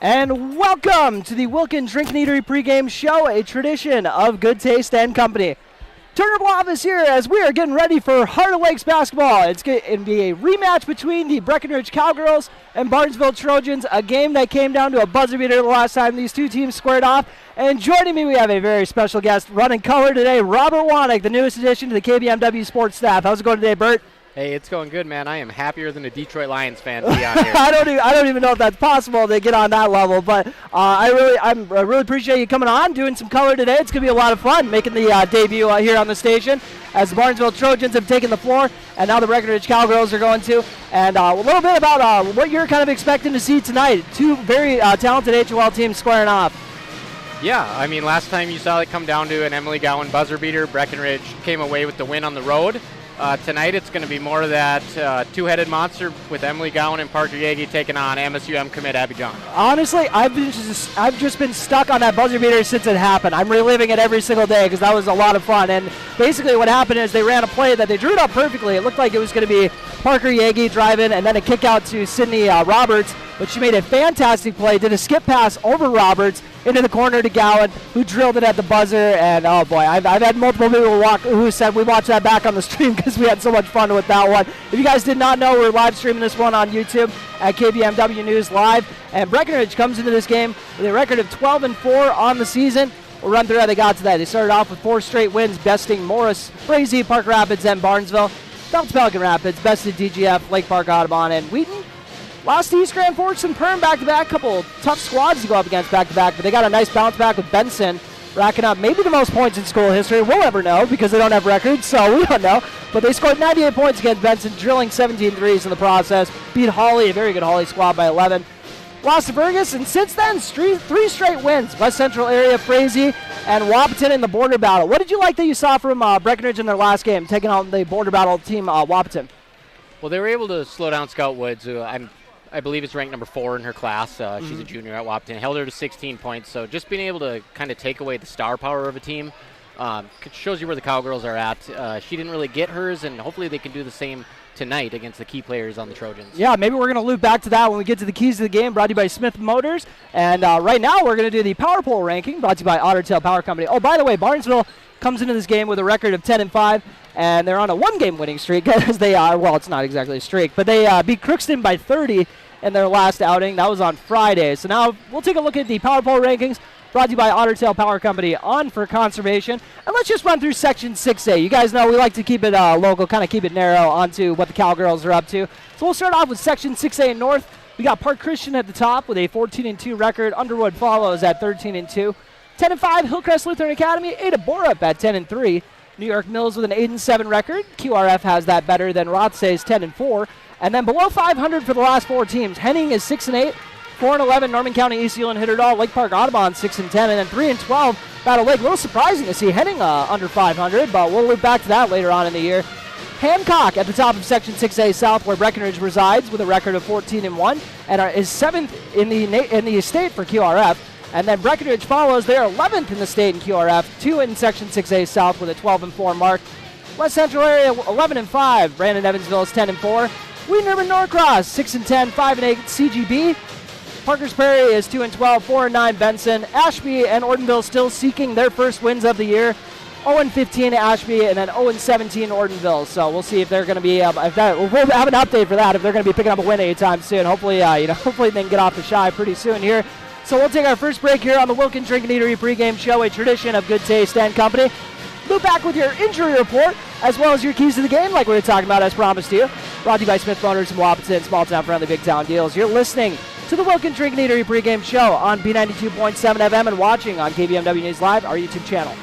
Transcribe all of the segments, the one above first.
And welcome to the Wilkins Drink and Eatery pregame show, a tradition of good taste and company. Turner Blob is here as we are getting ready for Heart of Lakes basketball. It's going to be a rematch between the Breckenridge Cowgirls and Barnesville Trojans, a game that came down to a buzzer beater the last time these two teams squared off. And joining me, we have a very special guest running color today, Robert Wanek, the newest addition to the KBMW sports staff. How's it going today, Bert? Hey, it's going good, man. I am happier than a Detroit Lions fan to be on here. I don't even know if that's possible to get on that level, but I really appreciate you coming on, doing some color today. It's going to be a lot of fun making the debut here on the station as the Barnesville Trojans have taken the floor, and now the Breckenridge Cowgirls are going to. And a little bit about what you're kind of expecting to see tonight. Two very talented HOL teams squaring off. Yeah, I mean, last time you saw it come down to an Emily Gowan buzzer beater, Breckenridge came away with the win on the road. Tonight it's going to be more of that two-headed monster with Emily Gowan and Parker Yagi taking on MSUM commit Abby John. Honestly, I've just been stuck on that buzzer beater since it happened. I'm reliving it every single day because that was a lot of fun. And basically what happened is they ran a play that they drew it up perfectly. It looked like it was going to be Parker Yagi driving and then a kick out to Sydney Roberts, but she made a fantastic play, did a skip pass over Roberts into the corner to Gowan, who drilled it at the buzzer. And oh boy, I've had multiple people who said we watched that back on the stream because we had so much fun with that one. If you guys did not know, we're live streaming this one on YouTube at KBMW News Live. And Breckenridge comes into this game with a record of 12-4 on the season. We'll run through how they got to that. They started off with 4 straight wins, besting Morris, Frazee, Park Rapids, and Barnesville. Dumped Pelican Rapids, bested DGF, Lake Park, Audubon, and Wheaton. Lost to East Grand Forks and Perm back-to-back. Couple tough squads to go up against back-to-back, but they got a nice bounce back with Benson racking up maybe the most points in school history. We'll never know because they don't have records, so we don't know. But they scored 98 points against Benson, drilling 17 threes in the process. Beat Hawley, a very good Hawley squad, by 11. Lost to Fergus, and since then, 3 straight wins. West Central area, Frazee, and Wapaton in the border battle. What did you like that you saw from Breckenridge in their last game, taking on the border battle team, Wapaton? Well, they were able to slow down Scout Woods, who I believe is ranked number 4 in her class. She's a junior at Wapaton. Held her to 16 points. So just being able to kind of take away the star power of a team shows you where the Cowgirls are at. She didn't really get hers, and hopefully they can do the same tonight against the key players on the Trojans. Yeah, maybe we're going to loop back to that when we get to the keys of the game, brought to you by Smith Motors. And right now we're going to do the Power Pole ranking, brought to you by Otter Tail Power Company. Oh, by the way, Barnesville comes into this game with a record of 10-5, and they're on a 1-game winning streak as they are. Well, it's not exactly a streak, but they beat Crookston by 30 in their last outing. That was on Friday. So now we'll take a look at the Power Pole rankings, brought to you by Otter Tail Power Company on for conservation. And let's just run through Section 6A. You guys know we like to keep it local, kind of keep it narrow onto what the Cowgirls are up to. So we'll start off with Section 6A North. We got Park Christian at the top with a 14-2 record. Underwood follows at 13-2. 10-5 Hillcrest Lutheran Academy. Ada Borup at 10-3. New York Mills with an 8-7 record. QRF has that better than Rothsay's 10-4. And then below 500 for the last 4 teams. Henning is 6-8. 4-11 Norman County, East Elan, Hitterdall, Lake Park, Audubon 6-10, and then 3-12 Battle Lake. A little surprising to see Henning under 500, but we'll loop back to that later on in the year. Hancock at the top of Section 6A South, where Breckenridge resides, with a record of 14-1, and is 7th in the state for QRF. And then Breckenridge follows. They're 11th in the state in QRF, 2 in Section 6A South with a 12-4 mark. West Central area 11-5. Brandon Evansville is 10-4. Wheaton Urban Norcross 6-10, 5-8 CGB. Parker's Prairie is 2-12, 4-9 Benson. Ashby and Ortonville still seeking their first wins of the year. 0-15 Ashby, and then 0-17 Ortonville. So we'll see if they're going to be. We'll have an update for that if they're going to be picking up a win anytime soon. Hopefully, hopefully they can get off the shy pretty soon here. So we'll take our first break here on the Wilkins Drink and Eatery pregame show, a tradition of good taste and company. Loop back with your injury report as well as your keys to the game, like we were talking about as promised to you. Brought to you by Smith Motors and Wapaton, small town friendly, big town deals. You're listening to the Wilkins Drink and Eatery pregame show on B92.7 FM and watching on KBMW News Live, our YouTube channel.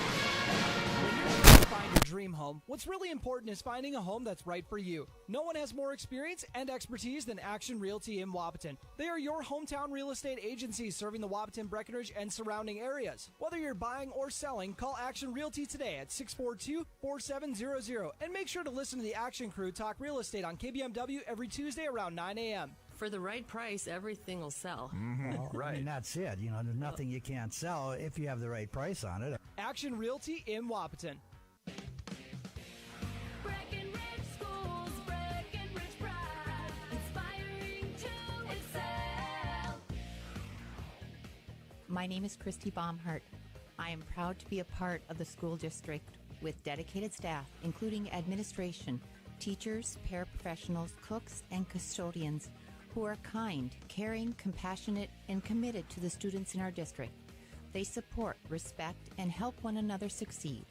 Find your dream home. What's really important is finding a home that's right for you. No one has more experience and expertise than Action Realty in Wapaton. They are your hometown real estate agency serving the Wapaton, Breckenridge, and surrounding areas. Whether you're buying or selling, call Action Realty today at 642-4700. And make sure to listen to the Action Crew talk real estate on KBMW every Tuesday around 9 a.m. For the right price, everything will sell. Well, right. I mean, that's it. You know, there's nothing you can't sell if you have the right price on it. Action Realty in Wapaton. Breckenridge Schools, Breckenridge Pride, inspiring to excel. My name is Christy Baumhart. I am proud to be a part of the school district with dedicated staff, including administration, teachers, paraprofessionals, cooks, and custodians who are kind, caring, compassionate, and committed to the students in our district. They support, respect, and help one another succeed.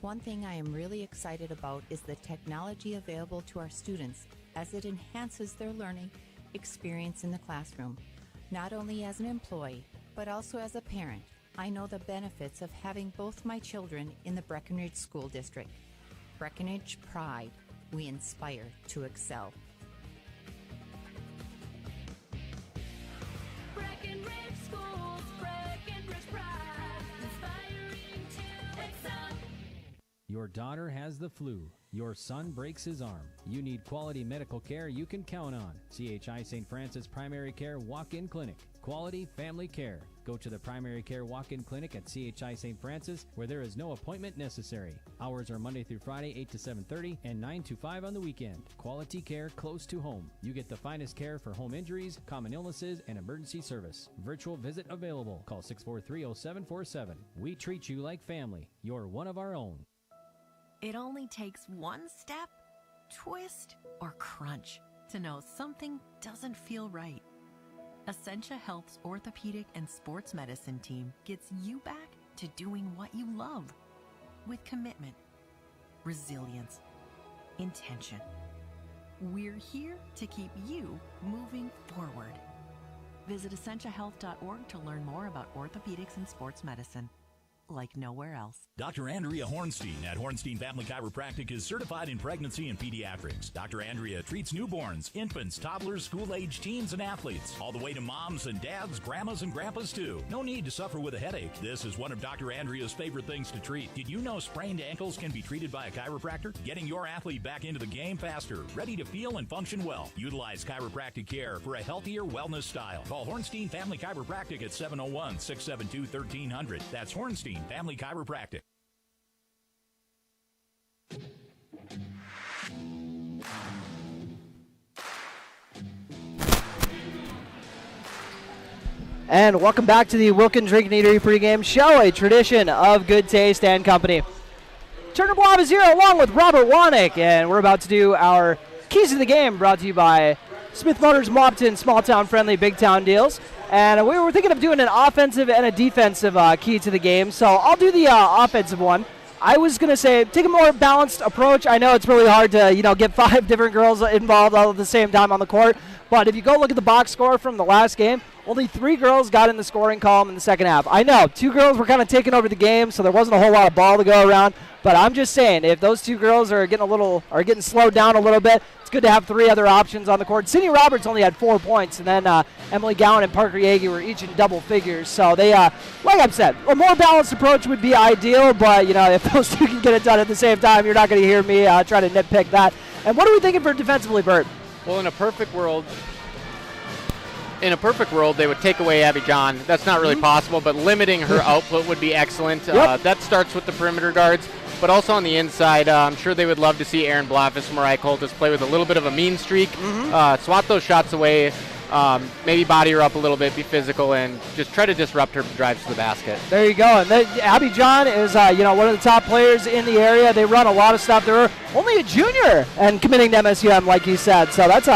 One thing I am really excited about is the technology available to our students as it enhances their learning experience in the classroom. Not only as an employee, but also as a parent, I know the benefits of having both my children in the Breckenridge School District. Breckenridge Pride. We inspire to excel. Breckenridge Schools, Breckenridge Pride, inspiring to excel. Your daughter has the flu. Your son breaks his arm. You need quality medical care you can count on. CHI St. Francis Primary Care Walk-In Clinic. Quality family care. Go to the Primary Care Walk-In Clinic at CHI St. Francis, where there is no appointment necessary. Hours are Monday through Friday, 8 to 7:30 and 9 to 5 on the weekend. Quality care close to home. You get the finest care for home injuries, common illnesses, and emergency service. Virtual visit available. Call 643-0747. We treat you like family. You're one of our own. It only takes one step, twist, or crunch to know something doesn't feel right. Essentia Health's orthopedic and sports medicine team gets you back to doing what you love with commitment, resilience, intention. We're here to keep you moving forward. Visit essentiahealth.org to learn more about orthopedics and sports medicine. Like nowhere else. Dr. Andrea Hornstein at Hornstein Family Chiropractic is certified in pregnancy and pediatrics. Dr. Andrea treats newborns, infants, toddlers, school-age teens, and athletes, all the way to moms and dads, grandmas and grandpas too. No need to suffer with a headache. This is one of Dr. Andrea's favorite things to treat. Did you know sprained ankles can be treated by a chiropractor? Getting your athlete back into the game faster, ready to feel and function well. Utilize chiropractic care for a healthier wellness style. Call Hornstein Family Chiropractic at 701-672-1300. That's Hornstein Family Chiropractic. And welcome back to the Wilkin Drink and Eatery pregame show, a tradition of good taste and company. Turner Blob is here along with Robert Wanick, and we're about to do our Keys to the Game, brought to you by Smith Motors Mopton, small town friendly, big town deals. And we were thinking of doing an offensive and a defensive key to the game. So I'll do the offensive one. I was going to say take a more balanced approach. I know it's really hard to, get 5 different girls involved all at the same time on the court. But if you go look at the box score from the last game, only 3 girls got in the scoring column in the second half. I know 2 girls were kind of taking over the game, so there wasn't a whole lot of ball to go around. But I'm just saying, if those 2 girls are getting slowed down a little bit, it's good to have 3 other options on the court. Sydney Roberts only had 4 points, and then Emily Gowan and Parker Yagi were each in double figures. So they, like I've said, a more balanced approach would be ideal. But if those 2 can get it done at the same time, you're not going to hear me try to nitpick that. And what are we thinking for defensively, Bert? Well, in a perfect world, they would take away Abby John. That's not really possible, but limiting her output would be excellent. Yep. That starts with the perimeter guards, but also on the inside. I'm sure they would love to see Aaron Blafis and Mariah Coltis play with a little bit of a mean streak. Swat those shots away, maybe body her up a little bit, be physical, and just try to disrupt her drives to the basket. There you go. And Abby John is, one of the top players in the area. They run a lot of stuff. They're only a junior and committing to MSUM, like you said. So that's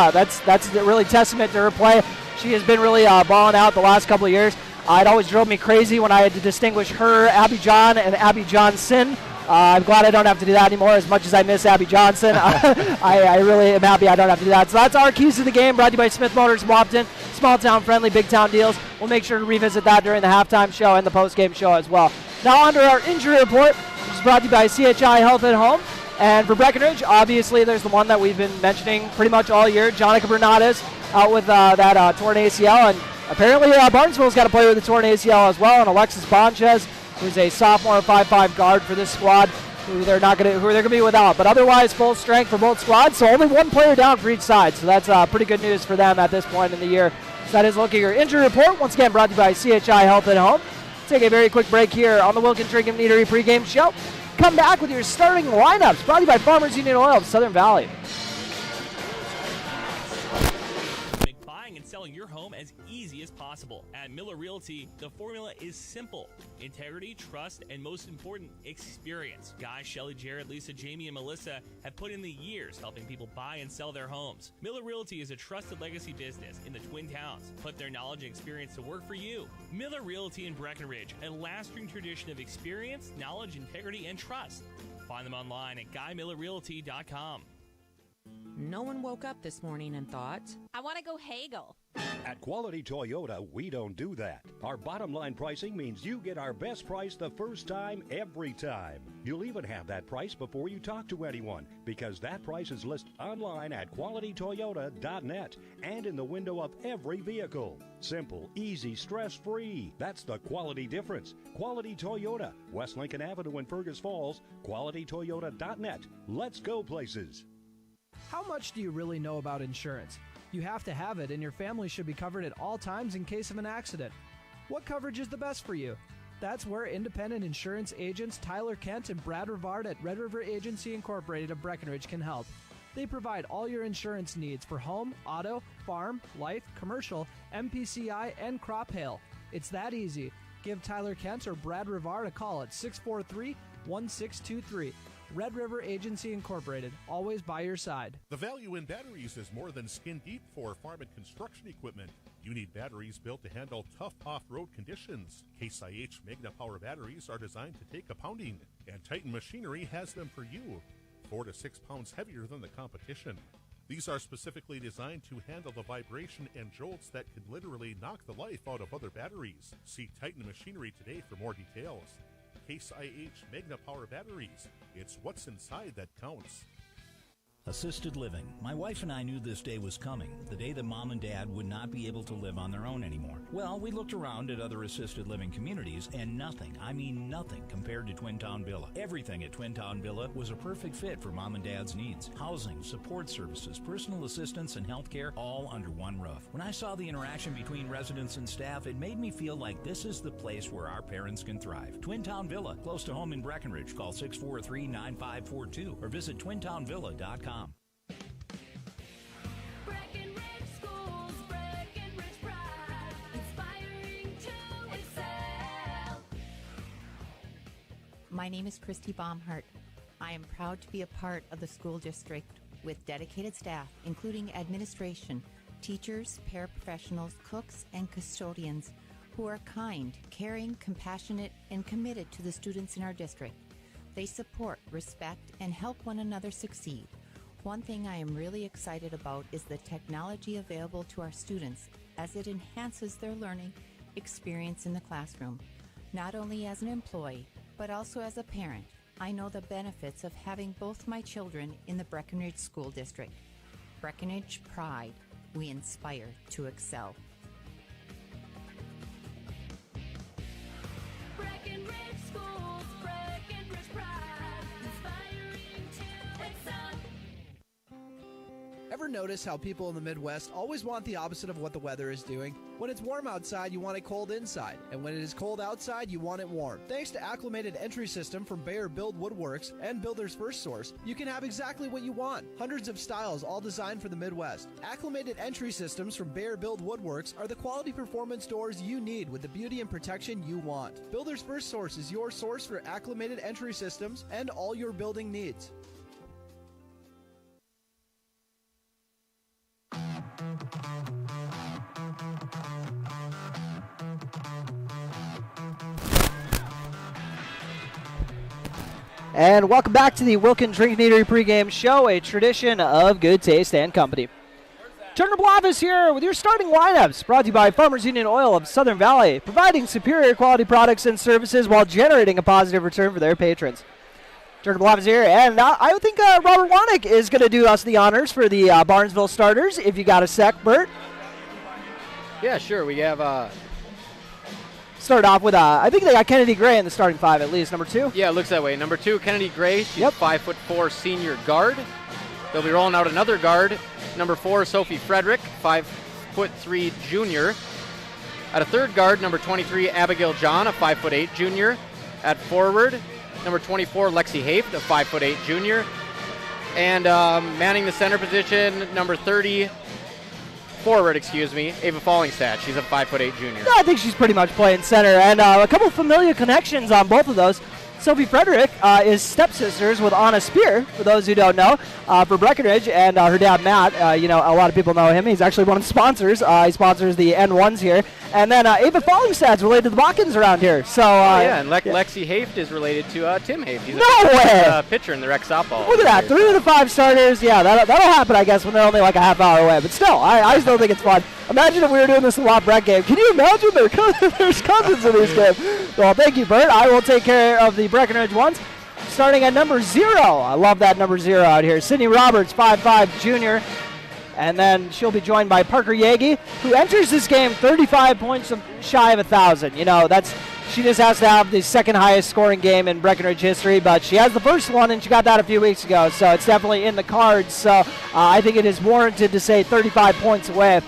really testament to her play. She has been really balling out the last couple of years. It always drove me crazy when I had to distinguish her, Abby John, and Abby Johnson. I'm glad I don't have to do that anymore, as much as I miss Abby Johnson. I really am happy I don't have to do that. So that's our Keys to the Game, brought to you by Smith Motors Mopton. Small town friendly, big town deals. We'll make sure to revisit that during the halftime show and the post-game show as well. Now on to our injury report, which is brought to you by CHI Health at Home. And for Breckenridge, obviously there's the one that we've been mentioning pretty much all year, Jonica Bernades, out with that torn ACL. And apparently Barnesville's got to play with a torn ACL as well. And Alexis Bonches, who's a sophomore 5'5" guard for this squad, who they're going to be without. But otherwise, full strength for both squads, so only one player down for each side. So that's pretty good news for them at this point in the year. So that is looking at your injury report. Once again, brought to you by CHI Health at Home. Take a very quick break here on the Wilkins Drinking Meadery pregame show. Come back with your starting lineups, brought to you by Farmers Union Oil of Southern Valley. Make buying and selling your home as easy as possible. At Miller Realty, the formula is simple. Integrity, trust, and most important, experience. Guy, Shelly, Jared, Lisa, Jamie, and Melissa have put in the years helping people buy and sell their homes. Miller Realty is a trusted legacy business in the Twin Towns. Put their knowledge and experience to work for you. Miller Realty in Breckenridge, a lasting tradition of experience, knowledge, integrity, and trust. Find them online at GuyMillerRealty.com. No one woke up this morning and thought, I want to go haggle. At Quality Toyota, we don't do that. Our bottom line pricing means you get our best price the first time, every time. You'll even have that price before you talk to anyone, because that price is listed online at qualitytoyota.net and in the window of every vehicle. Simple, easy, stress-free. That's the quality difference. Quality Toyota, West Lincoln Avenue in Fergus Falls, qualitytoyota.net. Let's go places. How much do you really know about insurance? You have to have it, and your family should be covered at all times in case of an accident. What coverage is the best for you? That's where independent insurance agents Tyler Kent and Brad Rivard at Red River Agency Incorporated of Breckenridge can help. They provide all your insurance needs for home, auto, farm, life, commercial, MPCI, and crop hail. It's that easy. Give Tyler Kent or Brad Rivard a call at 643-1623. Red River Agency Incorporated, always by your side. The value in batteries is more than skin deep for farm and construction equipment. You need batteries built to handle tough off-road conditions. Case IH Magna Power batteries are designed to take a pounding, and Titan Machinery has them for you, 4 to 6 pounds heavier than the competition. These are specifically designed to handle the vibration and jolts that can literally knock the life out of other batteries. See Titan Machinery today for more details. Case IH Magna Power batteries. It's what's inside that counts. Assisted living. My wife and I knew this day was coming, the day that mom and dad would not be able to live on their own anymore. Well, we looked around at other assisted living communities, and nothing, I mean nothing, compared to Twin Town Villa. Everything at Twin Town Villa was a perfect fit for mom and dad's needs. Housing, support services, personal assistance, and health care, all under one roof. When I saw the interaction between residents and staff, it made me feel like this is the place where our parents can thrive. Twin Town Villa, close to home in Breckenridge. Call 643-9542 or visit twintownvilla.com. Breckenridge Schools, Breckenridge Pride, inspiring to excel. My name is Christy Baumhart. I am proud to be a part of the school district with dedicated staff, including administration, teachers, paraprofessionals, cooks, and custodians who are kind, caring, compassionate, and committed to the students in our district. They support, respect, and help one another succeed. One thing I am really excited about is the technology available to our students as it enhances their learning experience in the classroom. Not only as an employee, but also as a parent, I know the benefits of having both my children in the Breckenridge School District. Breckenridge Pride. We inspire to excel. Breckenridge Schools, Breckenridge Pride, inspiring to excel. Ever notice how people in the Midwest always want the opposite of what the weather is doing? When it's warm outside, you want it cold inside. And when it is cold outside, you want it warm. Thanks to Acclimated Entry System from Bayer Build Woodworks and Builder's First Source, you can have exactly what you want. Hundreds of styles, all designed for the Midwest. Acclimated Entry Systems from Bayer Build Woodworks are the quality performance doors you need with the beauty and protection you want. Builder's First Source is your source for acclimated entry systems and all your building needs. And welcome back to the Wilkins Drinking Meadery pregame show, a tradition of good taste and company. Turner Blavis here with your starting lineups, brought to you by Farmers Union Oil of Southern Valley, providing superior quality products and services while generating a positive return for their patrons. Turner Blavis here, and I think Robert Wanick is going to do us the honors for the Barnesville starters, if you got a sec, Bert. Yeah, sure. We have start off with, I think they got Kennedy Gray in the starting 5 at least, number 2. Yeah, it looks that way. Number 2, Kennedy Gray. She's 5'4" senior guard. They'll be rolling out another guard. Number 4, Sophie Frederick, 5'3" junior. At a third guard, number 23, Abigail John, a 5'8" junior. At forward, number 24, Lexi Haft, a 5'8" junior. And manning the center position, number 30, forward, Ava Fallingstad. She's a 5'8" junior. Yeah, I think she's pretty much playing center. And a couple of familiar connections on both of those. Sophie Frederick is stepsisters with Anna Spear, for those who don't know, for Breckenridge, and her dad, Matt. A lot of people know him. He's actually one of the sponsors. He sponsors the N1s here. And then Ava Fallingstad's related to the Balkans around here. So, and Lexi Haft is related to Tim Haft. He's a pitcher in the rec softball. Look at that, 3 of the 5 starters. Yeah, that'll happen, I guess, when they're only like a half hour away. But still, I still think it's fun. Imagine if we were doing this in a Watt Breck game. Can you imagine there's cousins in these games? Well, thank you, Bert. I will take care of the Breckenridge ones. Starting at number 0. I love that number 0 out here. Sydney Roberts, 5'5" junior. And then she'll be joined by Parker Yagi, who enters this game 35 points shy of 1,000. She just has to have the second highest scoring game in Breckenridge history, but she has the first one, and she got that a few weeks ago, so it's definitely in the cards. So I think it is warranted to say 35 points away.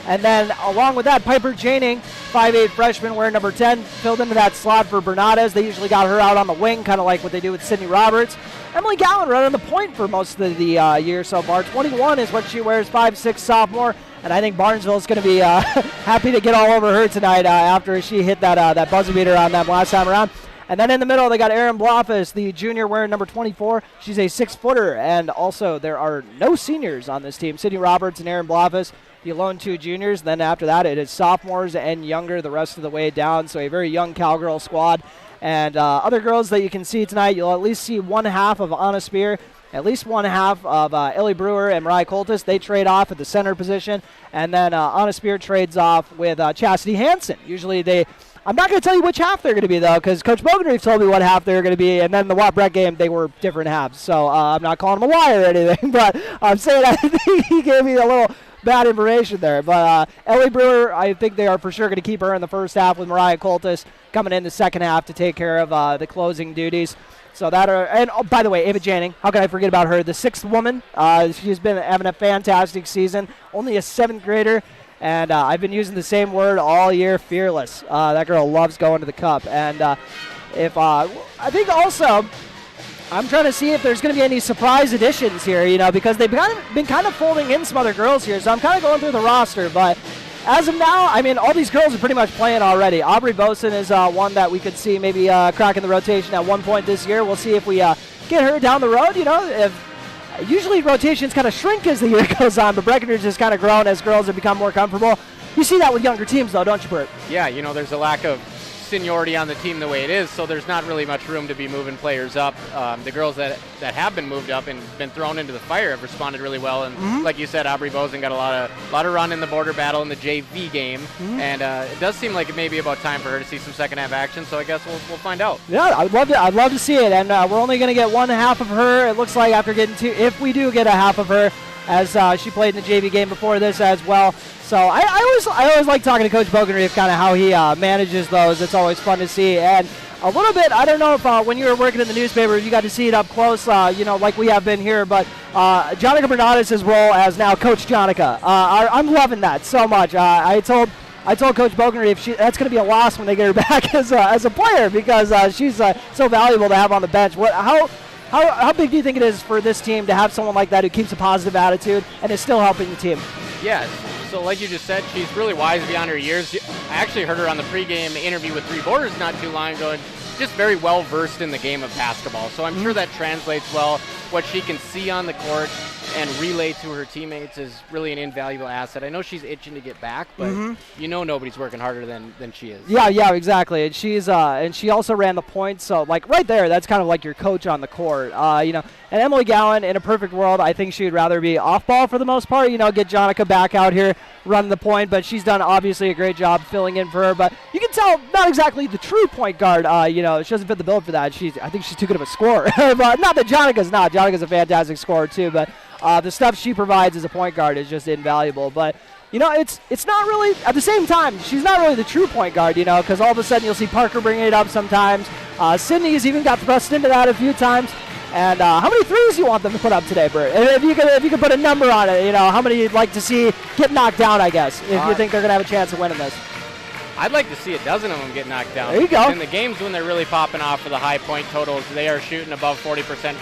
And then along with that, Piper Janing, 5'8" freshman, wearing number 10, filled into that slot for Bernades. They usually got her out on the wing, kind of like what they do with Sydney Roberts. Emily Gowan running the point for most of the year so far. 21 is what she wears, 5'6" sophomore. And I think Barnesville is going to be happy to get all over her tonight after she hit that buzzer beater on them last time around. And then in the middle, they got Erin Blofus, the junior wearing number 24. She's a 6-footer. And also, there are no seniors on this team. Sydney Roberts and Erin Blofus, the lone 2 juniors. Then after that, it is sophomores and younger the rest of the way down. So a very young cowgirl squad. And other girls that you can see tonight, you'll at least see one half of Anna Spear, at least one half of Ellie Brewer and Mariah Coltis. They trade off at the center position. And then Anna Spear trades off with Chastity Hansen. Usually I'm not going to tell you which half they're going to be, though, because Coach Bogenreef told me what half they were going to be, and then the Watt Breck game, they were different halves. So I'm not calling him a liar or anything, but I'm saying I think he gave me a little bad information there. But Ellie Brewer, I think they are for sure going to keep her in the first half with Mariah Coltis coming in the second half to take care of the closing duties. So and by the way, Ava Janing, how can I forget about her? The 6th woman. She's been having a fantastic season, only a 7th grader. And I've been using the same word all year, fearless. That girl loves going to the cup. And I think also, I'm trying to see if there's going to be any surprise additions here, because they've been kind of folding in some other girls here. So I'm kind of going through the roster. But as of now, all these girls are pretty much playing already. Aubrey Boson is one that we could see maybe cracking the rotation at one point this year. We'll see if we get her down the road, Usually rotations kind of shrink as the year goes on, but Breckenridge has kind of grown as girls have become more comfortable. You see that with younger teams, though, don't you, Bert? Yeah, there's a lack of seniority on the team the way it is, so there's not really much room to be moving players up. The girls that have been moved up and been thrown into the fire have responded really well, and like you said, Aubrey Boson got a lot of run in the border battle in the JV game, and it does seem like it may be about time for her to see some second half action, so I guess we'll find out. Yeah, I'd love to see it, and we're only going to get one half of her, it looks like, after getting 2, if we do get a half of her, as she played in the JV game before this as well. So I always like talking to Coach Bogenreef, kind of how he manages those. It's always fun to see. And a little bit, I don't know if when you were working in the newspaper, you got to see it up close, like we have been here. But Jonica Bernades' role as now Coach Jonica, I'm loving that so much. I told Coach Bogenreef that's going to be a loss when they get her back as a player, because she's so valuable to have on the bench. How big do you think it is for this team to have someone like that who keeps a positive attitude and is still helping the team? Yeah, so like you just said, she's really wise beyond her years. I actually heard her on the pregame interview with Three Borders not too long ago, and just very well versed in the game of basketball. So I'm sure that translates well. What she can see on the court and relay to her teammates is really an invaluable asset. I know she's itching to get back, but nobody's working harder than she is. Yeah, exactly. And she's and she also ran the points, so like right there, that's kind of like your coach on the court. And Emily Gowan, in a perfect world, I think she would rather be off ball for the most part. Get Jonica back out here running the point, but she's done obviously a great job filling in for her. But you can tell not exactly the true point guard. She doesn't fit the bill for that. I think she's too good of a scorer. But not that Jonica's not. Jonica's a fantastic scorer too, but the stuff she provides as a point guard is just invaluable. But You know, it's not really, at the same time, she's not really the true point guard, you know, because all of a sudden you'll see Parker bringing it up sometimes. Sydney has even got thrust into that a few times. And how many threes do you want them to put up today, Bert? And if you could put a number on it, you know, how many you'd like to see get knocked down, I guess, if you think they're going to have a chance of winning this. I'd like to see a dozen of them get knocked down. There you go. In the games when they're really popping off for the high point totals, they are shooting above 40%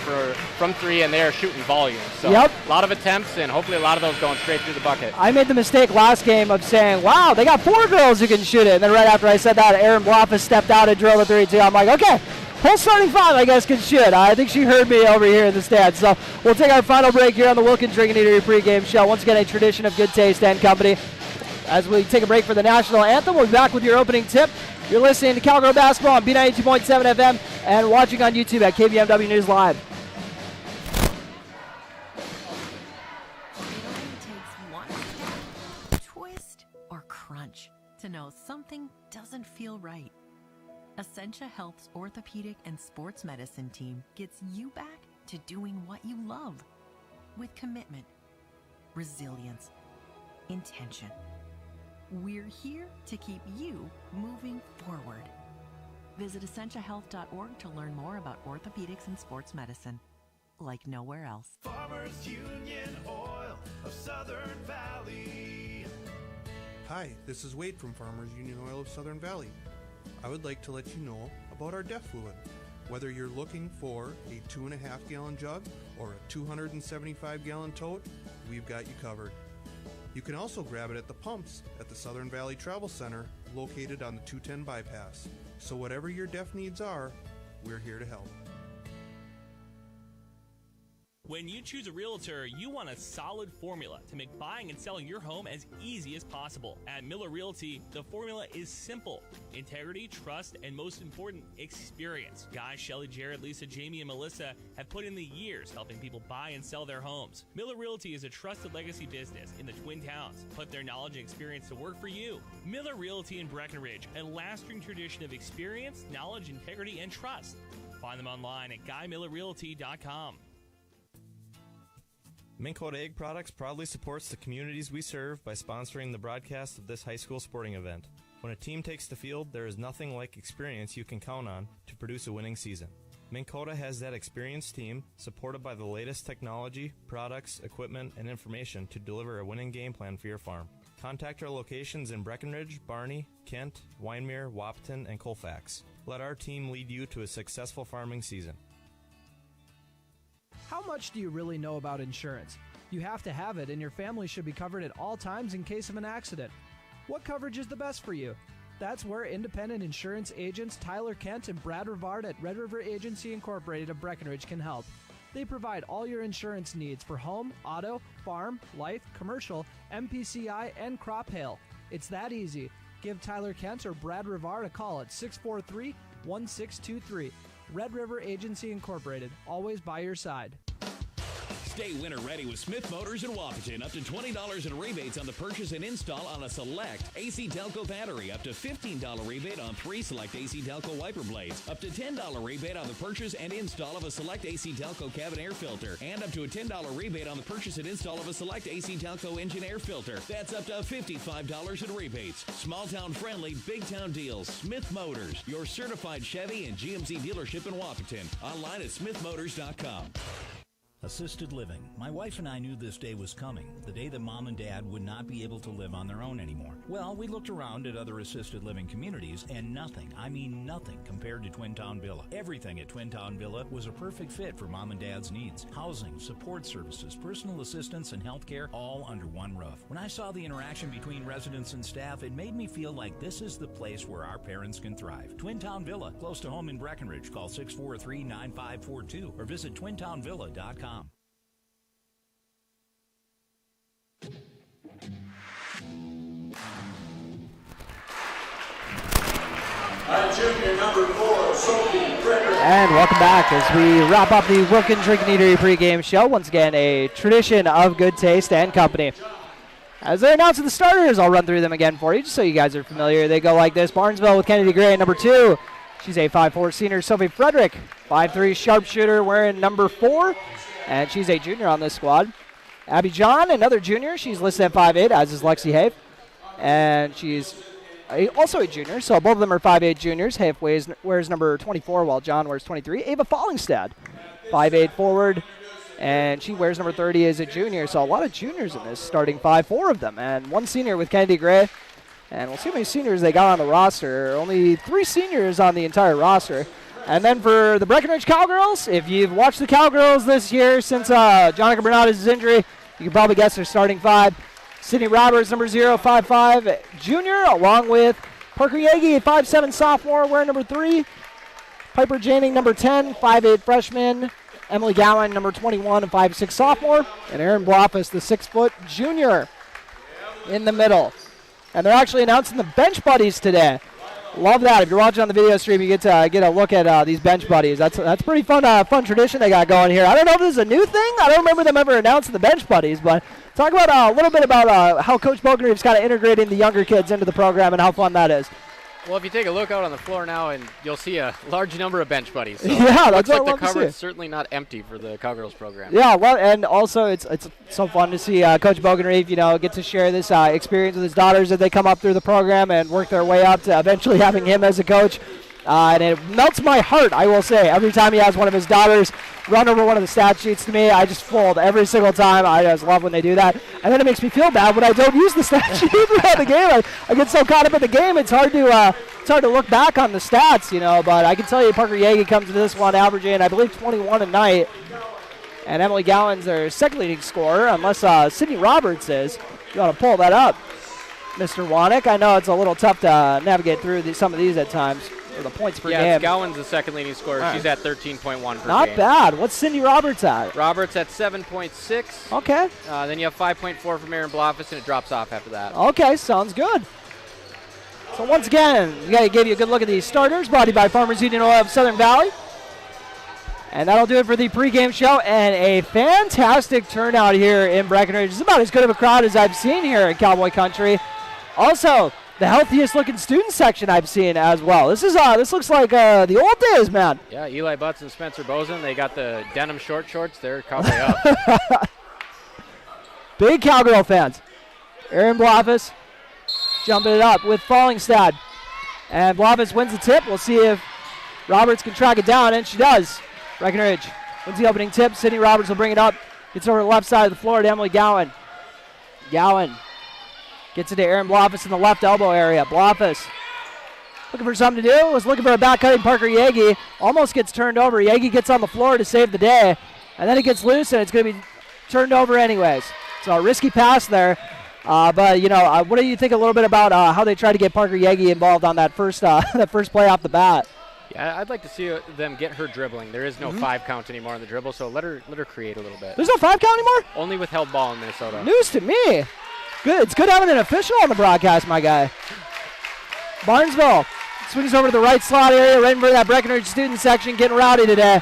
from three, and they are shooting volume. So Yep. a lot of attempts, and hopefully a lot of those going straight through the bucket. I made the mistake last game of saying, wow, they got 4 girls who can shoot it. And then right after I said that, Erin Bloffus stepped out and drilled a 3 too. I'm like, okay, whole starting 5, I guess, can shoot. I think she heard me over here in the stands. So we'll take our final break here on the Wilkins Drinking Eatery pregame show. Once again, a tradition of good taste and company. As we take a break for the national anthem, we'll be back with your opening tip. You're listening to Cowgirl Basketball on B92.7 FM and watching on YouTube at KBMW News Live. It only takes one step, twist, or crunch to know something doesn't feel right. Essentia Health's orthopedic and sports medicine team gets you back to doing what you love with commitment, resilience, intention. We're here to keep you moving forward. Visit essentiahealth.org to learn more about orthopedics and sports medicine, like nowhere else. Farmers Union Oil of Southern Valley. Hi, this is Wade from Farmers Union Oil of Southern Valley. I would like to let you know about our DEF fluid. Whether you're looking for a 2.5 gallon jug or a 275 gallon tote, we've got you covered. You can also grab it at the pumps at the Southern Valley Travel Center located on the 210 bypass. So whatever your DEF needs are, we're here to help. When you choose a realtor, you want a solid formula to make buying and selling your home as easy as possible. At Miller Realty, the formula is simple: integrity, trust, and most important, experience. Guy, Shelley, Jared, Lisa, Jamie, and Melissa have put in the years helping people buy and sell their homes. Miller Realty is a trusted legacy business in the Twin Towns. Put their knowledge and experience to work for you. Miller Realty in Breckenridge, a lasting tradition of experience, knowledge, integrity, and trust. Find them online at GuyMillerRealty.com. Minn Kota Egg Products proudly supports the communities we serve by sponsoring the broadcast of this high school sporting event. When a team takes the field, there is nothing like experience you can count on to produce a winning season. Minn Kota has that experienced team, supported by the latest technology, products, equipment, and information to deliver a winning game plan for your farm. Contact our locations in Breckenridge, Barney, Kent, Wyndmere, Wahpeton, and Colfax. Let our team lead you to a successful farming season. How much do you really know about insurance? You have to have it, and your family should be covered at all times in case of an accident. What coverage is the best for you? That's where independent insurance agents Tyler Kent and Brad Rivard at Red River Agency Incorporated of Breckenridge can help. They provide all your insurance needs for home, auto, farm, life, commercial, MPCI, and crop hail. It's that easy. Give Tyler Kent or Brad Rivard a call at 643-1623. Red River Agency Incorporated, always by your side. Stay winter ready with Smith Motors in Wahpeton. Up to $20 in rebates on the purchase and install on a select AC Delco battery. Up to $15 rebate on 3 select AC Delco wiper blades. Up to $10 rebate on the purchase and install of a select AC Delco cabin air filter. And up to a $10 rebate on the purchase and install of a select AC Delco engine air filter. That's up to $55 in rebates. Small town friendly, big town deals. Smith Motors, your certified Chevy and GMC dealership in Wahpeton. Online at smithmotors.com. Assisted living. My wife and I knew this day was coming, the day that Mom and Dad would not be able to live on their own anymore. Well, we looked around at other assisted living communities, and nothing, I mean nothing, compared to Twin Town Villa. Everything at Twin Town Villa was a perfect fit for Mom and Dad's needs. Housing, support services, personal assistance, and healthcare, all under one roof. When I saw the interaction between residents and staff, it made me feel like this is the place where our parents can thrive. Twin Town Villa, close to home in Breckenridge. Call 643-9542 or visit twintownvilla.com. Junior number 4, Sophie Frederick. And welcome back as we wrap up the Wilkins Drinking Eatery pregame show. Once again, a tradition of good taste and company. As they announce the starters, I'll run through them again for you just so you guys are familiar. They go like this. Barnesville with Kennedy Gray at number 2. She's a 5'4 senior. Sophie Frederick, 5'3 sharpshooter wearing number 4. And she's a junior on this squad. Abby John, another junior. She's listed at 5'8", as is Lexi Hafe. And she's also a junior, so both of them are 5'8" juniors. Hafe wears number 24, while John wears 23. Ava Fallingstad, 5'8" forward, and she wears number 30 as a junior. So a lot of juniors in this, starting 5, 4 of them, and one senior with Kennedy Gray. And we'll see how many seniors they got on the roster. Only 3 seniors on the entire roster. And then for the Breckenridge Cowgirls, if you've watched the Cowgirls this year since Jonica Bernada's injury, you can probably guess their starting 5. Sydney Roberts, number 0, 5'5", junior, along with Parker Yagi, 5'7", sophomore, wearing number 3. Piper Janing, number 10, 5'8", freshman. Emily Gowan, number 21, and 5'6", sophomore. And Erin Blofus, the 6-foot junior, in the middle. And they're actually announcing the bench buddies today. Love that. If you're watching on the video stream, you get to get a look at these bench buddies. That's pretty fun tradition they got going here. I don't know if this is a new thing. I don't remember them ever announcing the bench buddies, but talk about a little bit about how Coach Bogenreeves kind of integrating the younger kids into the program and how fun that is. Well, if you take a look out on the floor now, and you'll see a large number of bench buddies. So yeah, that's what I looks like love the to see. cupboard's certainly not empty for the Cowgirls program. Yeah, well, and also it's so fun to see Coach Bogenreeves, get to share this experience with his daughters as they come up through the program and work their way up to eventually having him as a coach. And it melts my heart, I will say. Every time he has one of his daughters run over one of the stat sheets to me, I just fold every single time. I just love when they do that. And then it makes me feel bad when I don't use the stat sheet throughout the game. I get so caught up in the game, it's hard to look back on the stats, But I can tell you Parker Yagi comes to this one averaging, I believe, 21 a night. And Emily Gowan's their second leading scorer, unless Sydney Roberts is. You want to pull that up, Mr. Wanek. I know it's a little tough to navigate through some of these at times. Or the points per game. Yeah, Gowan's the second leading scorer. Right. She's at 13.1 per game. Not bad. What's Cindy Roberts at? Roberts at 7.6. Okay. Then you have 5.4 from Erin Blofus, and it drops off after that. Okay, sounds good. So once again, we got to give you a good look at these starters, brought to you by Farmers Union Oil of Southern Valley. And that'll do it for the pregame show, and a fantastic turnout here in Breckenridge. It's about as good of a crowd as I've seen here in Cowboy Country. Also, the healthiest looking student section I've seen as well. This looks like the old days, man. Yeah, Eli Butts and Spencer Bozen, they got the denim short shorts. They're cowboy up. Big Cowgirl fans. Erin Blofus jumping it up with Fallingstad. And Blofus wins the tip. We'll see if Roberts can track it down, and she does. Breckenridge wins the opening tip. Sydney Roberts will bring it up. Gets over the left side of the floor to Emily Gowan. Gowan gets it to Erin Blofus in the left elbow area. Blofus looking for something to do. Was looking for a back cutting Parker Yagi. Almost gets turned over. Yagi gets on the floor to save the day. And then it gets loose, and it's going to be turned over anyways. So a risky pass there. But, what do you think a little bit about how they tried to get Parker Yagi involved on that first play off the bat? Yeah, I'd like to see them get her dribbling. There is no 5 count anymore on the dribble, so let her create a little bit. There's no 5 count anymore? Only with held ball in Minnesota. News to me. Good. It's good having an official on the broadcast, my guy. Barnesville swings over to the right slot area, right in front of that Breckenridge student section, getting rowdy today.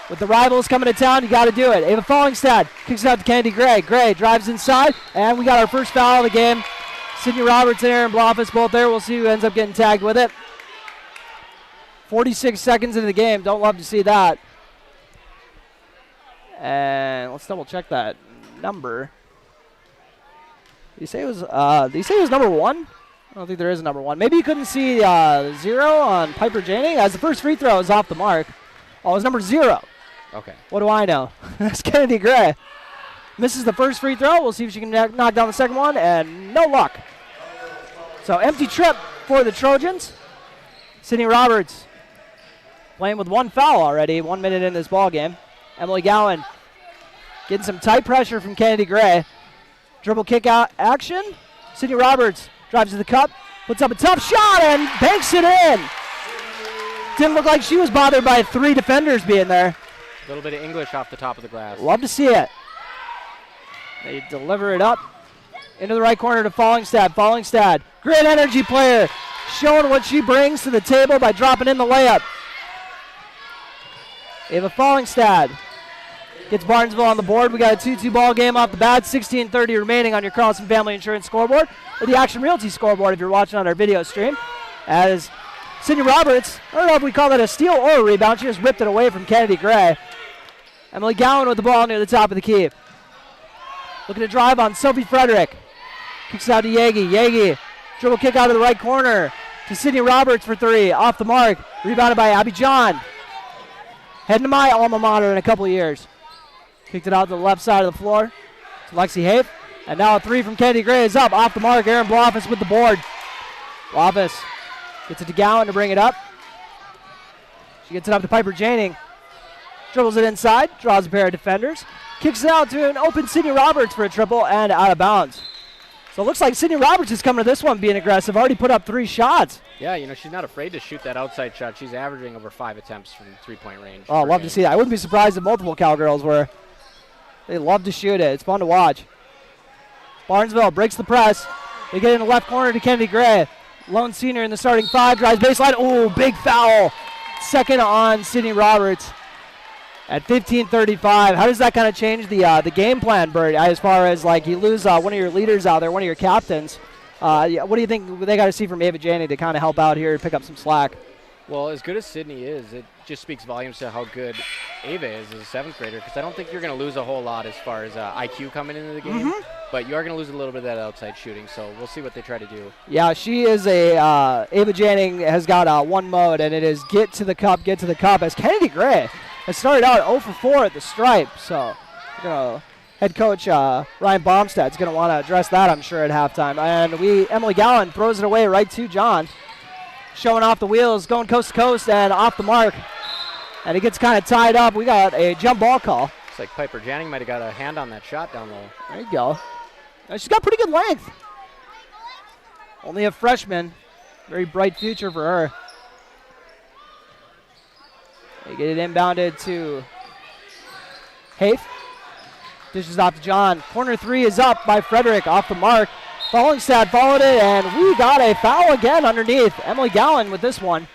With the rivals coming to town, you got to do it. Ava Fallingstad kicks it out to Kennedy Gray. Gray drives inside, and we got our first foul of the game. Sydney Roberts and Erin Blofus both there. We'll see who ends up getting tagged with it. 46 seconds into the game. Don't love to see that. And let's double check that number. Did you say it was number 1? I don't think there is a number 1. Maybe you couldn't see 0 on Piper Janing as the first free throw is off the mark. Oh, it was number 0. Okay. What do I know? That's Kennedy Gray. Misses the first free throw. We'll see if she can knock down the second one, and no luck. So empty trip for the Trojans. Sydney Roberts playing with 1 foul already, 1 minute in this ball game. Emily Gowan getting some tight pressure from Kennedy Gray. Dribble kick out action. Sydney Roberts drives to the cup, puts up a tough shot, and banks it in. Didn't look like she was bothered by 3 defenders being there. A little bit of English off the top of the glass. Love to see it. They deliver it up into the right corner to Fallingstad. Fallingstad, great energy player, showing what she brings to the table by dropping in the layup. Ava Fallingstad gets Barnesville on the board. We got a 2-2 ball game off the bat. 16:30 remaining on your Carlson Family Insurance scoreboard, or the Action Realty scoreboard if you're watching on our video stream. As Sydney Roberts, I don't know if we call that a steal or a rebound. She just ripped it away from Kennedy Gray. Emily Gowan with the ball near the top of the key. Looking to drive on Sophie Frederick. Kicks it out to Yagi. Yagi, dribble kick out of the right corner to Sydney Roberts for three. Off the mark. Rebounded by Abby John. Heading to my alma mater in a couple of years. Kicked it out to the left side of the floor to Lexi Hafe. And now a three from Kennedy Gray is up. Off the mark. Aaron Blofus with the board. Blofus gets it to Gowan to bring it up. She gets it up to Piper Janing. Dribbles it inside. Draws a pair of defenders. Kicks it out to an open Sydney Roberts for a triple and out of bounds. So it looks like Sydney Roberts is coming to this one being aggressive. Already put up 3 shots. Yeah, she's not afraid to shoot that outside shot. She's averaging over 5 attempts from three-point range. Oh, love to see that. I wouldn't be surprised if multiple Cowgirls were. They love to shoot it. It's fun to watch. Barnesville breaks the press. They get in the left corner to Kennedy Gray. Lone senior in the starting 5. Drives baseline. Ooh, big foul. Second on Sydney Roberts. At 15:35, how does that kind of change the game plan, Bert, as far as like you lose one of your leaders out there, one of your captains? What do you think they got to see from Ava Janney to kind of help out here and pick up some slack? Well, as good as Sydney is, it just speaks volumes to how good Ava is as a 7th grader, because I don't think you're going to lose a whole lot as far as IQ coming into the game, but you are going to lose a little bit of that outside shooting, so we'll see what they try to do. Yeah, she is Ava Janning has got one mode, and it is get to the cup, as Kennedy Gray has started out 0 for 4 at the stripe, so head coach Ryan Baumstad's going to want to address that, I'm sure, at halftime. And Emily Gowan throws it away right to John. Showing off the wheels, going coast to coast and off the mark. And it gets kind of tied up. We got a jump ball call. Looks like Piper Janning might have got a hand on that shot down low. There you go. She's got pretty good length. Only a freshman. Very bright future for her. They get it inbounded to Hafe. Dishes off to John. Corner 3 is up by Frederick off the mark. Fallingstad followed it, and we got a foul again underneath. Emily Gowan with this one.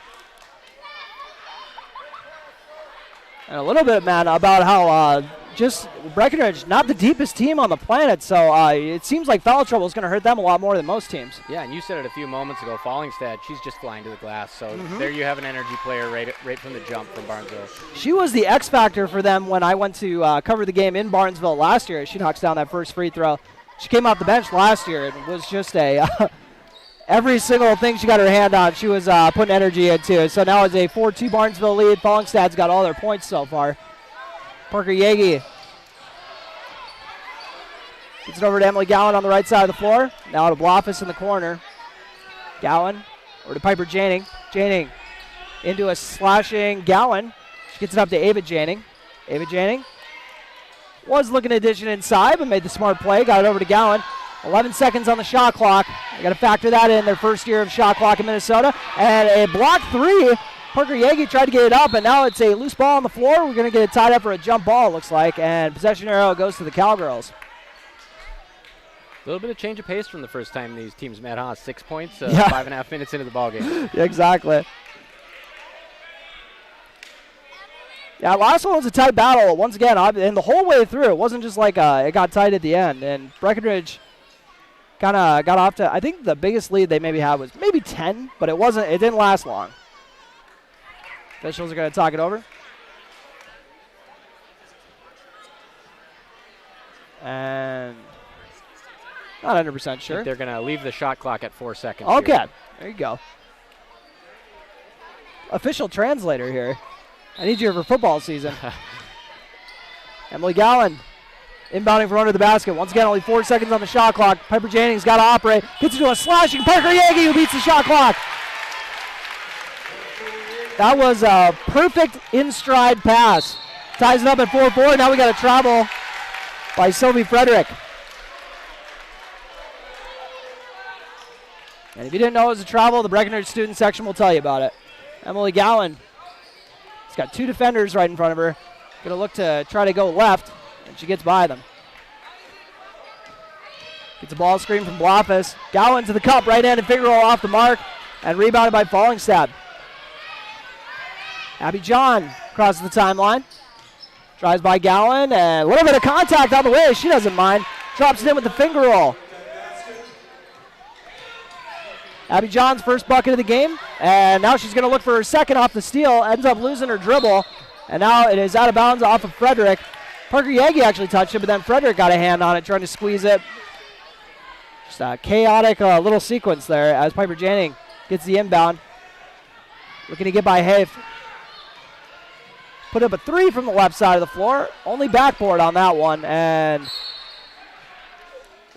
And a little bit, man, about how just Breckenridge, not the deepest team on the planet, so it seems like foul trouble is going to hurt them a lot more than most teams. Yeah, and you said it a few moments ago, Fallingstad, she's just flying to the glass. So there you have an energy player right from the jump from Barnesville. She was the X factor for them when I went to cover the game in Barnesville last year. She knocks down that first free throw. She came off the bench last year and was just every single thing she got her hand on, she was putting energy into. So now it's a 4-2 Barnesville lead. Fallingstad's got all their points so far. Parker Yagi gets it over to Emily Gowan on the right side of the floor. Now to Blofus in the corner. Gowan over to Piper Janning. Janning into a slashing Gowan. She gets it up to Ava Janning. Ava Janning was looking to dish it inside, but made the smart play. Got it over to Gowan. 11 seconds on the shot clock. I got to factor that in, their first year of shot clock in Minnesota. And a block 3. Parker Yagi tried to get it up, and now it's a loose ball on the floor. We're going to get it tied up for a jump ball, it looks like. And possession arrow goes to the Cowgirls. A little bit of change of pace from the first time these teams met, huh? 6 points, 5.5 minutes into the ballgame. Yeah, exactly. Yeah, last one was a tight battle. Once again, and the whole way through, it wasn't just like it got tight at the end. And Breckenridge kind of got off to, I think the biggest lead they maybe had was maybe 10, but it didn't last long. Officials are going to talk it over. And not 100% sure. They're going to leave the shot clock at 4 seconds. Okay, here. There you go. Official translator here. I need you for football season. Emily Gowan inbounding from under the basket. Once again, only 4 seconds on the shot clock. Piper Janning's got to operate. Gets into a slashing Parker Yagi who beats the shot clock. That was a perfect in-stride pass. Ties it up at 4-4. Now we got a travel by Sophie Frederick. And if you didn't know it was a travel, the Breckenridge student section will tell you about it. Emily Gowan has got 2 defenders right in front of her. Going to look to try to go left, and she gets by them. Gets a ball screen from Blofus. Gowan to the cup, right-handed finger roll off the mark, and rebounded by Fallingstad. Abby John crosses the timeline. Drives by Gowan, and a little bit of contact on the way. She doesn't mind. Drops it in with the finger roll. Abby John's first bucket of the game, and now she's going to look for her second off the steal. Ends up losing her dribble, and now it is out of bounds off of Frederick. Parker Yagi actually touched it, but then Frederick got a hand on it, trying to squeeze it. Just a chaotic little sequence there as Piper Janning gets the inbound. Looking to get by Hafe. Put up a 3 from the left side of the floor. Only backboard on that one, and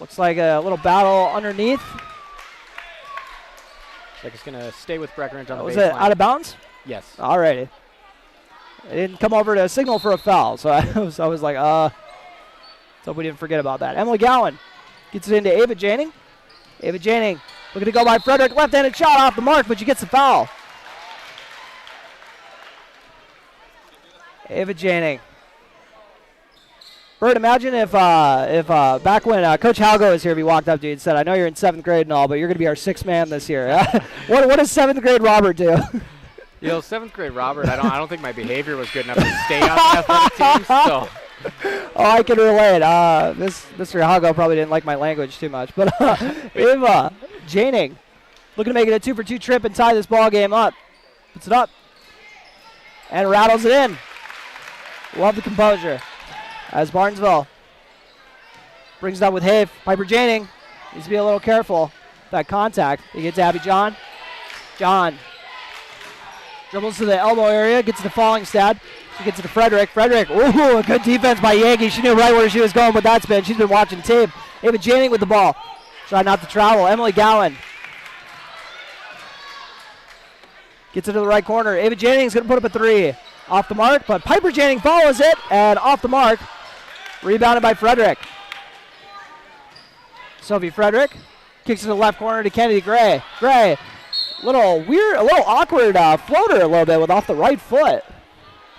looks like a little battle underneath. Looks like it's going to stay with Breckenridge on the baseline. Was it out of bounds? Yes. Alrighty. It didn't come over to signal for a foul, so I was like, let's hope we didn't forget about that. Emily Gowan gets it into Ava Janning. Ava Janning looking to go by Frederick. Left-handed shot off the mark, but she gets the foul. Ava Janning. Bert, imagine if back when Coach Halgo was here, if he walked up to you and said, I know you're in 7th grade and all, but you're going to be our 6th man this year. What does 7th grade Robert do? 7th grade Robert, I don't think my behavior was good enough to stay on the athletic team, so. Oh, I can relate. Mr. Halgo probably didn't like my language too much. But Ava Janning looking to make it a 2-for-2 trip and tie this ball game up. Puts it up and rattles it in. Love the composure. As Barnesville brings it up with Hafe. Piper Janning needs to be a little careful. That contact. He gets Abby John. John dribbles to the elbow area, gets to Fallingstad. She gets it to Frederick. Frederick, ooh, a good defense by Yagi. She knew right where she was going with that spin. She's been watching tape. Ava Janning with the ball. Try not to travel. Emily Gowan gets it to the right corner. Ava Janning's going to put up a 3. Off the mark, but Piper Janning follows it, and off the mark. Rebounded by Frederick. Sophie Frederick kicks it to the left corner to Kennedy Gray. Gray, a little awkward floater a little bit with off the right foot.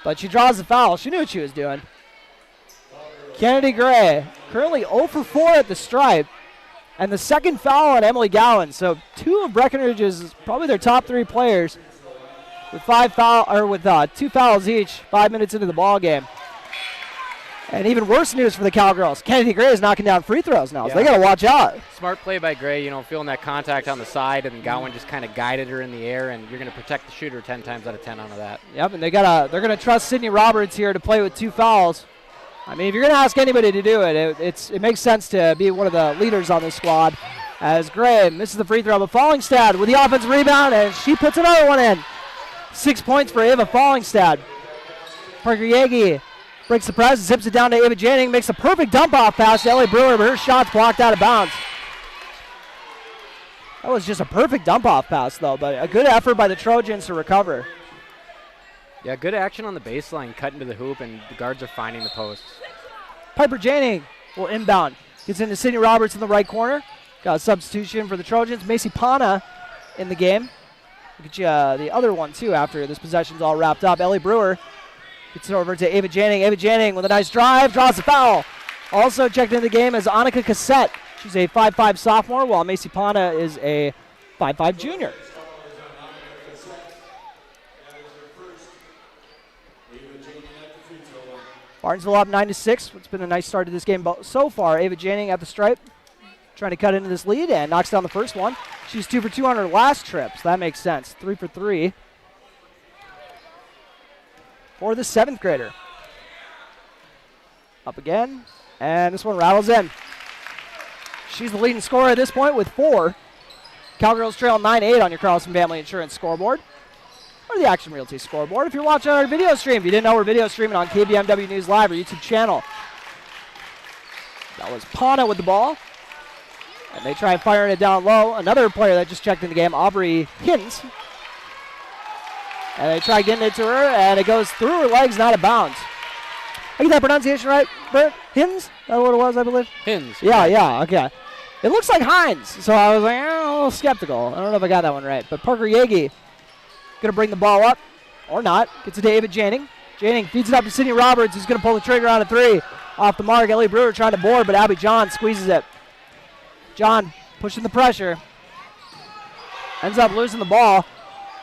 But she draws the foul. She knew what she was doing. Kennedy Gray, currently 0 for 4 at the stripe. And the second foul on Emily Gowan. So 2 of Breckenridge's, probably their top 3 players, with 2 fouls each, 5 minutes into the ball game. And even worse news for the Cowgirls. Kennedy Gray is knocking down free throws now, so they got to watch out. Smart play by Gray, feeling that contact on the side, and Gowan just kind of guided her in the air, and you're going to protect the shooter 10 times out of 10 out of that. Yep, and they're going to trust Sydney Roberts here to play with 2 fouls. I mean, if you're going to ask anybody to do it, it makes sense to be one of the leaders on this squad. As Gray misses the free throw, but Fallingstad with the offensive rebound, and she puts another one in. 6 points for Ava Fallingstad. Parker Yagi breaks the press, zips it down to Ava Janning, makes a perfect dump-off pass to Ellie Brewer, but her shot's blocked out of bounds. That was just a perfect dump-off pass, though, but a good effort by the Trojans to recover. Yeah, good action on the baseline, cutting to the hoop, and the guards are finding the posts. Piper Janning will inbound. Gets into Sydney Roberts in the right corner. Got a substitution for the Trojans. Macy Pana in the game. We'll get you the other one, too, after this possession's all wrapped up. Ellie Brewer gets it over to Ava Janning. Ava Janning with a nice drive, draws the foul. Also checked into the game as Annika Cassette. She's a 5'5 sophomore, while Macy Pana is a 5'5 junior. Barnesville up 9-6. It's been a nice start to this game so far. Ava Janning at the stripe, trying to cut into this lead and knocks down the first one. She's 2 for 2 on her last trip, so that makes sense. 3 for 3 for the 7th grader. Up again, and this one rattles in. She's the leading scorer at this point with 4. Cowgirls trail 9-8 on your Carlson Family Insurance scoreboard, or the Action Realty scoreboard. If you're watching our video stream, if you didn't know, we're video streaming on KBMW News Live, our YouTube channel. That was Pana with the ball. And they try firing it down low. Another player that just checked in the game, Aubrey Hins. And they try getting it to her, and it goes through her legs, not out of bounds. I get that pronunciation right, Bert? Hins? Is that what it was, I believe? Hins. Yeah, okay. It looks like Hines, so I was like, a little skeptical. I don't know if I got that one right. But Parker Yagi going to bring the ball up, or not. Gets it to David Janning. Janning feeds it up to Sydney Roberts, who's going to pull the trigger on a 3. Off the mark, Ellie Brewer trying to board, but Abby John squeezes it. John pushing the pressure. Ends up losing the ball.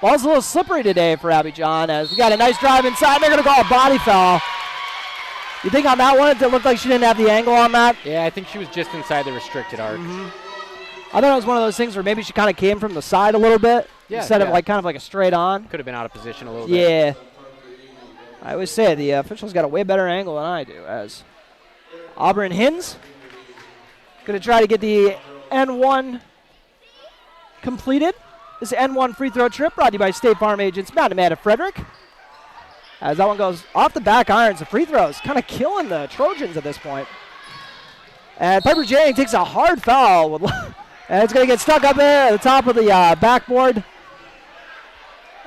Ball's a little slippery today for Abby John, as we got a nice drive inside. They're going to call a body foul. You think on that one, it looked like she didn't have the angle on that? Yeah, I think she was just inside the restricted arc. I thought it was one of those things where maybe she kind of came from the side a little bit, instead of kind of like a straight on. Could have been out of position a little bit. Yeah. I always say the official's got a way better angle than I do. As Auburn Hins going to try to get the N1 completed. This N1 free throw trip brought to you by State Farm agents Matt and Amanda Frederick. As that one goes off the back irons, the free throws kind of killing the Trojans at this point. And Piper Jennings takes a hard foul. And it's going to get stuck up there at the top of the backboard.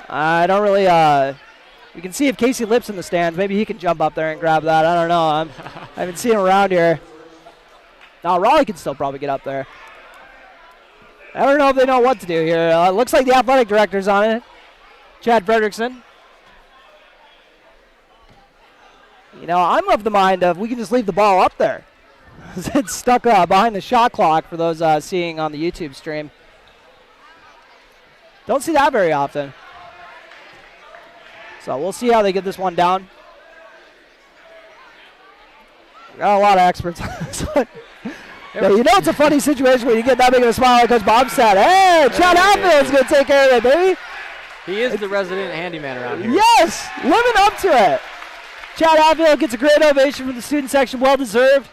I don't really, we can see if Casey Lips in the stands. Maybe he can jump up there and grab that. I don't know. I haven't seen him around here. Now Raleigh can still probably get up there. I don't know if they know what to do here. Looks like the athletic director's on it. Chad Fredrickson. You know, I'm of the mind of we can just leave the ball up there. It's stuck behind the shot clock for those seeing on the YouTube stream. Don't see that very often. So we'll see how they get this one down. Got a lot of experts. Yeah, you know it's a funny situation when you get that big of a smile like Coach Bob said. Hey, Chad Hatfield's going to take care of it, baby. He is the resident handyman around here. Yes, living up to it. Chad Hatfield gets a great ovation from the student section, well deserved.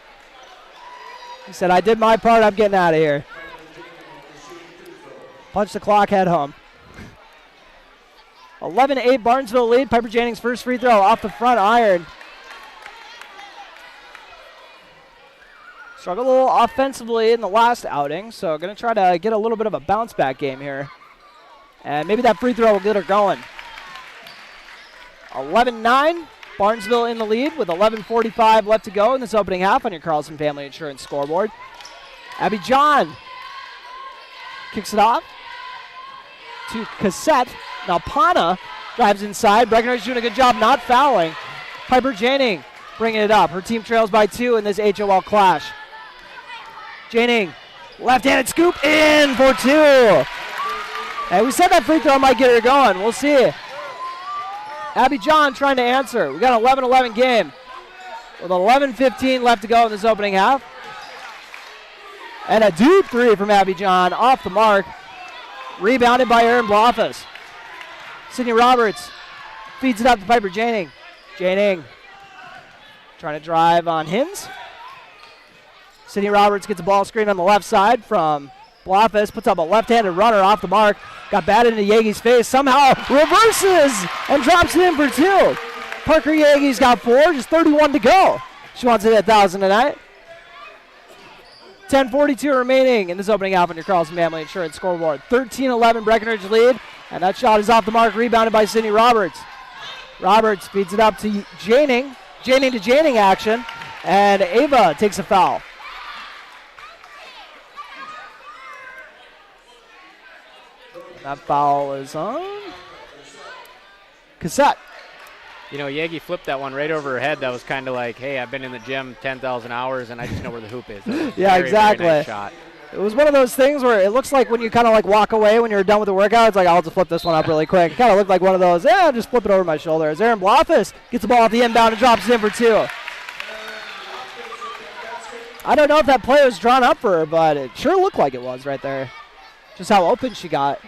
He said, I did my part, I'm getting out of here. Punch the clock, head home. 11-8 Barnesville lead. Piper Jennings' first free throw off the front iron. Struggled a little offensively in the last outing, so going to try to get a little bit of a bounce back game here. And maybe that free throw will get her going. 11-9, Barnesville in the lead with 11:45 left to go in this opening half on your Carlson Family Insurance scoreboard. Abby John kicks it off to Cassette. Now Pana drives inside. Breckenridge doing a good job not fouling. Piper Janning bringing it up. Her team trails by 2 in this HOL clash. Janning, left-handed scoop in for 2. And we said that free throw might get her going. We'll see. Abby John trying to answer. We got an 11-11 game with 11:15 left to go in this opening half. And a deep three from Abby John off the mark. Rebounded by Erin Blofus. Sydney Roberts feeds it up to Piper Janning. Janning trying to drive on Hins. Sydney Roberts gets a ball screen on the left side from Blofus. Puts up a left-handed runner off the mark. Got batted into Yeagy's face. Somehow reverses and drops it in for 2. Parker Yeagy's got 4. Just 31 to go. She wants to hit 1,000 tonight. 10:42 remaining in this opening half on your Carlson Family Insurance scoreboard. 13-11 Breckenridge lead. And that shot is off the mark. Rebounded by Sydney Roberts. Roberts feeds it up to Janning. Janning to Janning action. And Ava takes a foul. That foul is on Cassette. You know, Yeagy flipped that one right over her head. That was kind of like, hey, I've been in the gym 10,000 hours, and I just know where the hoop is. Yeah, exactly. Very nice shot. It was one of those things where it looks like when you kind of like walk away when you're done with the workout, it's like, I'll just flip this one up really quick. It kind of looked like one of those, I'll just flip it over my shoulder. As Erin Blofus gets the ball off the inbound and drops it in for 2. I don't know if that play was drawn up for her, but it sure looked like it was right there. Just how open she got.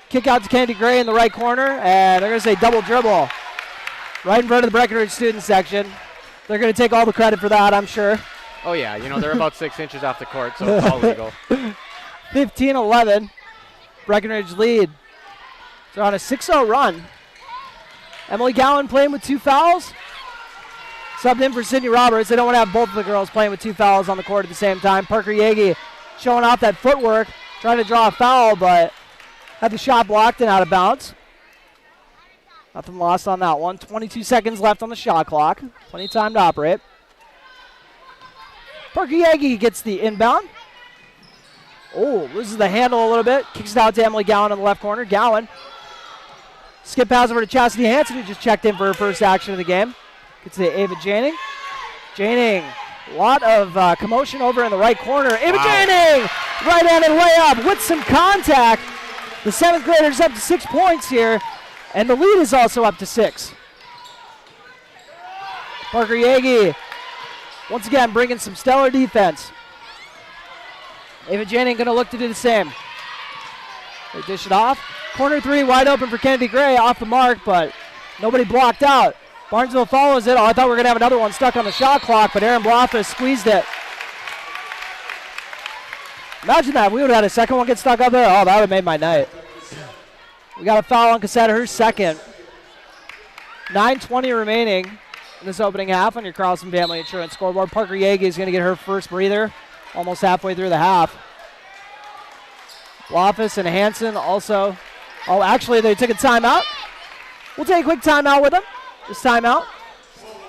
Kick out to Kennedy Gray in the right corner, and they're going to say double dribble. Right in front of the Breckenridge student section. They're going to take all the credit for that, I'm sure. Oh, yeah. You know, they're about 6 inches off the court, so it's all legal. 15-11. Breckenridge lead. They're on a 6-0 run. Emily Gowan playing with 2 fouls. Subbed in for Sydney Roberts. They don't want to have both of the girls playing with 2 fouls on the court at the same time. Parker Yeagy showing off that footwork, trying to draw a foul, but had the shot blocked and out of bounds. Nothing lost on that one. 22 seconds left on the shot clock. Plenty of time to operate. Parker Yeagy gets the inbound. Oh, loses the handle a little bit. Kicks it out to Emily Gowan in the left corner. Gowan. Skip pass over to Chastity Hansen, who just checked in for her first action of the game. Gets to Ava Janning. Janning. A lot of commotion over in the right corner. Ava Janning! Right-handed layup with some contact. The 7th graders up to 6 points here, and the lead is also up to 6. Parker Yeagy, once again, bringing some stellar defense. Ava Janning going to look to do the same. They dish it off. Corner 3 wide open for Kennedy Gray, off the mark, but Nobody blocked out. Barnesville follows it. Oh, I thought we were going to have another one stuck on the shot clock, but Aaron Blofeld squeezed it. Imagine that. We would have had a second one get stuck up there. Oh, that would have made my night. We got a foul on Cassetta, her second. 9:20 remaining in this opening half on your Carlson Family Insurance scoreboard. Parker Yagi is going to get her first breather almost halfway through the half. Loftus and Hanson also. Oh, actually, they took a timeout. We'll take a quick timeout with them. This timeout.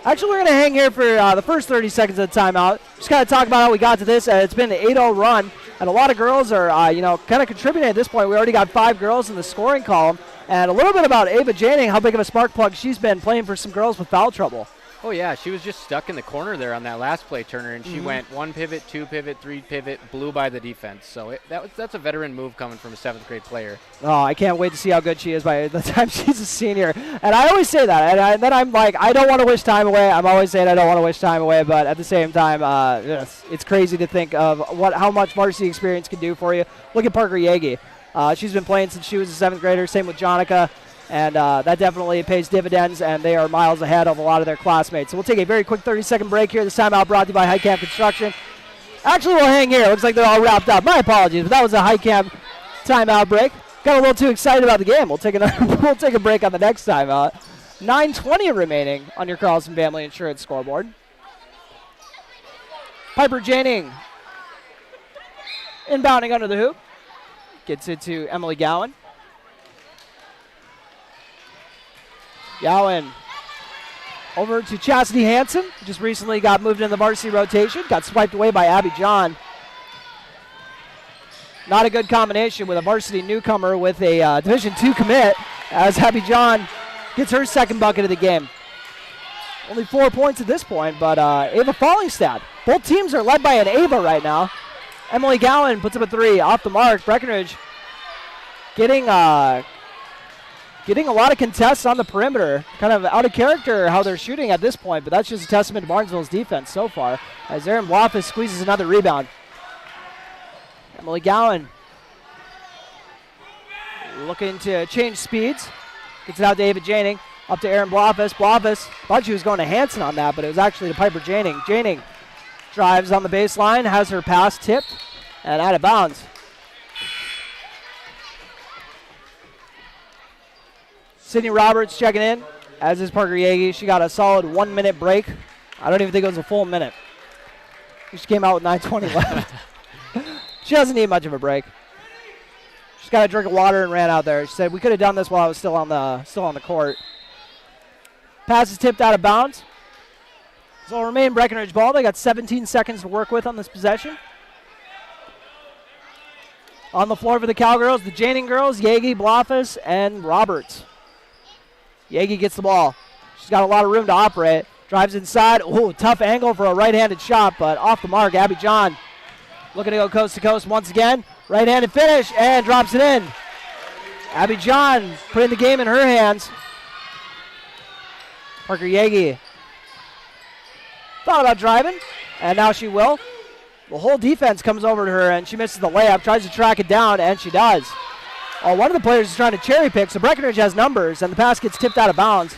Actually, we're going to hang here for the first 30 seconds of the timeout. Just kind of talk about how we got to this. It's been an 8-0 run, and a lot of girls are, kind of contributing at this point. We already got 5 girls in the scoring column. And a little bit about Ava Janning, how big of a spark plug she's been playing for some girls with foul trouble. Oh, yeah, she was just stuck in the corner there on that last play, Turner, and she went 1 pivot, 2 pivot, 3 pivot, blew by the defense. So that's a veteran move coming from a 7th-grade player. Oh, I can't wait to see how good she is by the time she's a senior. And I always say that, and then I'm like, I don't want to wish time away. I'm always saying I don't want to wish time away, but at the same time, it's crazy to think of how much varsity experience can do for you. Look at Parker Yagi. She's been playing since she was a 7th grader, same with Jonica. And that definitely pays dividends, and they are miles ahead of a lot of their classmates. So we'll take a very quick 30-second break here. This timeout brought to you by High Camp Construction. Actually, we'll hang here. Looks like they're all wrapped up. My apologies, but that was a High Camp timeout break. Got a little too excited about the game. We'll take a break on the next timeout. 9:20 remaining on your Carlson Family Insurance scoreboard. Piper Janning inbounding under the hoop. Gets it to Emily Gowan. Gowan over to Chastity Hanson. Just recently got moved into the varsity rotation. Got swiped away by Abby John. Not a good combination with a varsity newcomer with a Division II commit, as Abby John gets her second bucket of the game. Only 4 points at this point, but Ava Fallingstad. Both teams are led by an Ava right now. Emily Gowan puts up a 3 off the mark. Breckenridge getting a lot of contests on the perimeter. Kind of out of character how they're shooting at this point, but that's just a testament to Barnesville's defense so far, as Aaron Blofeld squeezes another rebound. Emily Gowan looking to change speeds. Gets it out to David Janning. Up to Aaron Blofeld. Blofeld thought she was going to Hanson on that, but it was actually to Piper Janning. Janning drives on the baseline, has her pass tipped, and out of bounds. Sydney Roberts checking in, as is Parker Yagi. She got a solid 1 minute break. I don't even think it was a full minute. She came out with 9:20 left. She doesn't need much of a break. She's got a drink of water and ran out there. She said, we could have done this while I was still on the court. Pass is tipped out of bounds. So it'll remain Breckenridge ball. They got 17 seconds to work with on this possession. On the floor for the Cowgirls, the Janning girls, Yagi, Blofeld, and Roberts. Yagi gets the ball. She's got a lot of room to operate. Drives inside. Ooh, tough angle for a right-handed shot, but off the mark. Abby John looking to go coast to coast once again. Right-handed finish and drops it in. Abby John putting the game in her hands. Parker Yagi thought about driving, and now she will. The whole defense comes over to her, and she misses the layup, tries to track it down, and she does. Oh, one of the players is trying to cherry pick, so Breckenridge has numbers, and the pass gets tipped out of bounds.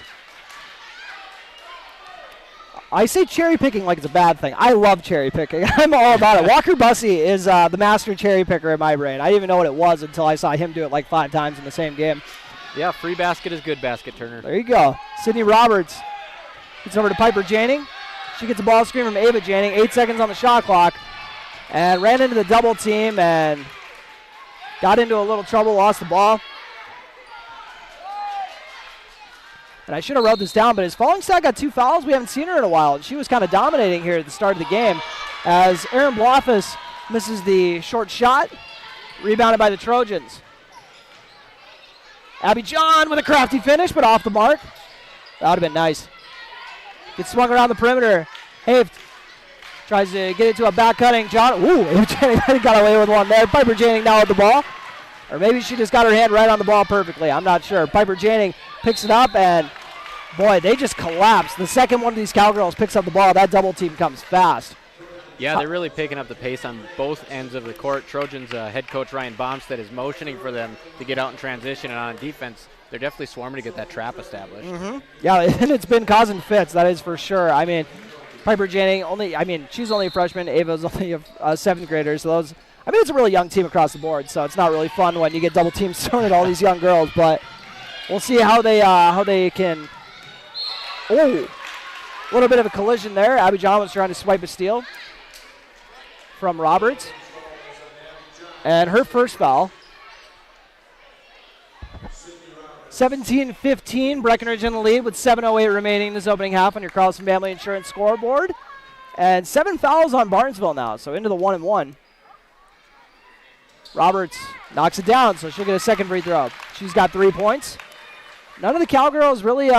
I say cherry picking like it's a bad thing. I love cherry picking. I'm all about it. Walker Bussey is the master cherry picker in my brain. I didn't even know what it was until I saw him do it like 5 times in the same game. Yeah, free basket is good basket, Turner. There you go. Sydney Roberts gets over to Piper Janning. She gets a ball screen from Ava Janning. 8 seconds on the shot clock. And ran into the double team and got into a little trouble, lost the ball. And I should have wrote this down, but as Fallingstad got 2 fouls, we haven't seen her in a while. And she was kind of dominating here at the start of the game as Aaron Blofeld misses the short shot, rebounded by the Trojans. Abby John with a crafty finish, but off the mark. That would have been nice. Gets swung around the perimeter. Haft tries to get it to a back cutting. John, Ava Janning got away with one there. Piper Janning now with the ball. Or maybe she just got her hand right on the ball perfectly. I'm not sure. Piper Janning picks it up, and boy, they just collapse. The second one of these Cowgirls picks up the ball, that double team comes fast. Yeah, they're really picking up the pace on both ends of the court. Trojans head coach Ryan Baumstead is motioning for them to get out in transition, and on defense, they're definitely swarming to get that trap established. Yeah, and it's been causing fits, that is for sure. I mean, Piper Janning, she's only a freshman. Ava's only a seventh grader. So it's a really young team across the board. So it's not really fun when you get double teams thrown at all these young girls. But we'll see how they can. Oh, a little bit of a collision there. Abby John was trying to swipe a steal from Roberts. And her first foul. 17-15, Breckenridge in the lead with 7:08 remaining in this opening half on your Carlson Family Insurance scoreboard. And 7 fouls on Barnesville now, so into the 1-1. Roberts knocks it down, so she'll get a second free throw. She's got 3 points. None of the Cowgirls really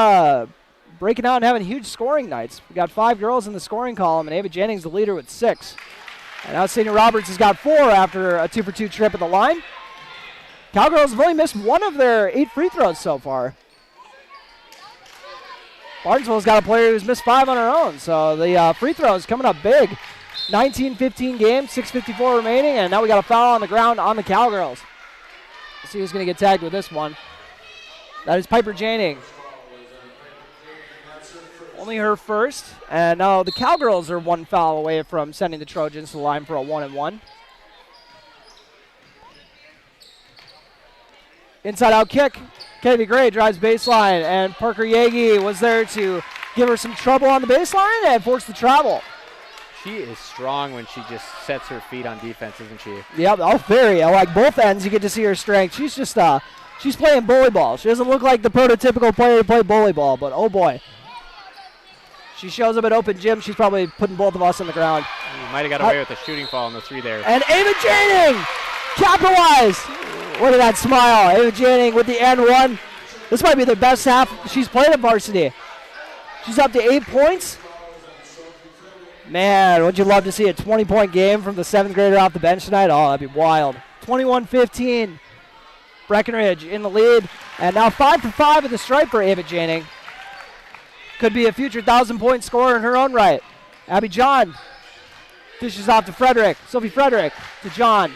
breaking out and having huge scoring nights. We got 5 girls in the scoring column, and Ava Jennings the leader with 6. And now Senior Roberts has got 4 after a 2-for-2 trip at the line. Cowgirls have only missed 1 of their 8 free throws so far. Barnesville's got a player who's missed 5 on her own, so the free throws coming up big. 19-15 game, 6:54 remaining, and now we got a foul on the ground on the Cowgirls. Let's see who's going to get tagged with this one. That is Piper Janning. Only her first, and now the Cowgirls are 1 foul away from sending the Trojans to the line for a 1-1. Inside out kick. Kennedy Gray drives baseline, and Parker Yagi was there to give her some trouble on the baseline and force the travel. She is strong when she just sets her feet on defense, isn't she? Yep, very. I like both ends. You get to see her strength. She's just she's playing bully ball. She doesn't look like the prototypical player to play bully ball, but oh boy. She shows up at open gym. She's probably putting both of us on the ground. You might have got away with a shooting foul on the 3 there. And Ava Janning capitalized. Look at that smile. Ava Janning with the N1. This might be the best half she's played at varsity. She's up to 8 points. Man, would you love to see a 20-point game from the 7th grader off the bench tonight? Oh, that'd be wild. 21-15. Breckenridge in the lead. And now 5 for 5 at the stripe for Ava Janning. Could be a future 1,000-point scorer in her own right. Abby John dishes off to Frederick. Sophie Frederick to John.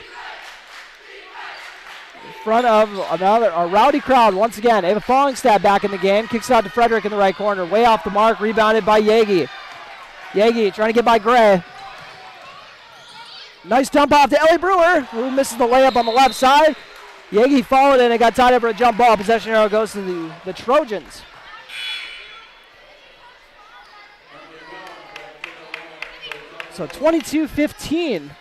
In front of a rowdy crowd once again. Ava Fallingstad back in the game. Kicks out to Frederick in the right corner. Way off the mark. Rebounded by Yagi. Yagi trying to get by Gray. Nice dump off to Ellie Brewer, who misses the layup on the left side. Yagi followed it and got tied up for a jump ball. Possession arrow goes to the Trojans. So 22-15.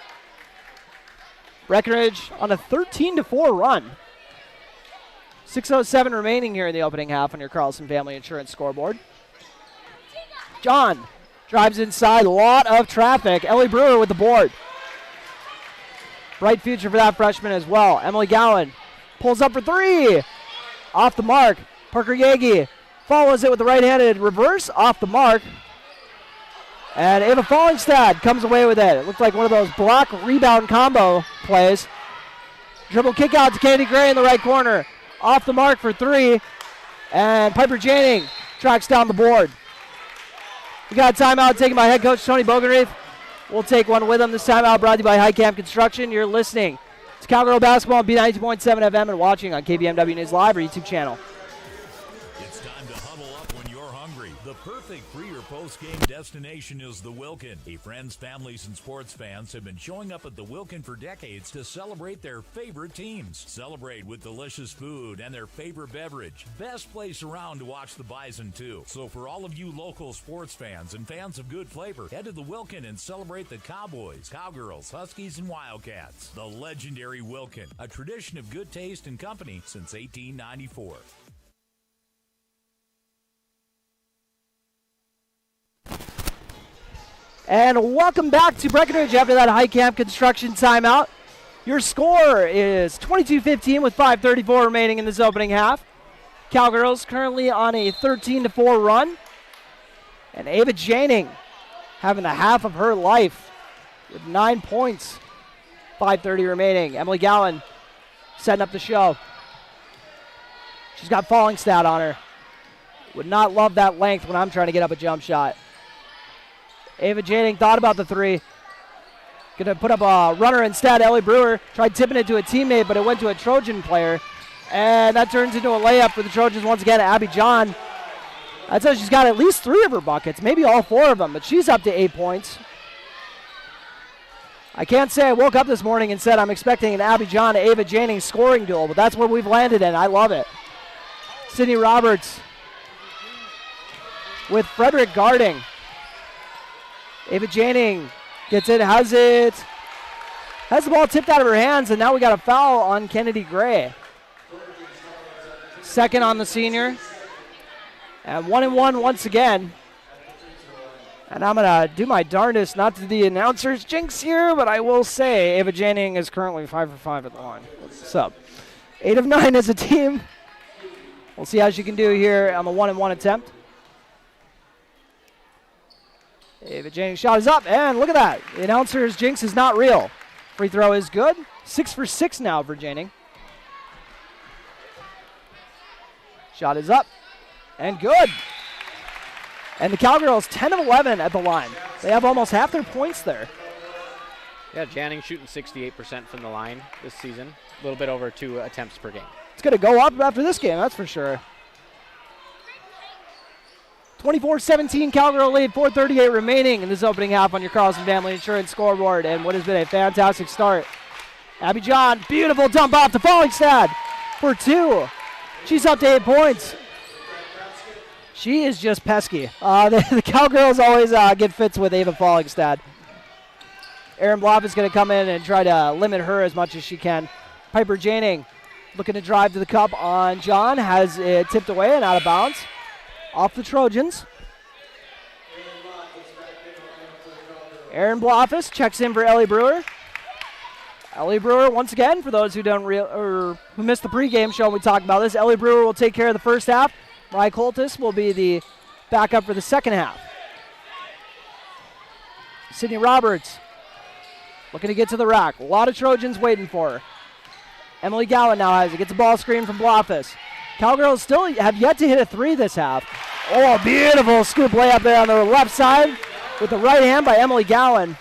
Breckenridge on a 13-4 run. 6:07 remaining here in the opening half on your Carlson Family Insurance scoreboard. John drives inside, a lot of traffic. Ellie Brewer with the board. Bright future for that freshman as well. Emily Gowan pulls up for 3. Off the mark. Parker Yagi follows it with the right-handed reverse. Off the mark. And Ava Fallingstad comes away with it. It looked like one of those block rebound combo plays. Dribble kick out to Kennedy Gray in the right corner. Off the mark for 3. And Piper Janning tracks down the board. We got a timeout taken by head coach Tony Bogenreef. We'll take one with him. This timeout brought to you by High Camp Construction. You're listening to Cowgirl Basketball on B92.7 FM and watching on KBMW News Live or YouTube channel. It's time to huddle up when you're hungry. The perfect pre- or post-game destination is the Wilkin. Friends, families, and sports fans have been showing up at the Wilkin for decades to celebrate their favorite teams. Celebrate with delicious food and their favorite beverage. Best place around to watch the Bison, too. So for all of you local sports fans and fans of good flavor, head to the Wilkin and celebrate the Cowboys, Cowgirls, Huskies, and Wildcats. The legendary Wilkin, a tradition of good taste and company since 1894. And welcome back to Breckenridge after that High Camp Construction timeout. Your score is 22-15 with 5:34 remaining in this opening half. Cowgirls currently on a 13-4 run. And Ava Janning having the half of her life with 9 points. 5:30 remaining. Emily Gowan setting up the show. She's got Fallingstad on her. Would not love that length when I'm trying to get up a jump shot. Ava Janning thought about the 3. Going to put up a runner instead. Ellie Brewer tried tipping it to a teammate, but it went to a Trojan player. And that turns into a layup for the Trojans once again. Abby John. I'd say she's got at least 3 of her buckets, maybe all 4 of them, but she's up to 8 points. I can't say I woke up this morning and said I'm expecting an Abby John Ava Jannings scoring duel, but that's where we've landed in. I love it. Sydney Roberts with Frederick guarding. Ava Jannings gets it, has the ball tipped out of her hands, and now we got a foul on Kennedy Gray. Second on the senior. And 1-1 once again. And I'm going to do my darndest not to the announcer's jinx here, but I will say Ava Jannings is currently 5 for 5 at the line. What's up? 8 of 9 as a team. We'll see how she can do here on the 1-1 attempt. Ava Jannings' shot is up, and look at that. The announcer's jinx is not real. Free throw is good. 6 for 6 now for Jannings. Shot is up, and good. And the Cowgirls 10 of 11 at the line. They have almost half their points there. Yeah, Jannings shooting 68% from the line this season. A little bit over 2 attempts per game. It's going to go up after this game, that's for sure. 24-17 Cowgirl lead, 4:38 remaining in this opening half on your Carlson Family Insurance scoreboard, and what has been a fantastic start. Abby John, beautiful dump off to Fallingstad for 2. She's up to 8 points. She is just pesky. The Cowgirls always get fits with Ava Fallingstad. Erin Bloff is going to come in and try to limit her as much as she can. Piper Jannings looking to drive to the cup on John. Has it tipped away and out of bounds. Off the Trojans. Erin Bloffus checks in for Ellie Brewer. Ellie Brewer, once again, for those who who missed the pregame show when we talked about this, Ellie Brewer will take care of the first half. Rye Coltis will be the backup for the second half. Sydney Roberts looking to get to the rack. A lot of Trojans waiting for her. Emily Gowan now has it. Gets a ball screen from Bloffus. Cowgirls still have yet to hit a 3 this half. Oh, a beautiful scoop layup there on the left side with the right hand by Emily Gowan.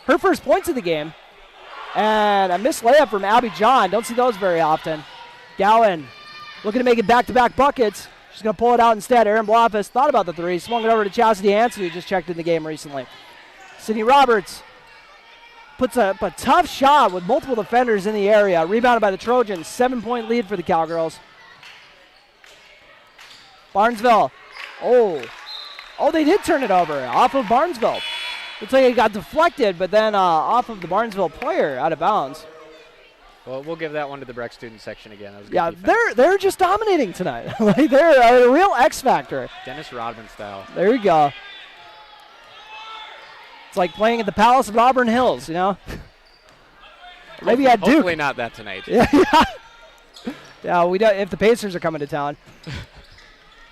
Her first points of the game. And a missed layup from Abby John. Don't see those very often. Gowan looking to make it back-to-back buckets. She's going to pull it out instead. Erin Bloffus thought about the 3. Swung it over to Chastity Hansen, who just checked in the game recently. Sydney Roberts puts a tough shot with multiple defenders in the area. Rebounded by the Trojans. 7-point lead for the Cowgirls. Barnesville. Oh, they did turn it over off of Barnesville. Looks like it got deflected, but then off of the Barnesville player out of bounds. Well, we'll give that one to the Breck student section again. That was good Yeah, defense. they're just dominating tonight. Like they're a real X factor. Dennis Rodman style. There you go. It's like playing at the Palace of Auburn Hills, you know? Maybe at Duke. Hopefully not that tonight. Yeah, we don't, if the Pacers are coming to town.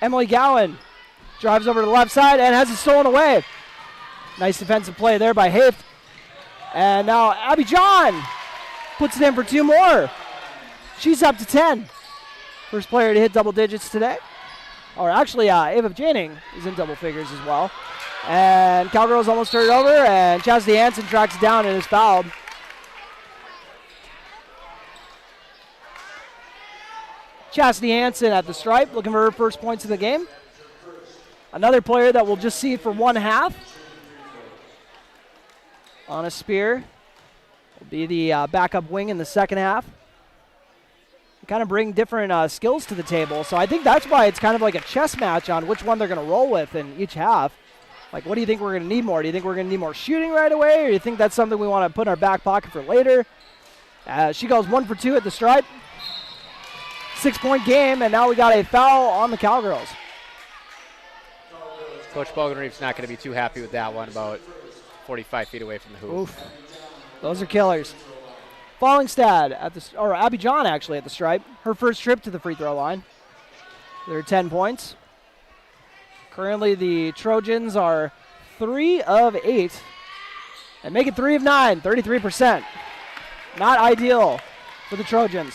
Emily Gowan drives over to the left side and has it stolen away. Nice defensive play there by Haft. And now Abby John puts it in for 2 more. She's up to 10. First player to hit double digits today. Or actually, Ava Jannings is in double figures as well. And Cowgirls almost turned it over, and Chastity Hansen tracks it down and is fouled. Chastity Hansen at the stripe, looking for her first points of the game. Another player that we'll just see for 1 half. Anna Spear will be the backup wing in the second half. Kind of bring different skills to the table, so I think that's why it's kind of like a chess match on which one they're going to roll with in each half. Like, what do you think we're going to need more? Do you think we're going to need more shooting right away, or do you think that's something we want to put in our back pocket for later? She goes 1 for 2 at the stripe. 6-point game, and now we got a foul on the Cowgirls. Coach Bogenreef's not going to be too happy with that one, about 45 feet away from the hoop. Oof. Those are killers. Fallingstad or Abby John actually at the stripe. Her first trip to the free throw line. There are 10 points. Currently the Trojans are 3 of 8 and make it 3 of 9, 33%. Not ideal for the Trojans.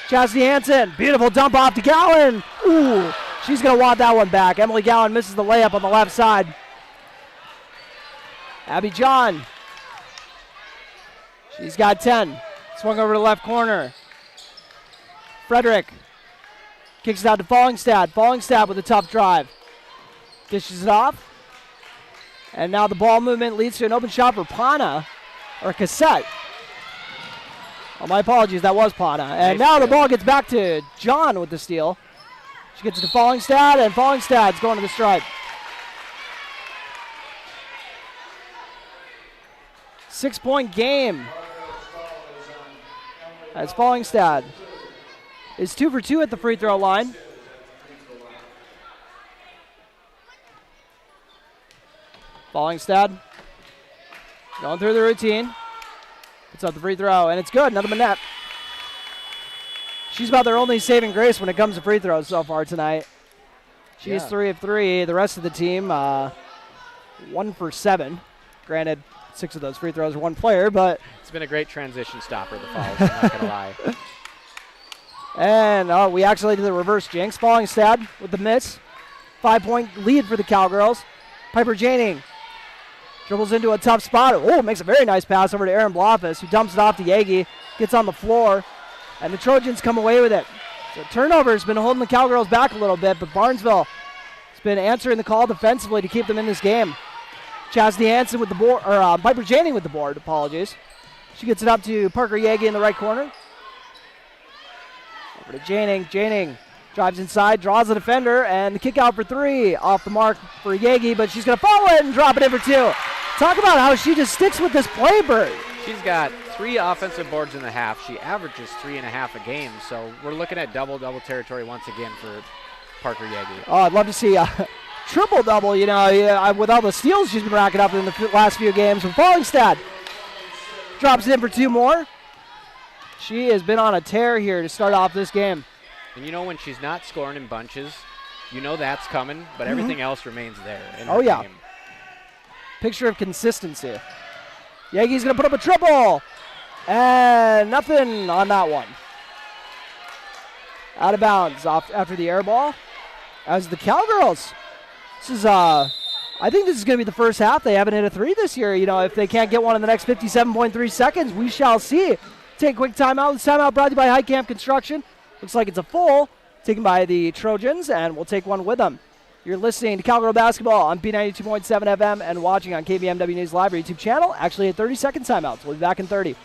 Chastity Hansen, beautiful dump off to Gowan. Ooh, she's going to want that one back. Emily Gowan misses the layup on the left side. Abby John. She's got 10. Swung over to the left corner. Frederick kicks it out to Fallingstad. Fallingstad with a tough drive. Dishes it off. And now the ball movement leads to an open shot for Pana, or Cassette. Oh, my apologies, that was Pana. And now the ball gets back to John with the steal. She gets it to Fallingstad, and Fallingstad's going to the stripe. 6-point game. As Fallingstad is 2 for 2 at the free throw line. Fallingstad going through the routine. It's up the free throw, and it's good. Another net. She's about their only saving grace when it comes to free throws so far tonight. She is 3 of 3. The rest of the team, 1 for 7. Granted, 6 of those free throws are one player, but it's been a great transition stopper, the fouls, I'm not going to lie. And we actually did the reverse jinx. Fallingstad with the miss. 5-point lead for the Cowgirls. Piper Janing dribbles into a tough spot. Oh, makes a very nice pass over to Aaron Blofus, who dumps it off to Yagi. Gets on the floor, and the Trojans come away with it. So turnover has been holding the Cowgirls back a little bit, but Barnesville has been answering the call defensively to keep them in this game. Chastity Hansen with the board, or Piper Janing with the board, apologies. She gets it up to Parker Yagi in the right corner. Over to Janing. Janing drives inside, draws the defender, and the kick out for 3. Off the mark for Yagi, but she's going to follow it and drop it in for 2. Talk about how she just sticks with this play, Bert. She's got 3 offensive boards in the half. She averages 3.5 a game, so we're looking at double-double territory once again for Parker Yagi. Oh, I'd love to see a triple-double, with all the steals she's been racking up in the last few games. From Fallingstad drops it in for 2 more. She has been on a tear here to start off this game. And when she's not scoring in bunches, that's coming, but everything else remains there. In Oh, her yeah. game. Picture of consistency. Yagi's going to put up a triple. And nothing on that one. Out of bounds off after the air ball. As the Cowgirls. I think this is going to be the first half. They haven't hit a 3 this year. If they can't get one in the next 57.3 seconds, we shall see. Take a quick timeout. This timeout brought to you by High Camp Construction. Looks like it's a full, taken by the Trojans, and we'll take one with them. You're listening to Cowgirl Basketball on B92.7 FM and watching on KBMW News Live YouTube channel. Actually, a 30-second timeout. We'll be back in 30.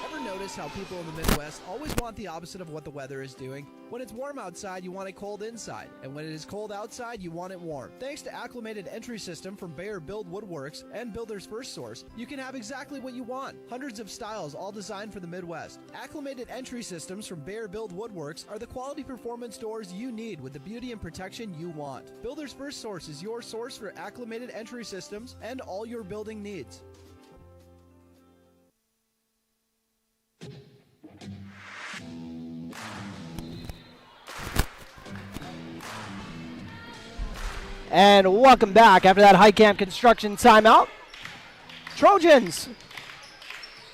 Ever notice how people in the Midwest always want the opposite of what the weather is doing? When it's warm outside, you want it cold inside. And when it is cold outside, you want it warm. Thanks to Acclimated Entry System from Bayer Build Woodworks and Builder's First Source, you can have exactly what you want. Hundreds of styles, all designed for the Midwest. Acclimated Entry Systems from Bayer Build Woodworks are the quality performance doors you need with the beauty and protection you want. Builder's First Source is your source for acclimated entry systems and all your building needs. And welcome back after that High Camp Construction timeout. Trojans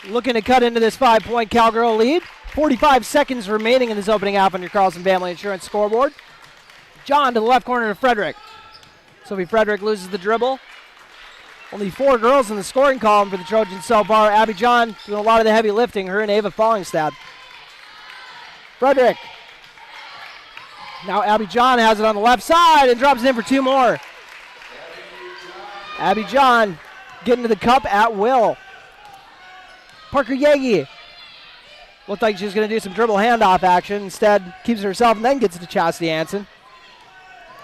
looking to cut into this 5-point Cowgirl lead. 45 seconds remaining in this opening half on your Carlson Family Insurance scoreboard. John to the left corner to Frederick. Sophie Frederick loses the dribble. Only 4 girls in the scoring column for the Trojans so far. Abby John doing a lot of the heavy lifting, her and Ava Fallingstad. Frederick. Now Abby John has it on the left side and drops it in for 2 more. Abby John getting to the cup at will. Parker Yagi looked like she was going to do some dribble handoff action. Instead, keeps it herself and then gets it to Chastity Hansen.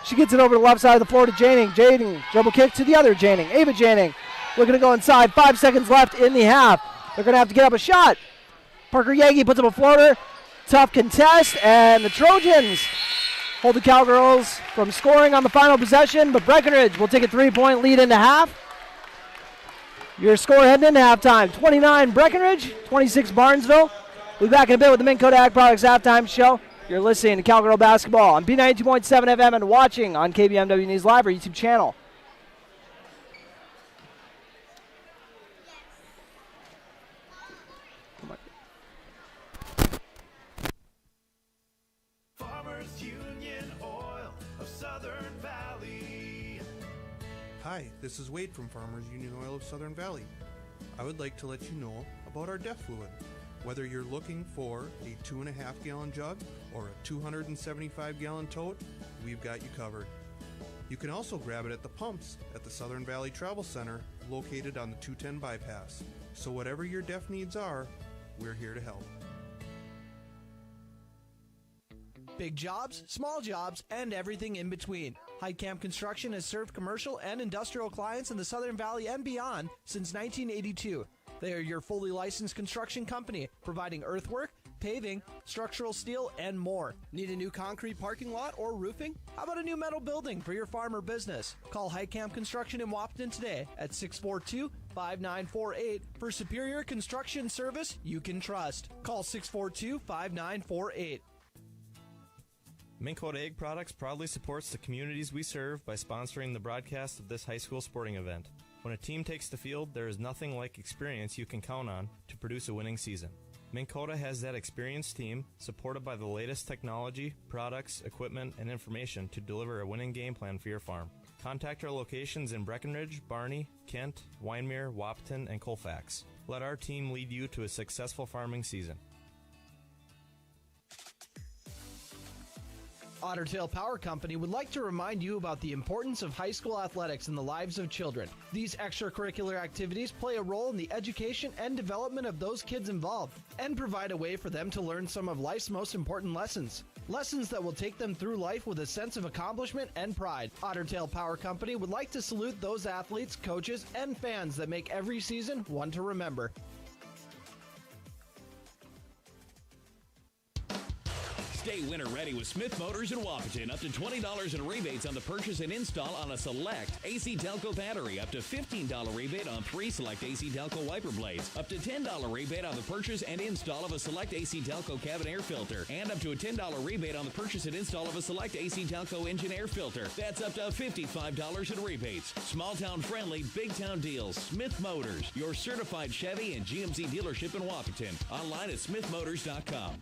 She gets it over to the left side of the floor to Janing. Janing, dribble kick to the other Janing. Ava Janing looking to go inside. 5 seconds left in the half. They're going to have to get up a shot. Parker Yagi puts up a floater. Tough contest, and the Trojans hold the Cowgirls from scoring on the final possession, but Breckenridge will take a 3-point lead into half. Your score heading into halftime, 29 Breckenridge, 26 Barnesville. We'll be back in a bit with the Minn Kota Ag Products halftime show. You're listening to Cowgirl Basketball on B92.7 FM and watching on KBMW News Live or YouTube channel. Farmers Union Oil of Southern Valley. Hi, this is Wade from Farmers Union Oil of Southern Valley. I would like to let you know about our DEF fluid. Whether you're looking for a 2.5 gallon jug or a 275 gallon tote, we've got you covered. You can also grab it at the pumps at the Southern Valley Travel Center, located on the 210 bypass. So whatever your DEF needs are, we're here to help. Big jobs, small jobs, and everything in between. Heitkamp Construction has served commercial and industrial clients in the Southern Valley and beyond since 1982. They are your fully licensed construction company, providing earthwork, paving, structural steel, and more. Need a new concrete parking lot or roofing? How about a new metal building for your farm or business? Call Heitkamp Construction in Wahpeton today at 642-5948 for superior construction service you can trust. Call 642-5948. Minn Kota Egg Products proudly supports the communities we serve by sponsoring the broadcast of this high school sporting event. When a team takes the field, there is nothing like experience you can count on to produce a winning season. Minn Kota has that experienced team, supported by the latest technology, products, equipment, and information to deliver a winning game plan for your farm. Contact our locations in Breckenridge, Barney, Kent, Wyndmere, Wahpeton, and Colfax. Let our team lead you to a successful farming season. Otter Tail Power Company would like to remind you about the importance of high school athletics in the lives of children. These extracurricular activities play a role in the education and development of those kids involved and provide a way for them to learn some of life's most important lessons. Lessons that will take them through life with a sense of accomplishment and pride. Otter Tail Power Company would like to salute those athletes, coaches, and fans that make every season one to remember. Stay winter ready with Smith Motors in Wahpeton. Up to $20 in rebates on the purchase and install on a select AC Delco battery. Up to $15 rebate on 3 select AC Delco wiper blades. Up to $10 rebate on the purchase and install of a select AC Delco cabin air filter. And up to a $10 rebate on the purchase and install of a select AC Delco engine air filter. That's up to $55 in rebates. Small town friendly, big town deals. Smith Motors, your certified Chevy and GMC dealership in Wahpeton. Online at smithmotors.com.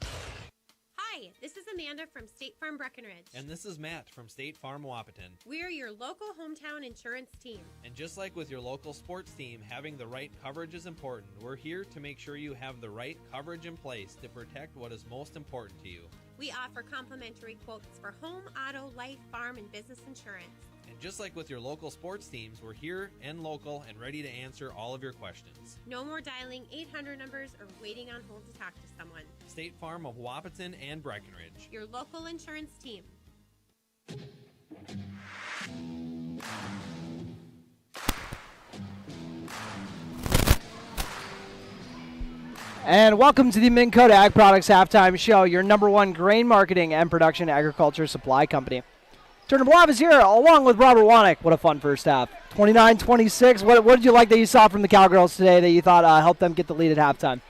Hi, this is Amanda from State Farm Breckenridge. And this is Matt from State Farm Wahpeton. We're your local hometown insurance team. And just like with your local sports team, having the right coverage is important. We're here to make sure you have the right coverage in place to protect what is most important to you. We offer complimentary quotes for home, auto, life, farm, and business insurance. And just like with your local sports teams, we're here and local and ready to answer all of your questions. No more dialing 800 numbers or waiting on hold to talk to someone. State Farm of Wahpeton and Breckenridge. Your local insurance team. And welcome to the Minn Kota Ag Products Halftime Show, your number one grain marketing and production agriculture supply company. Turner Blav is here along with Robert Wanek. What a fun first half. 29-26. What did you like that you saw from the Cowgirls today that you thought helped them get the lead at halftime?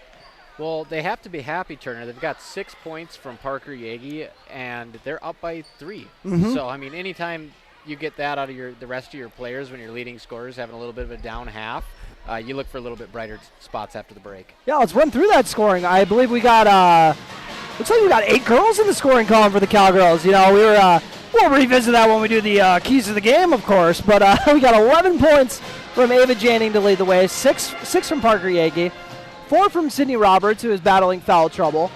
Well, they have to be happy, Turner. They've got 6 points from Parker Yagi, and they're up by 3. Mhm. So, I mean, anytime you get that out of the rest of your players when your leading scorers having a little bit of a down half, you look for a little bit brighter spots after the break. Yeah, let's run through that scoring. I believe we got, looks like we got 8 girls in the scoring column for the Cowgirls. You know, we'll revisit that when we do the keys of the game, of course. But we got 11 points from Ava Janning to lead the way, 6 from Parker Yagi, 4 from Sydney Roberts, who is battling foul trouble,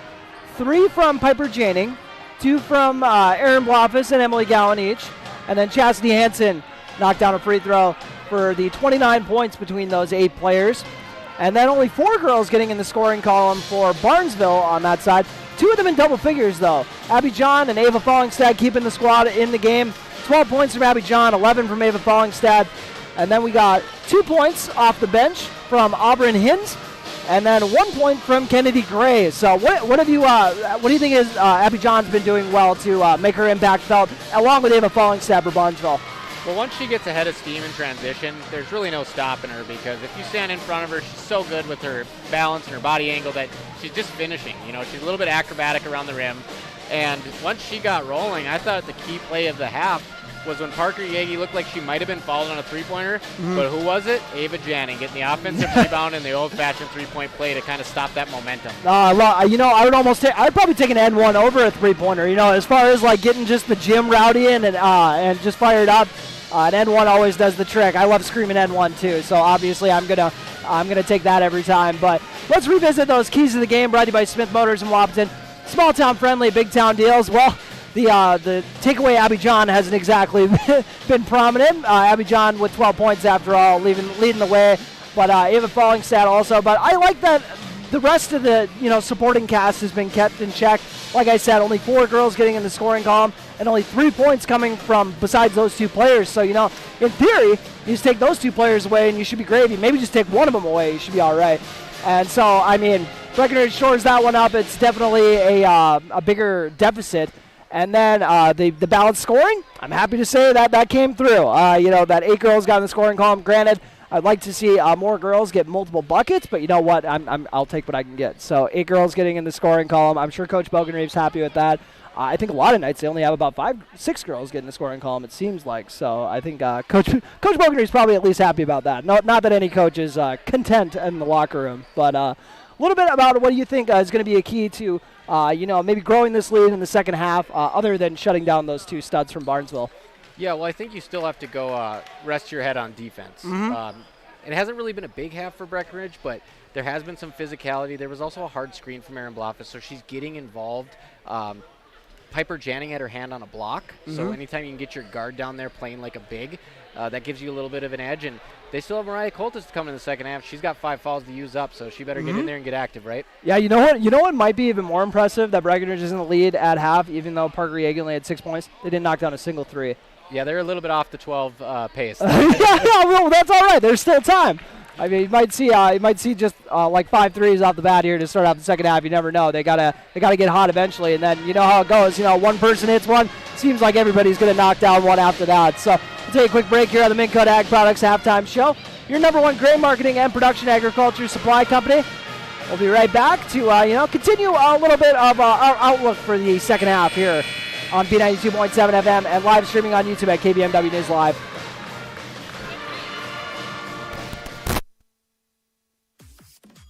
3 from Piper Janning, 2 from Erin Blofis and Emily Gowan each, and then Chastity Hansen knocked down a free throw for the 29 points between those 8 players. And then only 4 girls getting in the scoring column for Barnesville on that side. 2 of them in double figures, though. Abby John and Ava Fallingstad keeping the squad in the game. 12 points from Abby John, 11 from Ava Fallingstad. And then we got 2 points off the bench from Auburn Hinds, and then 1 point from Kennedy Gray. So what do you think is Abby John's been doing well to make her impact felt, along with Ava Fallingstad for Barnesville? Well, once she gets ahead of steam in transition, there's really no stopping her, because if you stand in front of her, she's so good with her balance and her body angle that she's just finishing. You know, she's a little bit acrobatic around the rim. And once she got rolling, I thought the key play of the half was when Parker Yagi looked like she might have been fouled on a three-pointer, but who was it? Ava Janning getting the offensive rebound and the old-fashioned three-point play to kind of stop that momentum. I'd probably take an N1 over a three-pointer. You know, as far as like getting just the gym rowdy in and just fired up, an N1 always does the trick. I love screaming N1 too, so obviously I'm gonna I'm going to take that every time. But let's revisit those keys of the game brought to you by Smith Motors in Wapaton. Small town friendly, big town deals. Well, the takeaway Abby John hasn't exactly been prominent. Abby John with 12 points after all, leading the way. But Ava Fallingstad also. But I like that the rest of the supporting cast has been kept in check. Like I said, only 4 girls getting in the scoring column, and only 3 points coming from besides those 2 players. So, in theory, you just take those 2 players away and you should be gravy. Maybe just take one of them away, you should be all right. And so, I mean, Breckenridge shores that one up. It's definitely a bigger deficit. And then the balanced scoring, I'm happy to say that came through. That 8 girls got in the scoring column. Granted, I'd like to see more girls get multiple buckets, but you know what? I'll take what I can get. So 8 girls getting in the scoring column. I'm sure Coach Bogenreeves happy with that. I think a lot of nights they only have about 5-6 girls getting the scoring column, it seems like. So I think Coach Bogenreeves probably at least happy about that. Not that any coach is content in the locker room, but a little bit about what do you think is going to be a key to maybe growing this lead in the second half, other than shutting down those 2 studs from Barnesville. Yeah, well, I think you still have to go rest your head on defense. It hasn't really been a big half for Breckenridge, but there has been some physicality. There was also a hard screen from Erin Blofeld, so she's getting involved. Piper Janning had her hand on a block, so anytime you can get your guard down there playing like a big, that gives you a little bit of an edge. And they still have Mariah Coltis to come in the second half. She's got 5 fouls to use up, so she better get in there and get active, right? Yeah, you know what might be even more impressive? That Breckenridge is in the lead at half, even though Parker Yeager only had 6 points. They didn't knock down a single 3. Yeah, they're a little bit off the 12 pace. Well, that's all right. There's still time. I mean, you might see just like 5 threes off the bat here to start out the second half. You never know. They gotta get hot eventually, and then you know how it goes. One person hits one. Seems like everybody's gonna knock down one after that. So we'll take a quick break here on the Minn Kota Ag Products Halftime Show. Your number 1 grain marketing and production agriculture supply company. We'll be right back to continue a little bit of our outlook for the second half here on B92.7 FM and live streaming on YouTube at KBMW News Live.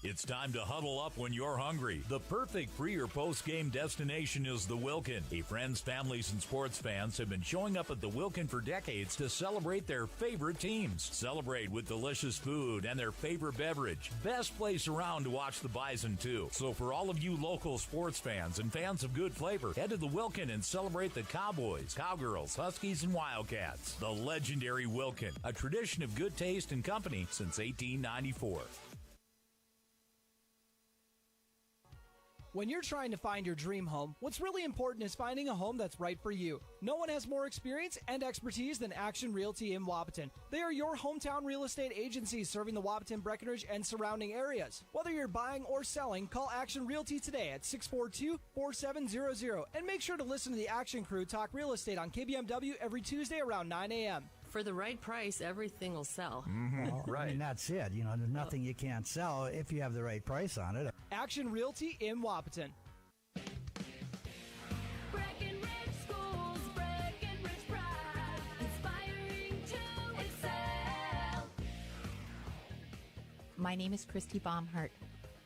It's time to huddle up when you're hungry. The perfect pre- or post-game destination is the Wilkin. Friends, families, and sports fans have been showing up at the Wilkin for decades to celebrate their favorite teams. Celebrate with delicious food and their favorite beverage. Best place around to watch the Bison, too. So for all of you local sports fans and fans of good flavor, head to the Wilkin and celebrate the Cowboys, Cowgirls, Huskies, and Wildcats. The legendary Wilkin, a tradition of good taste and company since 1894. When you're trying to find your dream home, what's really important is finding a home that's right for you. No one has more experience and expertise than Action Realty in Wapaton. They are your hometown real estate agency serving the Wapaton, Breckenridge, and surrounding areas. Whether you're buying or selling, call Action Realty today at 642-4700 and make sure to listen to the Action Crew talk real estate on KBMW every Tuesday around 9 a.m. For the right price, everything will sell. Well, I mean, that's it. There's nothing you can't sell if you have the right price on it. Action Realty in Wapaton. Breckenridge Schools, Breckenridge Pride, inspiring to excel. My name is Christy Baumhart.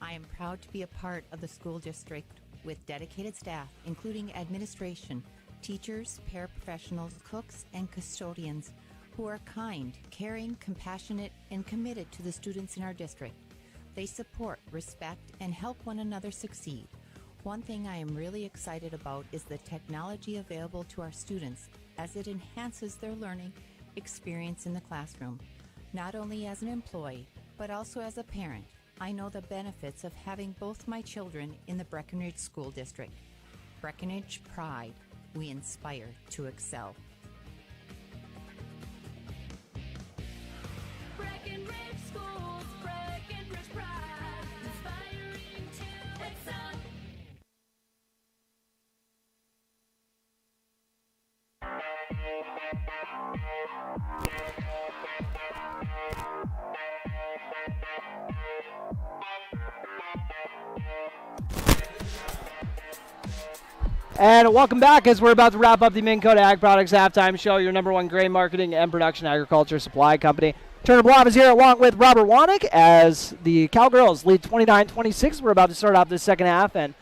I am proud to be a part of the school district with dedicated staff, including administration, teachers, paraprofessionals, cooks, and custodians who are kind, caring, compassionate, and committed to the students in our district. They support, respect, and help one another succeed. One thing I am really excited about is the technology available to our students as it enhances their learning experience in the classroom. Not only as an employee, but also as a parent, I know the benefits of having both my children in the Breckenridge School District. Breckenridge Pride. We inspire to excel. Breckenridge Schools, Breckenridge Pride, inspiring to excel. And welcome back as we're about to wrap up the Minn Kota Ag Products Halftime Show, your number 1 grain marketing and production agriculture supply company. Turner Blob is here along with Robert Wanick as the Cowgirls lead 29-26. We're about to start off this second half, and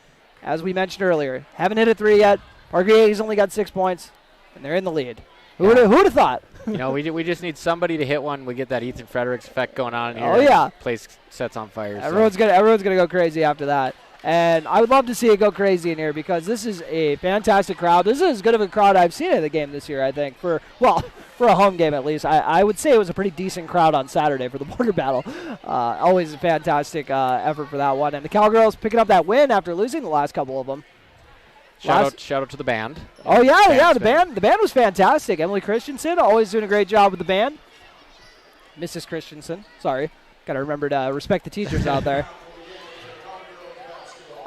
as we mentioned earlier, haven't hit a 3 yet. Parker Yeager's only got 6 points, and they're in the lead. Who would have thought? We just need somebody to hit one. We get that Ethan Fredericks effect going on here. Oh, yeah. Place sets on fire. Everyone's gonna go crazy after that. And I would love to see it go crazy in here because this is a fantastic crowd. This is as good of a crowd I've seen in the game this year, I think. For a home game at least. I would say it was a pretty decent crowd on Saturday for the border battle. Always a fantastic effort for that one. And the Cowgirls picking up that win after losing the last couple of them. Shout out to the band. Oh, yeah, the band was fantastic. Emily Christensen always doing a great job with the band. Mrs. Christensen, sorry. Got to remember to respect the teachers out there.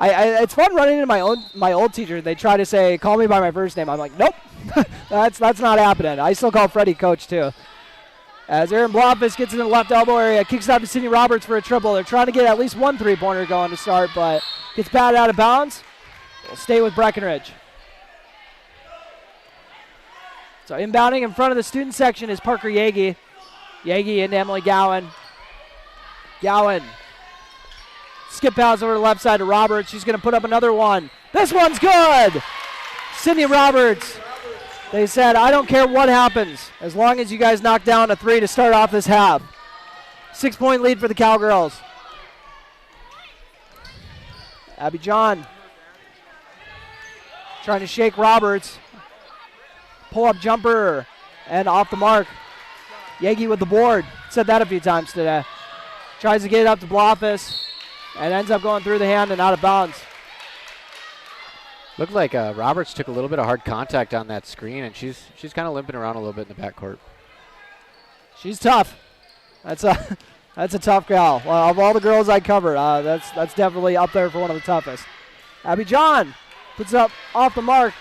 It's fun running into my old teacher. They try to say, call me by my first name. I'm like, nope, that's not happening. I still call Freddie Coach, too. As Aaron Blofis gets in the left elbow area, kicks out to Sydney Roberts for a triple. They're trying to get at least one three-pointer going to start, but gets batted out of bounds. We'll stay with Breckenridge. So inbounding in front of the student section is Parker Yagi. Yagi and Emily Gowan. Gowan. Skip pass over to the left side to Roberts. She's going to put up another one. This one's good. Sydney Roberts. They said, I don't care what happens as long as you guys knock down a three to start off this half. 6-point lead for the Cowgirls. Abby John trying to shake Roberts. Pull-up jumper and off the mark. Yagi with the board. Said that a few times today. Tries to get it up to Blofis and ends up going through the hand and out of bounds. Looked like Roberts took a little bit of hard contact on that screen, and she's kind of limping around a little bit in the backcourt. She's tough. That's a tough gal. Well, of all the girls I cover, that's definitely up there for one of the toughest. Abby John puts it up off the mark.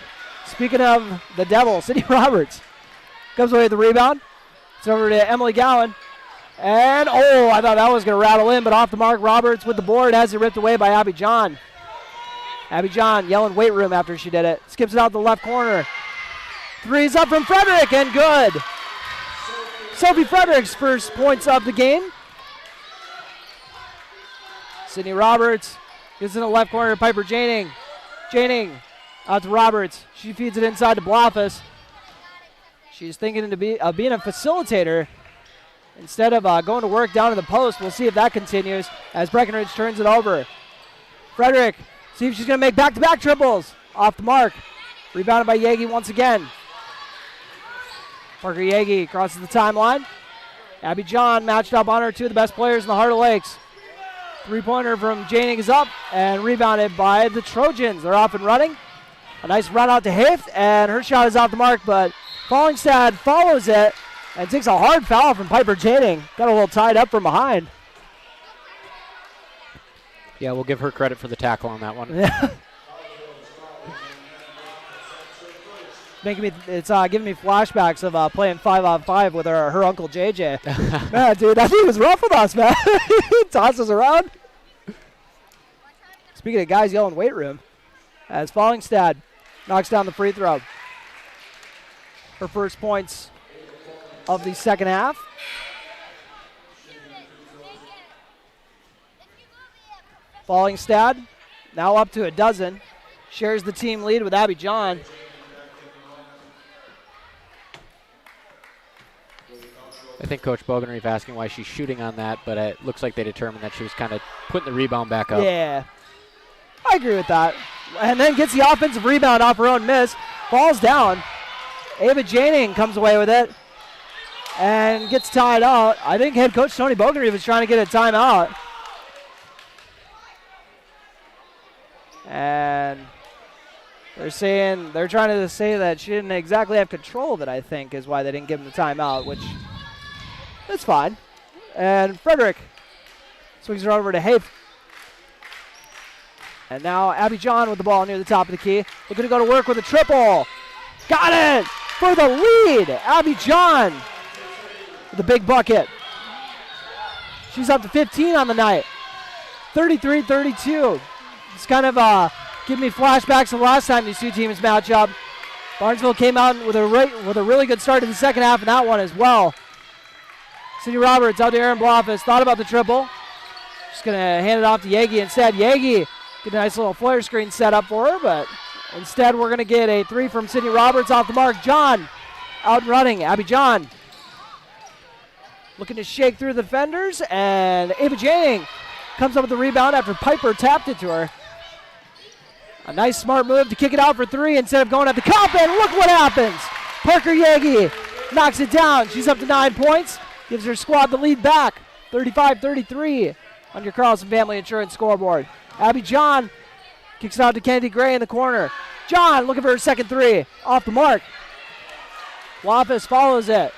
Speaking of the devil, Sydney Roberts comes away with the rebound. It's over to Emily Gowan. And, I thought that was going to rattle in, but off the mark, Roberts with the board has it ripped away by Abby John. Abby John yelling weight room after she did it. Skips it out the left corner. Three's up from Frederick and good. Sophie Frederick's first points of the game. Sydney Roberts gets in the left corner to Piper Janing. Janing out to Roberts. She feeds it inside to Blofis. She's thinking of being a facilitator instead of going to work down to the post. We'll see if that continues as Breckenridge turns it over. Frederick, see if she's going to make back-to-back triples. Off the mark. Rebounded by Yagi once again. Parker Yagi crosses the timeline. Abby John matched up on her, two of the best players in the Heart of Lakes. Three-pointer from Janing is up and rebounded by the Trojans. They're off and running. A nice run out to Haft, and her shot is off the mark, but Fallingstad follows it and takes a hard foul from Piper Janing. Got a little tied up from behind. Yeah, we'll give her credit for the tackle on that one. Yeah. It's giving me flashbacks of playing 5-on-5 with her uncle JJ. Man, dude, that dude was rough with us, man. He tosses around. Speaking of guys yelling weight room, as Fallingstad knocks down the free throw. Her first points of the second half. Fallingstad now up to a dozen. Shares the team lead with Abby John. I think Coach Bogenreef asking why she's shooting on that, but it looks like they determined that she was kind of putting the rebound back up. Yeah, I agree with that. And then gets the offensive rebound off her own miss. Falls down. Ava Janing comes away with it and gets tied out. I think head coach Tony Bogenreef was trying to get a timeout. And they're trying to say that she didn't exactly have control of it, I think, is why they didn't give him the timeout, which that's fine. And Frederick swings it over to Hafe. And now Abby John with the ball near the top of the key. Looking to go to work with a triple. Got it for the lead. Abby John with a big bucket. She's up to 15 on the night. 33-32. It's kind of giving me flashbacks of the last time these two teams match up. Barnesville came out with a really good start to the second half in that one as well. Sydney Roberts out to Aaron Blofis. Thought about the triple. Just going to hand it off to Yagi instead. Yagi get a nice little flare screen set up for her, but instead we're going to get a three from Sydney Roberts off the mark. John out and running. Abby John looking to shake through the defenders, and Ava Janning comes up with the rebound after Piper tapped it to her. A nice smart move to kick it out for three instead of going at the cup, and look what happens. Parker Yagi knocks it down. She's up to 9 points, gives her squad the lead back, 35-33 on your Carlson Family Insurance scoreboard. Abby John kicks it out to Kennedy Gray in the corner. John looking for her second three, off the mark. Loftus follows it.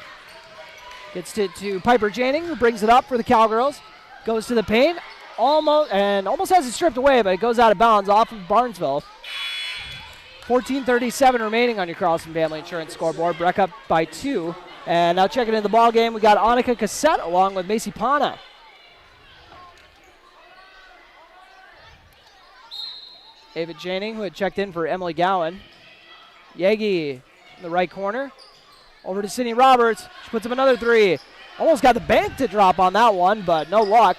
Gets it to Piper Janning, who brings it up for the Cowgirls. Goes to the paint, almost has it stripped away, but it goes out of bounds off of Barnesville. 14:37 remaining on your Carlson Family Insurance scoreboard. Breck up by 2. And now checking in the ball game, we got Annika Cassette along with Macy Pana. Ava Janning, who had checked in for Emily Gowan. Yagi in the right corner. Over to Sydney Roberts. She puts up another three. Almost got the bank to drop on that one, but no luck.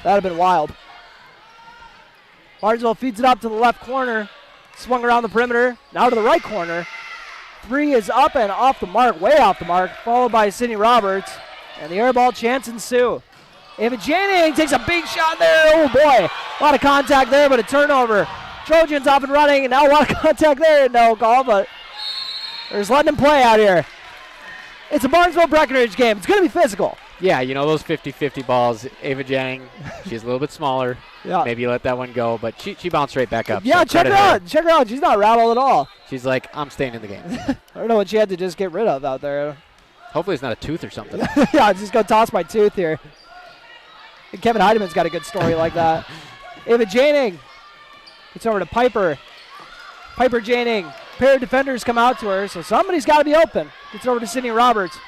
That would have been wild. Barnesville feeds it up to the left corner. Swung around the perimeter. Now to the right corner. Three is up and off the mark, way off the mark, followed by Sydney Roberts. And the air ball chance ensue. Ava Janning takes a big shot there. Oh boy, a lot of contact there, but a turnover. Trojans off and running, and now a lot of contact there. No call, but they're just letting them play out here. It's a Barnesville Breckenridge game. It's going to be physical. Yeah, you know those 50-50 balls. Ava Janning, she's a little bit smaller. Yeah. Maybe you let that one go, but she bounced right back up. Yeah, so check her out. Check her out. She's not rattled at all. She's like, I'm staying in the game. I don't know what she had to just get rid of out there. Hopefully it's not a tooth or something. Yeah, I'm just going to toss my tooth here. And Kevin Heideman's got a good story like that. Ava Janning gets over to Piper. Piper Janning. Pair of defenders come out to her, so somebody's got to be open. Gets over to Sydney Roberts.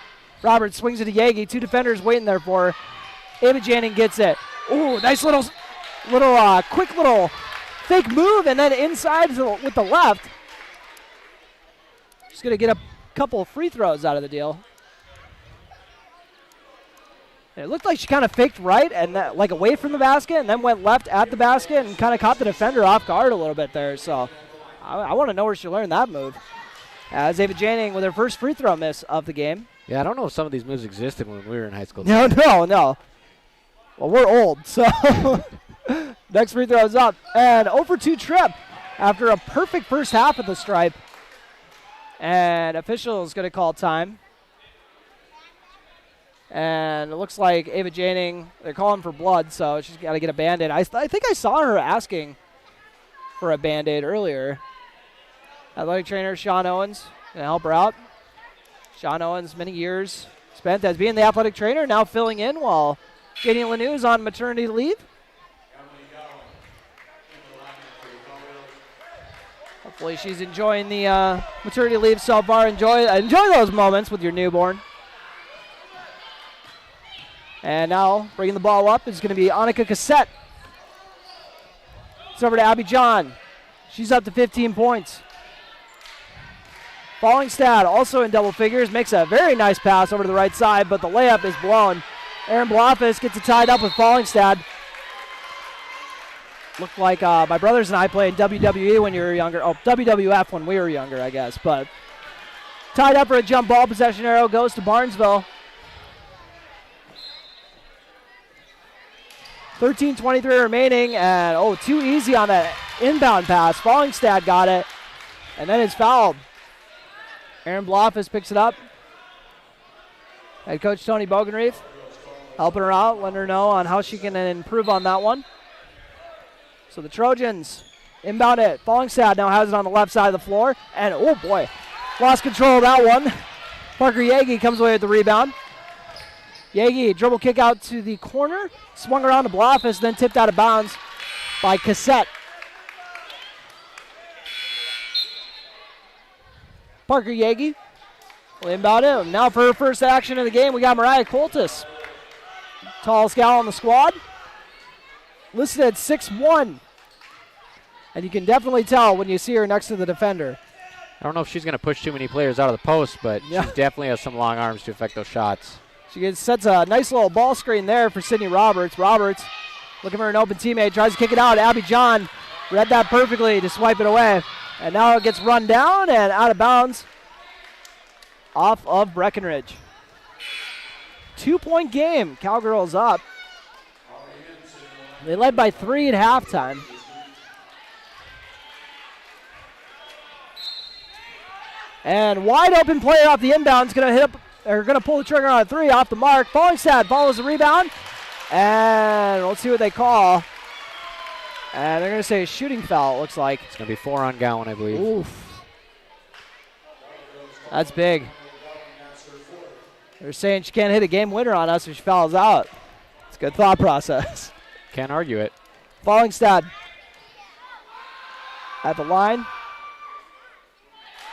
Roberts swings it to Yagi. Two defenders waiting there for her. Ava Janning gets it. Ooh, nice quick little fake move, and then inside with the left. She's going to get a couple of free throws out of the deal. And it looked like she kind of faked right and like away from the basket, and then went left at the basket and kind of caught the defender off guard a little bit there. So I want to know where she learned that move. As Ava Janning with her first free throw miss of the game. Yeah, I don't know if some of these moves existed when we were in high school. No. Well, we're old, so next free throw is up. And 0 for 2 trip after a perfect first half of the stripe. And official is going to call time. And it looks like Ava Janning, they're calling for blood, so she's got to get a Band-Aid. I think I saw her asking for a Band-Aid earlier. Athletic trainer Sean Owens going to help her out. Sean Owens, many years spent as being the athletic trainer, now filling in while Janie Lanou is on maternity leave. Hopefully she's enjoying the maternity leave so far. Enjoy those moments with your newborn. And now bringing the ball up is going to be Annika Cassette. It's over to Abby John. She's up to 15 points. Fallingstad also in double figures, makes a very nice pass over to the right side, but the layup is blown. Aaron Blofis gets it tied up with Fallingstad. Looked like my brothers and I played WWE when you were younger. Oh, WWF when we were younger, I guess. But tied up for a jump ball. Possession arrow goes to Barnesville. 13:23 remaining, and too easy on that inbound pass. Fallingstad got it, and then it's fouled. Aaron Blofis picks it up. Head coach Tony Bogenreef helping her out, letting her know on how she can improve on that one. So the Trojans inbound it. Fallingstad now has it on the left side of the floor, and oh boy, lost control of that one. Parker Yagi comes away with the rebound. Yagi, dribble kick out to the corner, swung around to Blofis, then tipped out of bounds by Cassette. Parker Yagi will inbound it. Now for her first action of the game, we got Mariah Coltis. Tallest gal on the squad. Listed at 6'1". And you can definitely tell when you see her next to the defender. I don't know if she's going to push too many players out of the post, but she definitely has some long arms to affect those shots. She sets a nice little ball screen there for Sydney Roberts. Roberts looking for an open teammate, tries to kick it out. Abby John read that perfectly to swipe it away. And now it gets run down and out of bounds off of Breckenridge. 2-point game. Cowgirls up. They led by 3 at halftime. And wide open player off the inbound is going to hit up, or going to pull the trigger on a 3 off the mark. Fallingstad follows the rebound. And let's see what they call. And they're going to say a shooting foul, it looks like. It's going to be 4 on Gowan, I believe. Oof. That's big. They're saying she can't hit a game winner on us if she fouls out. It's a good thought process. Can't argue it. Fallingstad at the line.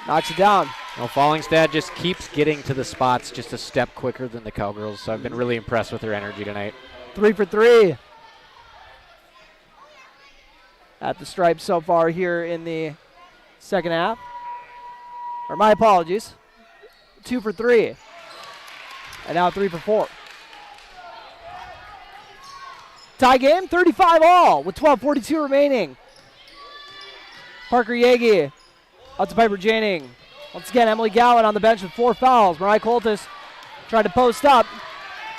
Knocks it down. Well, Fallingstad just keeps getting to the spots just a step quicker than the Cowgirls, so I've been really impressed with her energy tonight. 3 for 3 at the stripe so far here in the second half. Or my apologies. 2 for 3. And now 3 for 4. Tie game, 35 all with 12:42 remaining. Parker Yagi out to Piper Janing. Once again, Emily Gowan on the bench with 4 fouls. Mariah Coltis tried to post up.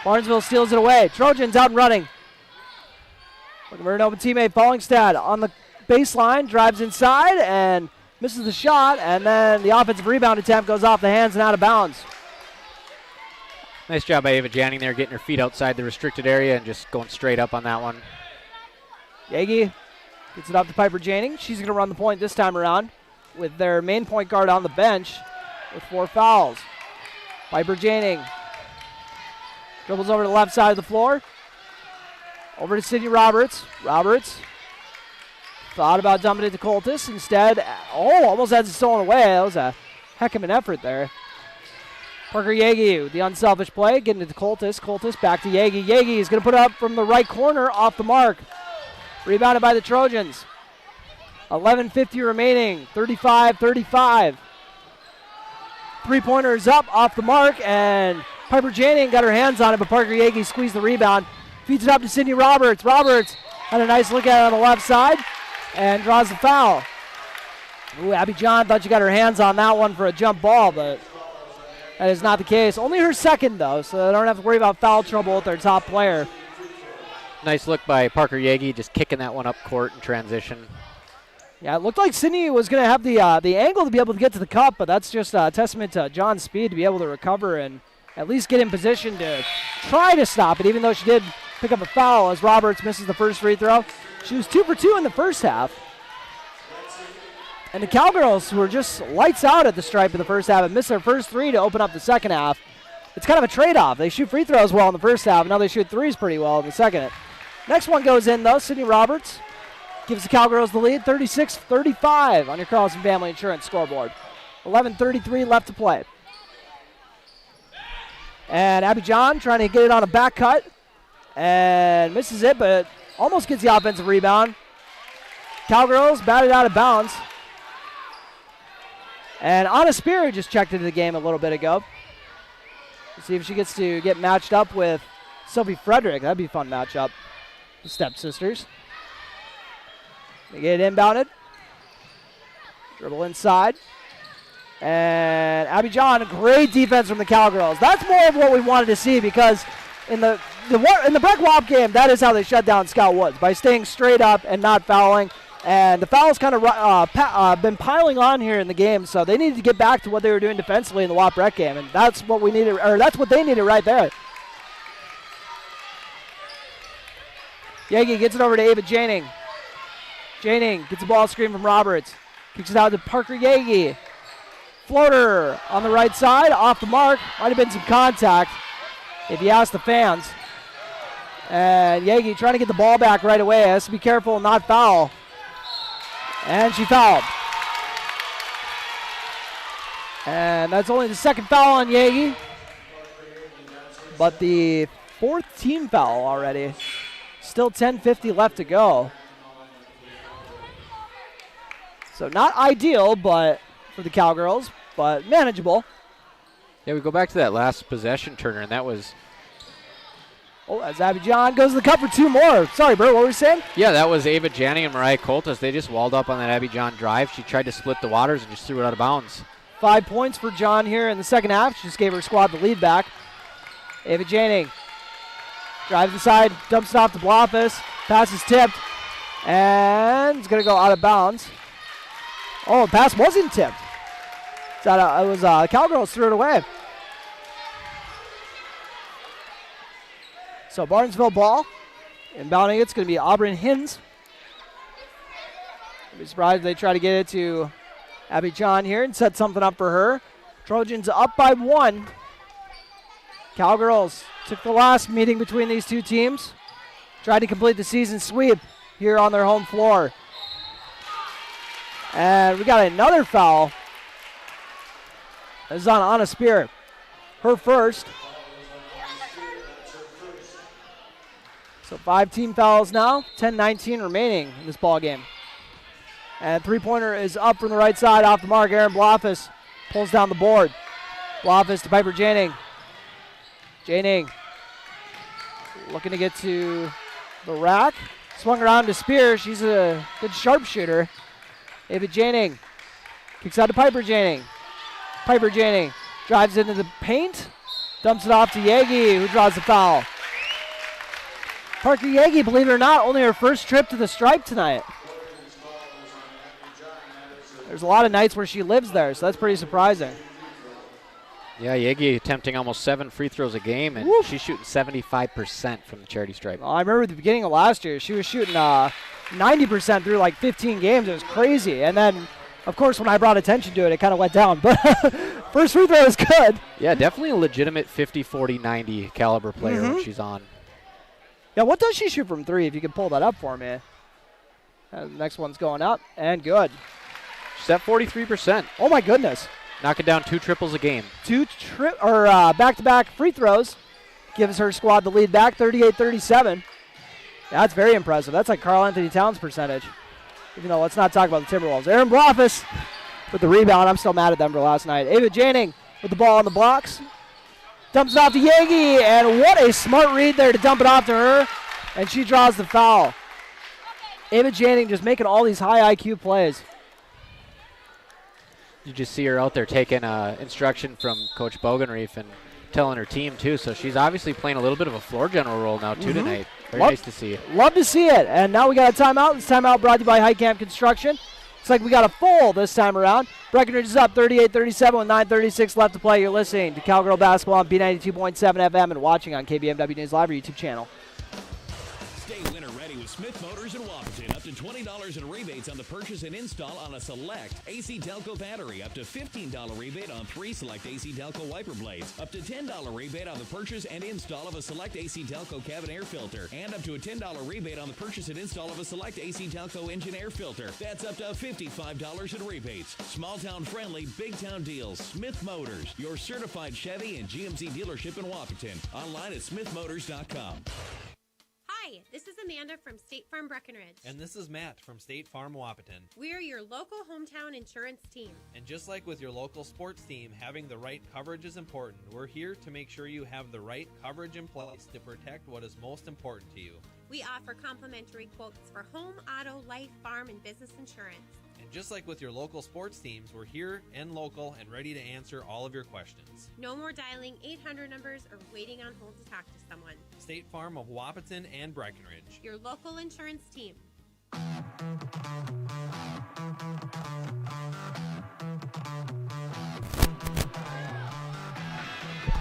Barnesville steals it away. Trojans out and running. Looking for an open teammate. Fallingstad on the baseline, drives inside and misses the shot. And then the offensive rebound attempt goes off the hands and out of bounds. Nice job by Ava Janning there, getting her feet outside the restricted area and just going straight up on that one. Yagi gets it up to Piper Janing. She's going to run the point this time around with their main point guard on the bench with 4 fouls. Piper Janing dribbles over to the left side of the floor. Over to Sydney Roberts. Roberts thought about dumping it to Coltis. Instead, almost has it stolen away. That was a heck of an effort there. Parker Yagi with the unselfish play, getting it to Coltis. Coltis back to Yagi. Yagi is going to put it up from the right corner off the mark. Rebounded by the Trojans. 11:50 remaining, 35-35. Three-pointer is up off the mark, and Piper Janing got her hands on it, but Parker Yagi squeezed the rebound. Feeds it up to Sydney Roberts. Roberts had a nice look at it on the left side and draws the foul. Ooh, Abby John thought she got her hands on that one for a jump ball, but that is not the case. Only her second, though, so they don't have to worry about foul trouble with their top player. Nice look by Parker Yagi, just kicking that one up court in transition. Yeah, it looked like Sydney was going to have the angle to be able to get to the cup, but that's just a testament to John's speed to be able to recover and at least get in position to try to stop it, even though she did pick up a foul as Roberts misses the first free throw. She was 2 for 2 in the first half. And the Cowgirls were just lights out at the stripe in the first half and missed their first 3 to open up the second half. It's kind of a trade-off. They shoot free throws well in the first half, and now they shoot threes pretty well in the second. Next one goes in, though. Sydney Roberts gives the Cowgirls the lead, 36-35 on your Carlson Family Insurance scoreboard. 11:33 left to play. And Abby John trying to get it on a back cut and misses it, but almost gets the offensive rebound. Cowgirls batted out of bounds. And Anna Spear just checked into the game a little bit ago. Let's see if she gets to get matched up with Sophie Frederick. That'd be a fun matchup. The stepsisters. They get it inbounded. Dribble inside. And Abby John, great defense from the Cowgirls. That's more of what we wanted to see because in the Breck Wop game, that is how they shut down Scout Woods, by staying straight up and not fouling. And the fouls kind of been piling on here in the game, so they needed to get back to what they were doing defensively in the Wop Breck game, and that's what we needed, or that's what they needed right there. Yagi gets it over to Ava Janing. Janing gets the ball screen from Roberts. Kicks it out to Parker Yagi. Floater on the right side, off the mark. Might have been some contact if you ask the fans. And Yagi trying to get the ball back right away. Has to be careful and not foul. And she fouled. And that's only the second foul on Yagi. But the 4th team foul already. Still 10:50 left to go. So not ideal, but for the Cowgirls, but manageable. Yeah, we go back to that last possession, Turner, and that was... Oh, as Abby John goes to the cup for 2 more. Sorry, Bert, what were you saying? Yeah, that was Ava Janning and Mariah Coltis. They just walled up on that Abby John drive. She tried to split the waters and just threw it out of bounds. 5 points for John here in the second half. She just gave her squad the lead back. Ava Janing drives inside, dumps it off to Blofis. Pass is tipped, and it's going to go out of bounds. Oh, the pass wasn't tipped. It was Cowgirls threw it away. So Barnesville ball. Inbounding it's going to be Auburn Hins. I'd be surprised if they try to get it to Abby John here and set something up for her. Trojans up by 1. Cowgirls took the last meeting between these two teams. Tried to complete the season sweep here on their home floor. And we got another foul. This is on Anna Spear. Her first. So 5 team fouls now. 10-19 remaining in this ball game. And three-pointer is up from the right side off the mark. Aaron Blofis pulls down the board. Blofis to Piper Janing. Janing looking to get to the rack. Swung around to Spear. She's a good sharpshooter. Ava Janing kicks out to Piper Janing. Piper Janing drives into the paint. Dumps it off to Yagi, who draws the foul. Parker Yagi, believe it or not, only her first trip to the stripe tonight. There's a lot of nights where she lives there, so that's pretty surprising. Yeah, Yagi attempting almost 7 free throws a game, and she's shooting 75% from the charity stripe. Well, I remember at the beginning of last year, she was shooting 90% through like 15 games. It was crazy. And then, of course, when I brought attention to it, it kind of went down. But first free throw is good. Yeah, definitely a legitimate 50, 40, 90 caliber player when she's on. Yeah, what does she shoot from 3, if you can pull that up for me? The next one's going up, and good. She's at 43%. Oh, my goodness. Knocking down 2 triples a game. Back-to-back free throws gives her squad the lead back, 38-37. That's very impressive. That's like Karl Anthony Towns' percentage. Even though, let's not talk about the Timberwolves. Aaron Blofis with the rebound. I'm still mad at them for last night. Ava Janing with the ball on the blocks. Dumps it off to Yagi, and what a smart read there to dump it off to her. And she draws the foul. Ava Janing just making all these high IQ plays. You just see her out there taking instruction from Coach Bogenreef and telling her team, too. So she's obviously playing a little bit of a floor general role now, too, tonight. Very nice to see. Love to see it. And now we got a timeout. This timeout brought to you by Heitkamp Construction. Looks like we got a full this time around. Breckenridge is up 38-37 with 9:36 left to play. You're listening to Cowgirl Basketball on B92.7 FM and watching on KBMW News Live YouTube channel. Stay winter ready with Smith Motors in Wapaton. Up to $20 in rebates on the purchase and install on a select AC Delco battery. Up to $15 rebate on 3 select AC Delco wiper blades. Up to $10 rebate on the purchase and install of a select AC Delco cabin air filter. And up to a $10 rebate on the purchase and install of a select AC Delco engine air filter. That's up to $55 in rebates. Small town friendly, big town deals. Smith Motors, your certified Chevy and GMC dealership in Wapaton. Online at smithmotors.com. Hi, this is Amanda from State Farm Breckenridge. And this is Matt from State Farm Wapaton. We're your local hometown insurance team. And just like with your local sports team, having the right coverage is important. We're here to make sure you have the right coverage in place to protect what is most important to you. We offer complimentary quotes for home, auto, life, farm, and business insurance. And just like with your local sports teams, we're here and local and ready to answer all of your questions. No more dialing 800 numbers or waiting on hold to talk to someone. State Farm of Wapaton and Breckenridge. Your local insurance team.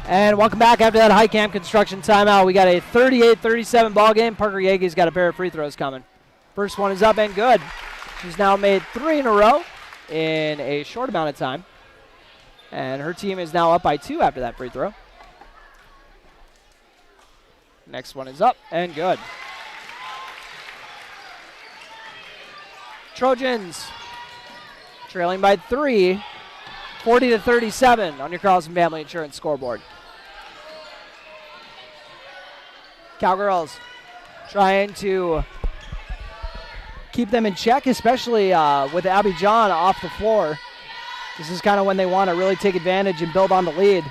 And welcome back after that Heitkamp Construction timeout. We got a 38-37 ball game. Parker Yagi's got a pair of free throws coming. First one is up and good. She's now made 3 in a row in a short amount of time. And her team is now up by 2 after that free throw. Next one is up and good. Trojans trailing by 3, 40-37 on your Carlson Family Insurance scoreboard. Cowgirls trying to keep them in check, especially with Abby John off the floor. This is kind of when they want to really take advantage and build on the lead.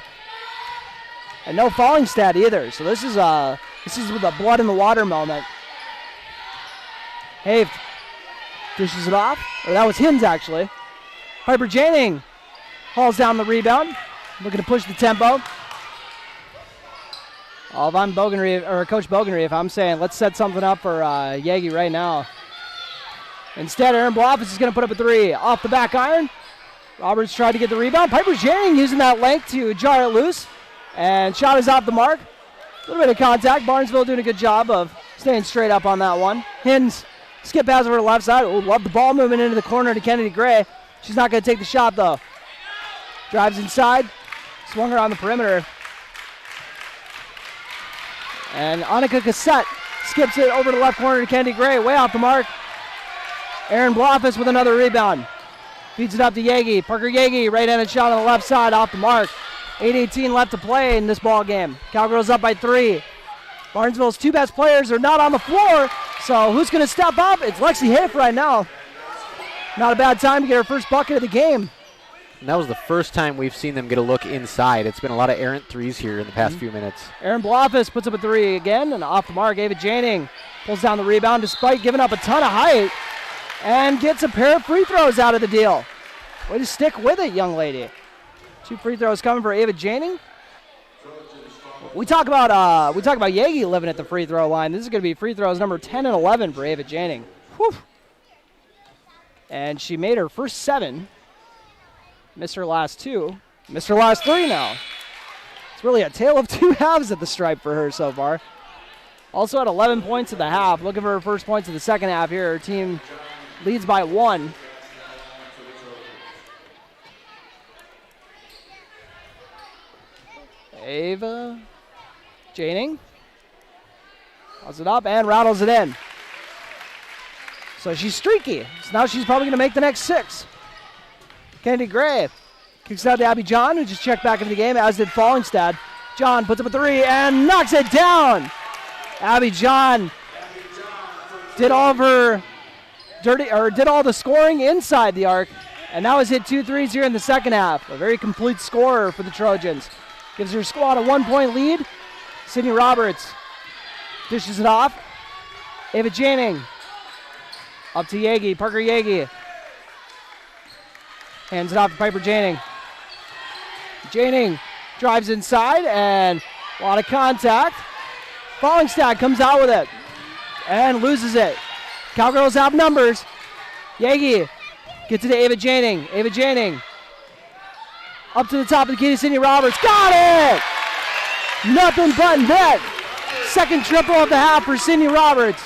And no falling stat either, so this is with a blood in the water moment. Have dishes it off, or that was Hins actually. Piper Janing hauls down the rebound, looking to push the tempo. Well, if I'm Coach Bogenry, if I'm saying let's set something up for Yagi right now. Instead, Aaron Bloffis is going to put up a 3 off the back iron. Roberts tried to get the rebound. Piper Janning using that length to jar it loose. And shot is off the mark. A little bit of contact. Barnesville doing a good job of staying straight up on that one. Hins skip pass over to the left side. Oh, love the ball movement into the corner to Kennedy Gray. She's not going to take the shot, though. Drives inside. Swung her on the perimeter. And Annika Cassette skips it over to the left corner to Kennedy Gray. Way off the mark. Aaron Bloffis with another rebound. Feeds it up to Yagi. Parker Yagi, right-handed shot on the left side, off the mark. 8:18 left to play in this ball game. Cowgirls up by 3. Barnesville's 2 best players are not on the floor, so who's going to step up? It's Lexi Hiff right now. Not a bad time to get her first bucket of the game. And that was the first time we've seen them get a look inside. It's been a lot of errant threes here in the past few minutes. Aaron Bloffis puts up a 3 again, and off the mark, Ava Janing pulls down the rebound despite giving up a ton of height. And gets a pair of free throws out of the deal. Way to stick with it, young lady. 2 free throws coming for Ava Janing. We talk about Yagi living at the free throw line. This is going to be free throws number 10 and 11 for Ava Janing. Whew. And she made her first 7. Missed her last 2. Missed her last 3 now. It's really a tale of 2 halves at the stripe for her so far. Also at 11 points at the half. Looking for her first points in the second half here. Her team leads by 1. Ava Janing draws it up and rattles it in. So she's streaky. So now she's probably going to make the next 6. Kennedy Gray kicks it out to Abby John, who just checked back into the game, as did Fallingstad. John puts up a 3 and knocks it down. Abby John did all of her did all the scoring inside the arc, and now has hit 2 threes here in the second half. A very complete scorer for the Trojans. Gives her squad a 1-point lead. Sydney Roberts dishes it off. Ava Janing up to Yagi. Parker Yagi hands it off to Piper Janing. Janing drives inside and a lot of contact. Fallingstad comes out with it and loses it. Cowgirls have numbers. Yagi gets it to Ava Janing. Ava Janing up to the top of the key to Sydney Roberts. Got it! Nothing but net. Second triple of the half for Sydney Roberts.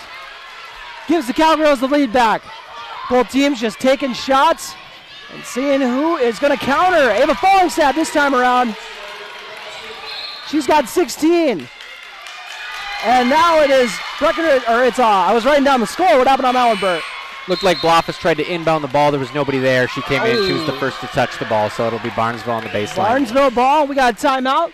Gives the Cowgirls the lead back. Both teams just taking shots and seeing who is going to counter. Ava Fallingstad this time around. She's got 16. And now it is Breckenridge, I was writing down the score. What happened on that one, Bert? Looked like Bloffis tried to inbound the ball. There was nobody there. She came in. She was the first to touch the ball, so it'll be Barnesville on the baseline. Barnesville ball. We got a timeout.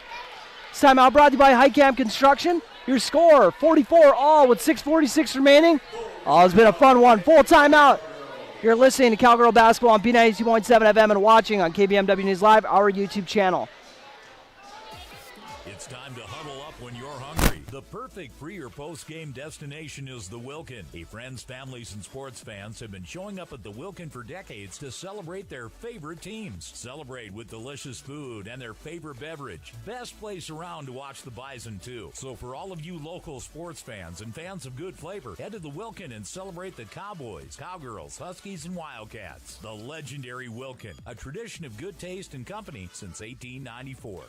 This timeout brought to you by Highcamp Construction. Your score, 44-all with 6:46 remaining. Oh, it's been a fun one. Full timeout. You're listening to Cowgirl Basketball on B92.7 FM and watching on KBMW News Live, our YouTube channel. It's time to huddle up when you're hungry. The perfect pre- or post-game destination is the Wilkin. Friends, families, and sports fans have been showing up at the Wilkin for decades to celebrate their favorite teams. Celebrate with delicious food and their favorite beverage. Best place around to watch the Bison, too. So for all of you local sports fans and fans of good flavor, head to the Wilkin and celebrate the Cowboys, Cowgirls, Huskies, and Wildcats. The legendary Wilkin, a tradition of good taste and company since 1894.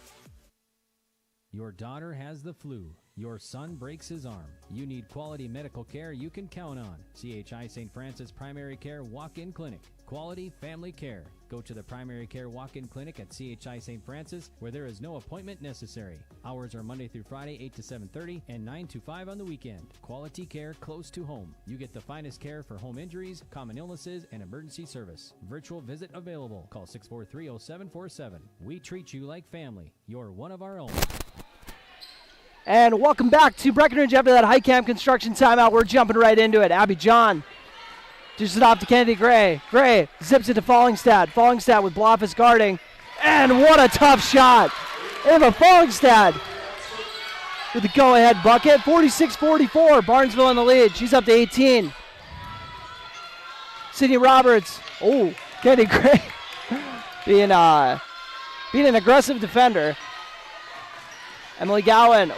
Your daughter has the flu. Your son breaks his arm. You need quality medical care you can count on. CHI St. Francis Primary Care Walk-In Clinic. Quality family care. Go to the Primary Care Walk-In Clinic at CHI St. Francis, where there is no appointment necessary. Hours are Monday through Friday, 8 to 7:30 and 9 to 5 on the weekend. Quality care close to home. You get the finest care for home injuries, common illnesses, and emergency service. Virtual visit available. Call 643-0747. We treat you like family. You're one of our own. And welcome back to Breckenridge after that Highcamp Construction timeout. We're jumping right into it. Abby John dishes it off to Kennedy Gray. Gray zips it to Fallingstad. Fallingstad with Bloffis guarding. And what a tough shot. Ava Fallingstad with the go-ahead bucket. 46-44. Barnesville in the lead. She's up to 18. Sydney Roberts. Oh, Kennedy Gray being an aggressive defender. Emily Gowan,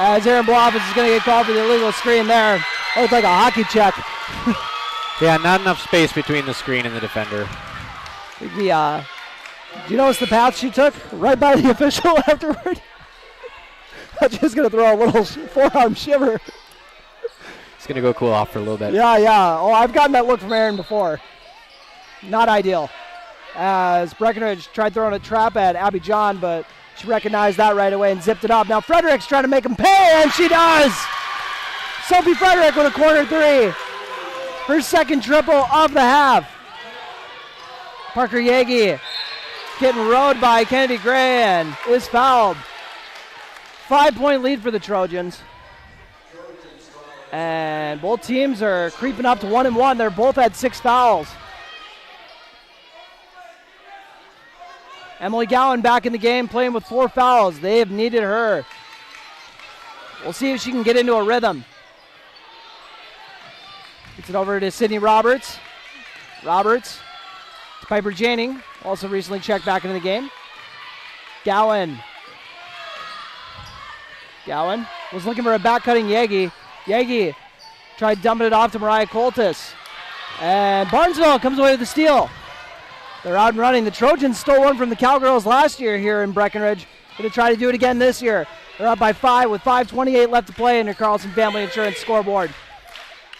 As Aaron Bloffins is going to get called for the illegal screen there. That looked like a hockey check. Yeah, not enough space between the screen and the defender. Do you notice the path she took right by the official afterward? I'm just going to throw a little forearm shiver. It's going to go cool off for a little bit. Yeah. Oh, I've gotten that look from Aaron before. Not ideal. As Breckenridge tried throwing a trap at Abby John, but she recognized that right away and zipped it up. Now Frederick's trying to make him pay, and she does! Sophie Frederick with a corner three. Her second triple of the half. Parker Yagi getting rode by Kennedy Gray and is fouled. 5-point lead for the Trojans. And both teams are creeping up to 1-1. They're both at 6 fouls. Emily Gowan back in the game playing with 4 fouls. They have needed her. We'll see if she can get into a rhythm. Gets it over to Sydney Roberts. Roberts to Piper Janing, also recently checked back into the game. Gowan was looking for a back-cutting Yagi. Yagi tried dumping it off to Mariah Coltis. And Barnesville comes away with the steal. They're out and running. The Trojans stole one from the Cowgirls last year here in Breckenridge. Going to try to do it again this year. They're up by 5 with 5:28 left to play in the Carlson Family Insurance scoreboard.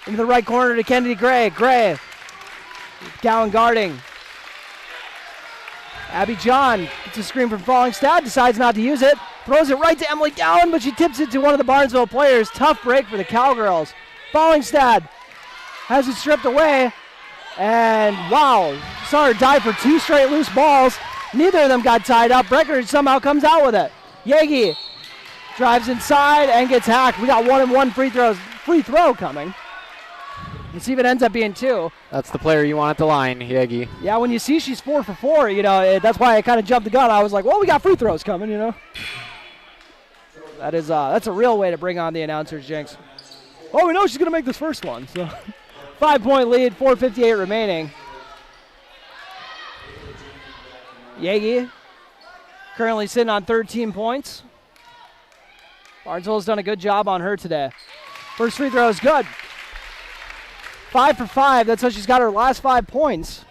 Into the right corner to Kennedy Gray. Gray. Gowan guarding. Abby John gets a screen from Fallingstad. Decides not to use it. Throws it right to Emily Gowan, but she tips it to one of the Barnesville players. Tough break for the Cowgirls. Fallingstad has it stripped away. And wow, saw her dive for 2 straight loose balls. Neither of them got tied up. Breckenridge somehow comes out with it. Yagi drives inside and gets hacked. We got 1-and-1 free throw coming. Let's see if it ends up being 2. That's the player you want at the line, Yagi. Yeah, when you see she's 4 for 4, that's why I kind of jumped the gun. I was like, well, we got free throws coming, That's a real way to bring on the announcers, Jinx. Oh, we know she's going to make this first one. So 5-point lead, 4:58 remaining. Yagi currently sitting on 13 points. Barnesville's done a good job on her today. First free throw is good. 5 for 5. That's how she's got her last 5 points.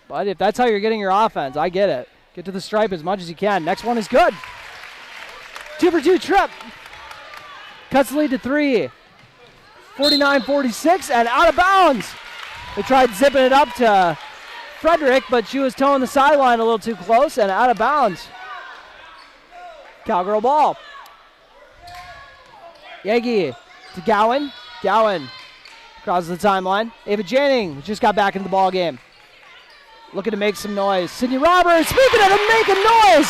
But if that's how you're getting your offense, I get it. Get to the stripe as much as you can. Next one is good. 2 for 2 trip. Cuts the lead to 3. 49-46 and out of bounds. They tried zipping it up to Frederick, but she was towing the sideline a little too close and out of bounds. Cowgirl ball. Yagi to Gowan. Gowan crosses the timeline. Ava Janning just got back into the ball game. Looking to make some noise. Sydney Roberts, speaking of making noise,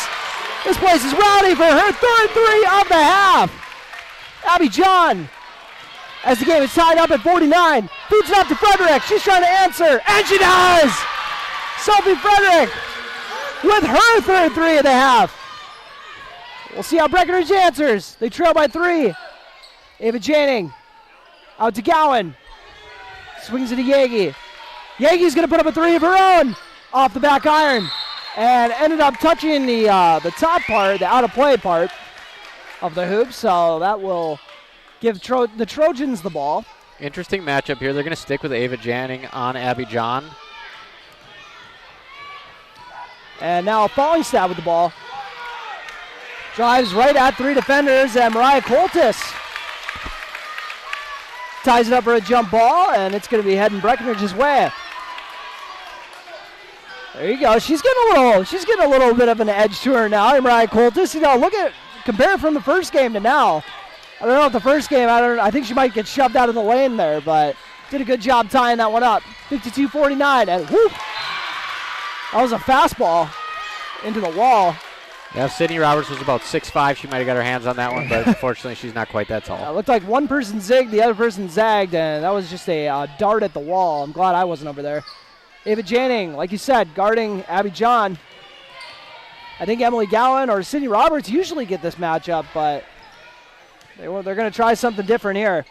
this place is rowdy for her third 3 of the half. Abby John, as the game is tied up at 49, feeds it up to Frederick. She's trying to answer, and she does! Sophie Frederick with her third 3 of the half. We'll see how Breckenridge answers. They trail by 3. Ava Janning out to Gowan. Swings it to Yagi. Yagi's going to put up a 3 of her own off the back iron and ended up touching the top part, the out-of-play part of the hoop, so that will give the Trojans the ball. Interesting matchup here. They're going to stick with Ava Janning on Abby John. And now Fallingstad with the ball. Drives right at 3 defenders, and Mariah Coltis ties it up for a jump ball, and it's going to be heading Breckenridge's way. There you go. She's getting a little bit of an edge to her now. Mariah Coltis, compare from the first game to now. I don't know if the first game, I think she might get shoved out of the lane there, but did a good job tying that one up. 52-49, and whoop! That was a fastball into the wall. Yeah, if Sydney Roberts was about 6'5", she might have got her hands on that one, but unfortunately she's not quite that tall. It looked like one person zigged, the other person zagged, and that was just a dart at the wall. I'm glad I wasn't over there. Ava Janning, like you said, guarding Abby John. I think Emily Gowan or Sydney Roberts usually get this matchup, but they're going to try something different here.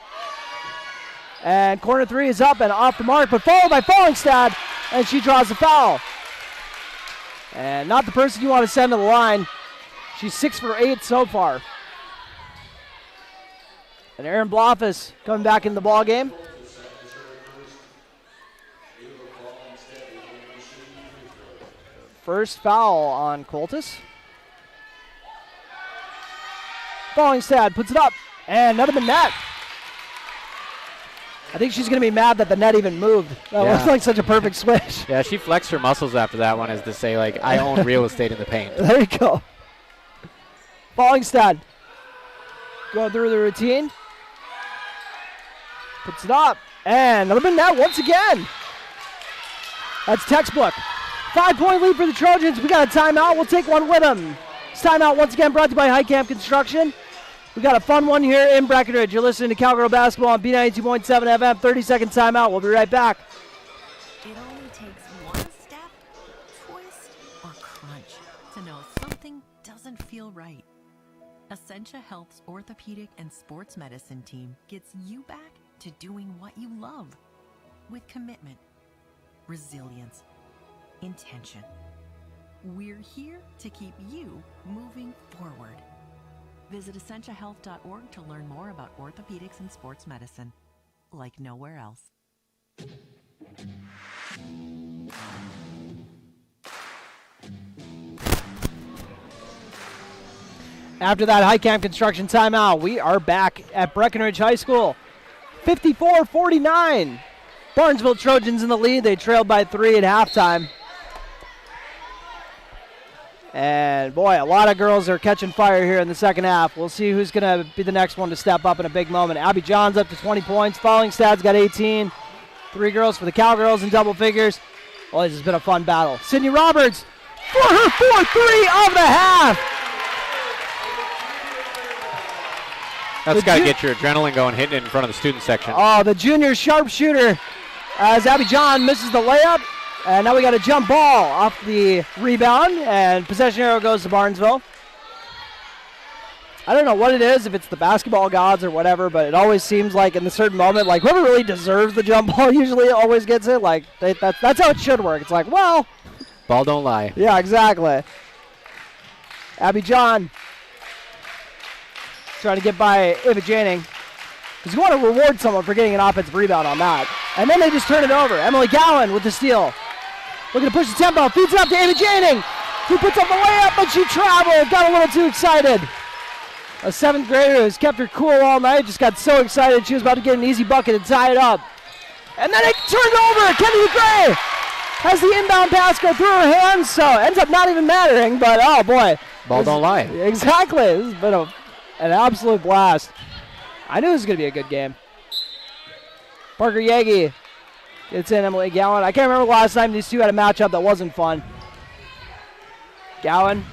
And corner 3 is up and off the mark, but followed by Fallingstad, and she draws the foul. And not the person you want to send to the line. She's 6 for 8 so far. And Erin Bloffus coming back in the ball game. First foul on Coltis. Fallingstad puts it up, and none of the net. I think she's going to be mad that the net even moved. That looked like such a perfect switch. Yeah, she flexed her muscles after that one as to say, like, I own real estate in the paint. There you go. Fallingstad going through the routine. Puts it up, and another net once again. That's textbook. 5-point lead for the Trojans. We got a timeout. We'll take one with them. This timeout once again brought to you by Highcamp Construction. We got a fun one here in Breckenridge. You're listening to Cowgirl Basketball on B92.7 FM. 30-second timeout. We'll be right back. It only takes one step, twist, or crunch to know something doesn't feel right. Essentia Health's orthopedic and sports medicine team gets you back to doing what you love with commitment, resilience, intention. We're here to keep you moving forward. Visit essentiahealth.org to learn more about orthopedics and sports medicine, like nowhere else. After that Highcamp Construction timeout, we are back at Breckenridge High School. 54-49. Barnesville Trojans in the lead. They trailed by 3 at halftime. And, boy, a lot of girls are catching fire here in the second half. We'll see who's going to be the next one to step up in a big moment. Abby Johns up to 20 points. Fallingstad's got 18. 3 girls for the Cowgirls in double figures. Well, this has been a fun battle. Sydney Roberts for her 4-3 of the half. That's got to get your adrenaline going, hitting it in front of the student section. Oh, the junior sharpshooter as Abby John misses the layup. And now we got a jump ball off the rebound, and possession arrow goes to Barnesville. I don't know what it is, if it's the basketball gods or whatever, but it always seems like in a certain moment, like whoever really deserves the jump ball usually always gets it. Like that's how it should work. It's like, well. Ball don't lie. Yeah, exactly. Abby John trying to get by Ava Janing. Because you want to reward someone for getting an offensive rebound on that. And then they just turn it over. Emily Gowan with the steal. Looking to push the tempo. Feeds it up to Ava Janing. Who puts up the layup, but she traveled. Got a little too excited. A 7th grader who's kept her cool all night. Just got so excited she was about to get an easy bucket and tie it up. And then it turned over. Kennedy Gray has the inbound pass go through her hands. So ends up not even mattering. But, oh, boy. Ball don't lie. Exactly. This has been an absolute blast. I knew this was going to be a good game. Parker Yagi gets in Emily Gowan. I can't remember the last time these two had a matchup that wasn't fun. Gowan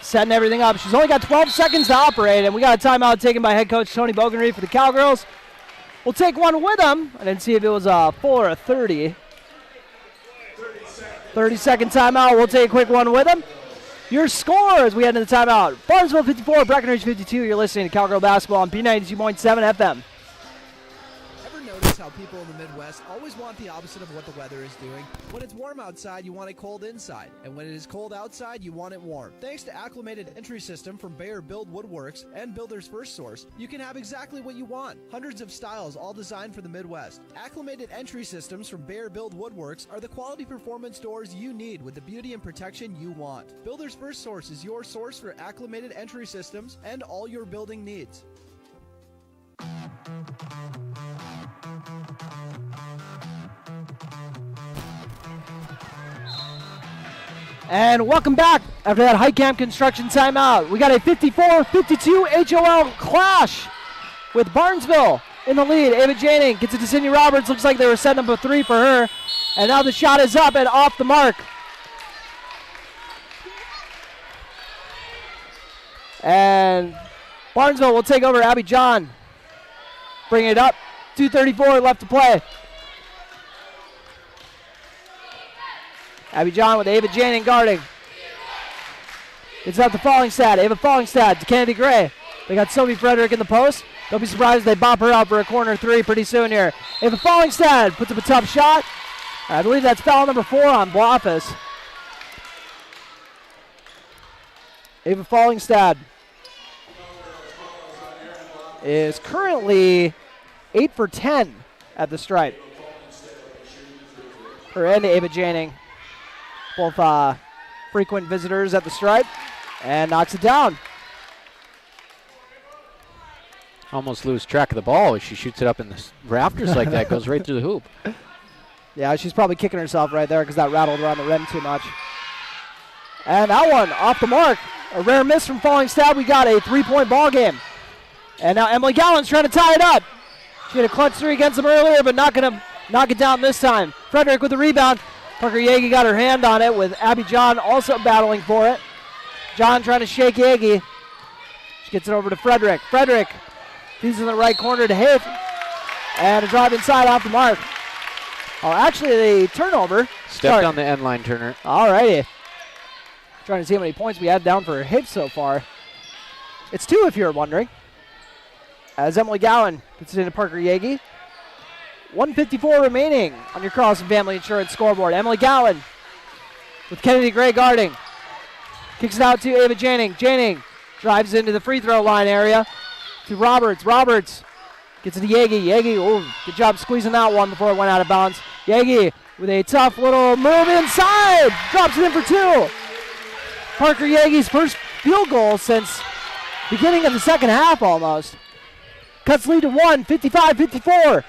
setting everything up. She's only got 12 seconds to operate, and we got a timeout taken by head coach Tony Bogenry for the Cowgirls. We'll take one with them. I didn't see if it was a full or a 30. 30-second timeout. We'll take a quick one with them. Your score as we head into the timeout. Barnesville 54, Breckenridge 52. You're listening to Cowgirl Basketball on B92.7 FM. Ever notice how people in the Midwest always want the opposite of what the weather is doing? When it's warm outside, you want it cold inside. And when it is cold outside, you want it warm. Thanks to Acclimated Entry System from Bayer Build Woodworks and Builder's First Source, you can have exactly what you want. Hundreds of styles, all designed for the Midwest. Acclimated Entry Systems from Bayer Build Woodworks are the quality performance doors you need with the beauty and protection you want. Builder's First Source is your source for acclimated entry systems and all your building needs. And welcome back after that Highcamp Construction timeout. We got a 54-52 HOL clash with Barnesville in the lead. Ava Janing gets it to Sydney Roberts. Looks like they were setting up a 3 for her. And now the shot is up and off the mark. And Barnesville will take over Abby John. Bring it up. 2:34 left to play. Abby John with Ava Janing guarding. It's out to Fallingstad. Ava Fallingstad to Kennedy Gray. They got Sophie Frederick in the post. Don't be surprised if they bop her out for a corner 3 pretty soon here. Ava Fallingstad puts up a tough shot. I believe that's foul number 4 on Bloffus. Ava Fallingstad is currently 8 for 10 at the stripe. Her and Ava Janning, both frequent visitors at the stripe, and knocks it down. Almost lose track of the ball as she shoots it up in the rafters like that. Goes right through the hoop. Yeah, she's probably kicking herself right there because that rattled around the rim too much. And that one off the mark. A rare miss from Fallingstad. We got a 3-point ball game. And now Emily Gallen's trying to tie it up. She had a clutch three against them earlier, but not going to knock it down this time. Frederick with the rebound. Parker Yagi got her hand on it with Abby John also battling for it. John trying to shake Yagi. She gets it over to Frederick. Frederick feeds in the right corner to Haith. And a drive inside off the mark. Oh, actually, the turnover. Stepped on the end line, Turner. All righty. Trying to see how many points we had down for Hips so far. It's 2 if you're wondering. As Emily Gowan gets it into Parker Yagi. 1:54 remaining on your Carlson Family Insurance scoreboard. Emily Gowan with Kennedy Gray guarding. Kicks it out to Ava Janning. Janning drives into the free throw line area to Roberts. Roberts gets it to Yagi. Yagi, oh, good job squeezing that one before it went out of bounds. Yagi with a tough little move inside. Drops it in for 2. Parker Yagi's first field goal since beginning of the second half almost. Cuts lead to 1, 55-54.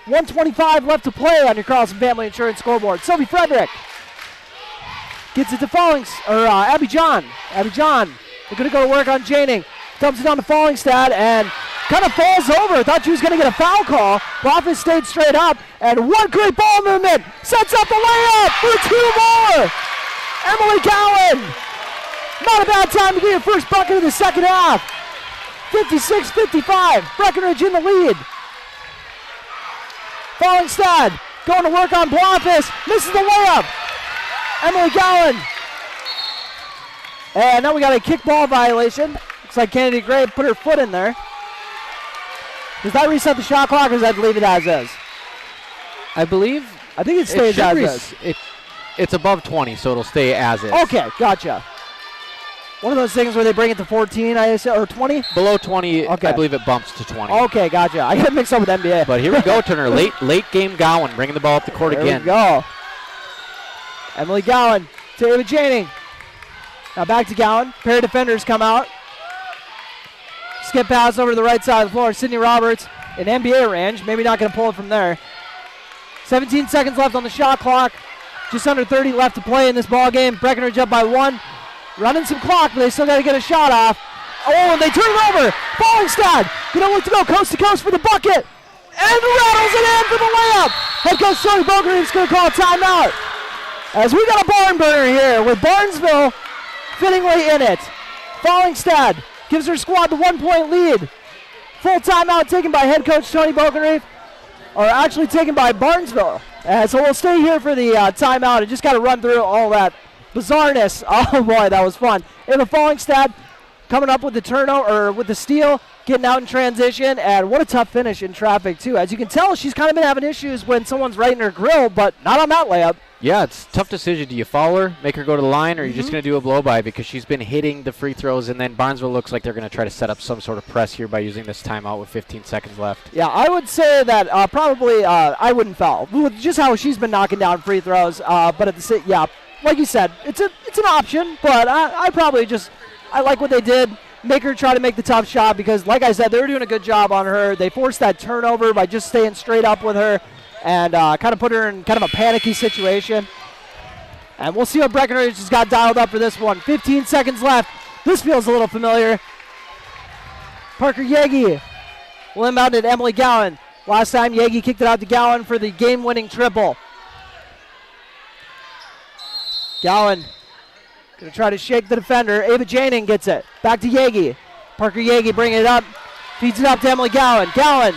1:25 left to play on your Carlson Family Insurance scoreboard. Sophie Frederick gets it to Abby John. Abby John, they're going to go to work on Janning. Dumps it down to Fallingstad and kind of falls over. Thought she was going to get a foul call. Rothman stayed straight up. And one great ball movement. Sets up the layup for 2 more. Emily Gowan. Not a bad time to get your first bucket of the second half. 56-55. Breckenridge in the lead. Fallingstad going to work on Blomqvist. Misses the layup. Emily Gowan. And now we got a kickball violation. Looks like Kennedy Gray put her foot in there. Does that reset the shot clock or does that leave it as is? I believe. I think it stays as is. It's above 20, so it'll stay as is. Okay, gotcha. One of those things where they bring it to 14, I assume, or 20? Below 20, okay. I believe it bumps to 20. Okay, gotcha. I got mixed up with NBA. But here we go, Turner. Late game Gowan bringing the ball up the court again. There we go. Emily Gowan to Ava Janning. Now back to Gowan. Pair of defenders come out. Skip pass over to the right side of the floor. Sydney Roberts in NBA range. Maybe not going to pull it from there. 17 seconds left on the shot clock. Just under 30 left to play in this ball game. Breckenridge up by 1. Running some clock, but they still got to get a shot off. Oh, and they turn it over. Fallingstad going to look to go coast to coast for the bucket. And rattles it in for the layup. Head coach Tony Boger's going to call a timeout. As we got a barn burner here with Barnesville fittingly in it. Fallingstad gives her squad the 1-point lead. Full timeout taken by head coach Tony Boger's, or actually taken by Barnesville. So we'll stay here for the timeout and just got to run through all that bizarreness. Oh boy, that was fun. Ava Fallingstad coming up with the turnover, or with the steal, getting out in transition, and what a tough finish in traffic too. As you can tell, she's kind of been having issues when someone's right in her grill, but not on that layup. Yeah, it's a tough decision. Do you foul her, make her go to the line, or are you just going to do a blow-by? Because she's been hitting the free throws, and then Barnesville looks like they're going to try to set up some sort of press here by using this timeout with 15 seconds left. Yeah, I would say that probably I wouldn't foul. With just how she's been knocking down free throws, but at the yeah, like you said, it's an option, but I probably just, I like what they did. Make her try to make the tough shot because, like I said, they were doing a good job on her. They forced that turnover by just staying straight up with her and kind of put her in kind of a panicky situation. And we'll see what Breckenridge has got dialed up for this one. 15 seconds left. This feels a little familiar. Parker Yagi will inbound it, Emily Gowan. Last time, Yagi kicked it out to Gowan for the game-winning triple. Gowan going to try to shake the defender. Ava Janning gets it. Back to Yagi. Parker Yagi bringing it up. Feeds it up to Emily Gowan. Gowan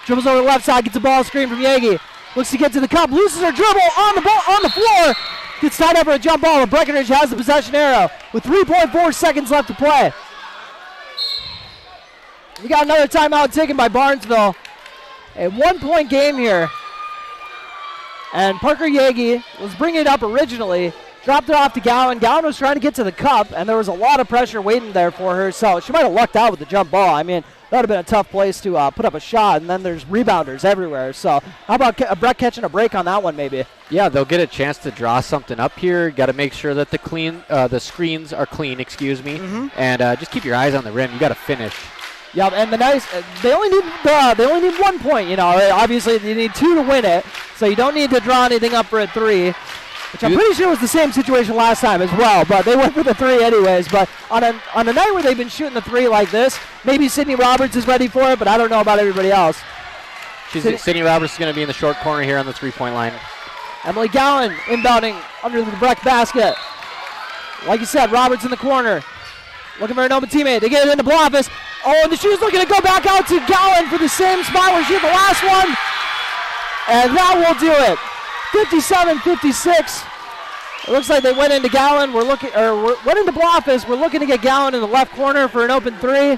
dribbles over the left side, gets a ball screen from Yagi. Looks to get to the cup, loses her dribble on the floor. Gets tied up for a jump ball, and Breckenridge has the possession arrow with 3.4 seconds left to play. We got another timeout taken by Barnesville. A 1-point game here. And Parker Yagi was bringing it up originally. dropped it off to Gowan. Gowan was trying to get to the cup, and there was a lot of pressure waiting there for her, so she might have lucked out with the jump ball. I mean, that would have been a tough place to put up a shot, and then there's rebounders everywhere. So how about Breck catching a break on that one maybe? Yeah, they'll get a chance to draw something up here. Got to make sure that the screens are clean, and just keep your eyes on the rim. You got to finish. Yeah, and they only need 1 point. You know, obviously you need 2 to win it, so you don't need to draw anything up for a 3. Which I'm pretty sure was the same situation last time as well, but they went for the 3 anyways. But on a night where they've been shooting the 3 like this, maybe Sydney Roberts is ready for it, but I don't know about everybody else. Sydney Roberts is going to be in the short corner here on the 3-point line. Emily Gowan inbounding under the Breck basket. Like you said, Roberts in the corner. Looking for an open teammate. They get it into Blofis. Oh, and she's looking to go back out to Gowan for the same spot where she hit the last one. And that will do it. 57-56. It looks like they went into Gowan. Went into Blofis. We're looking to get Gowan in the left corner for an open 3.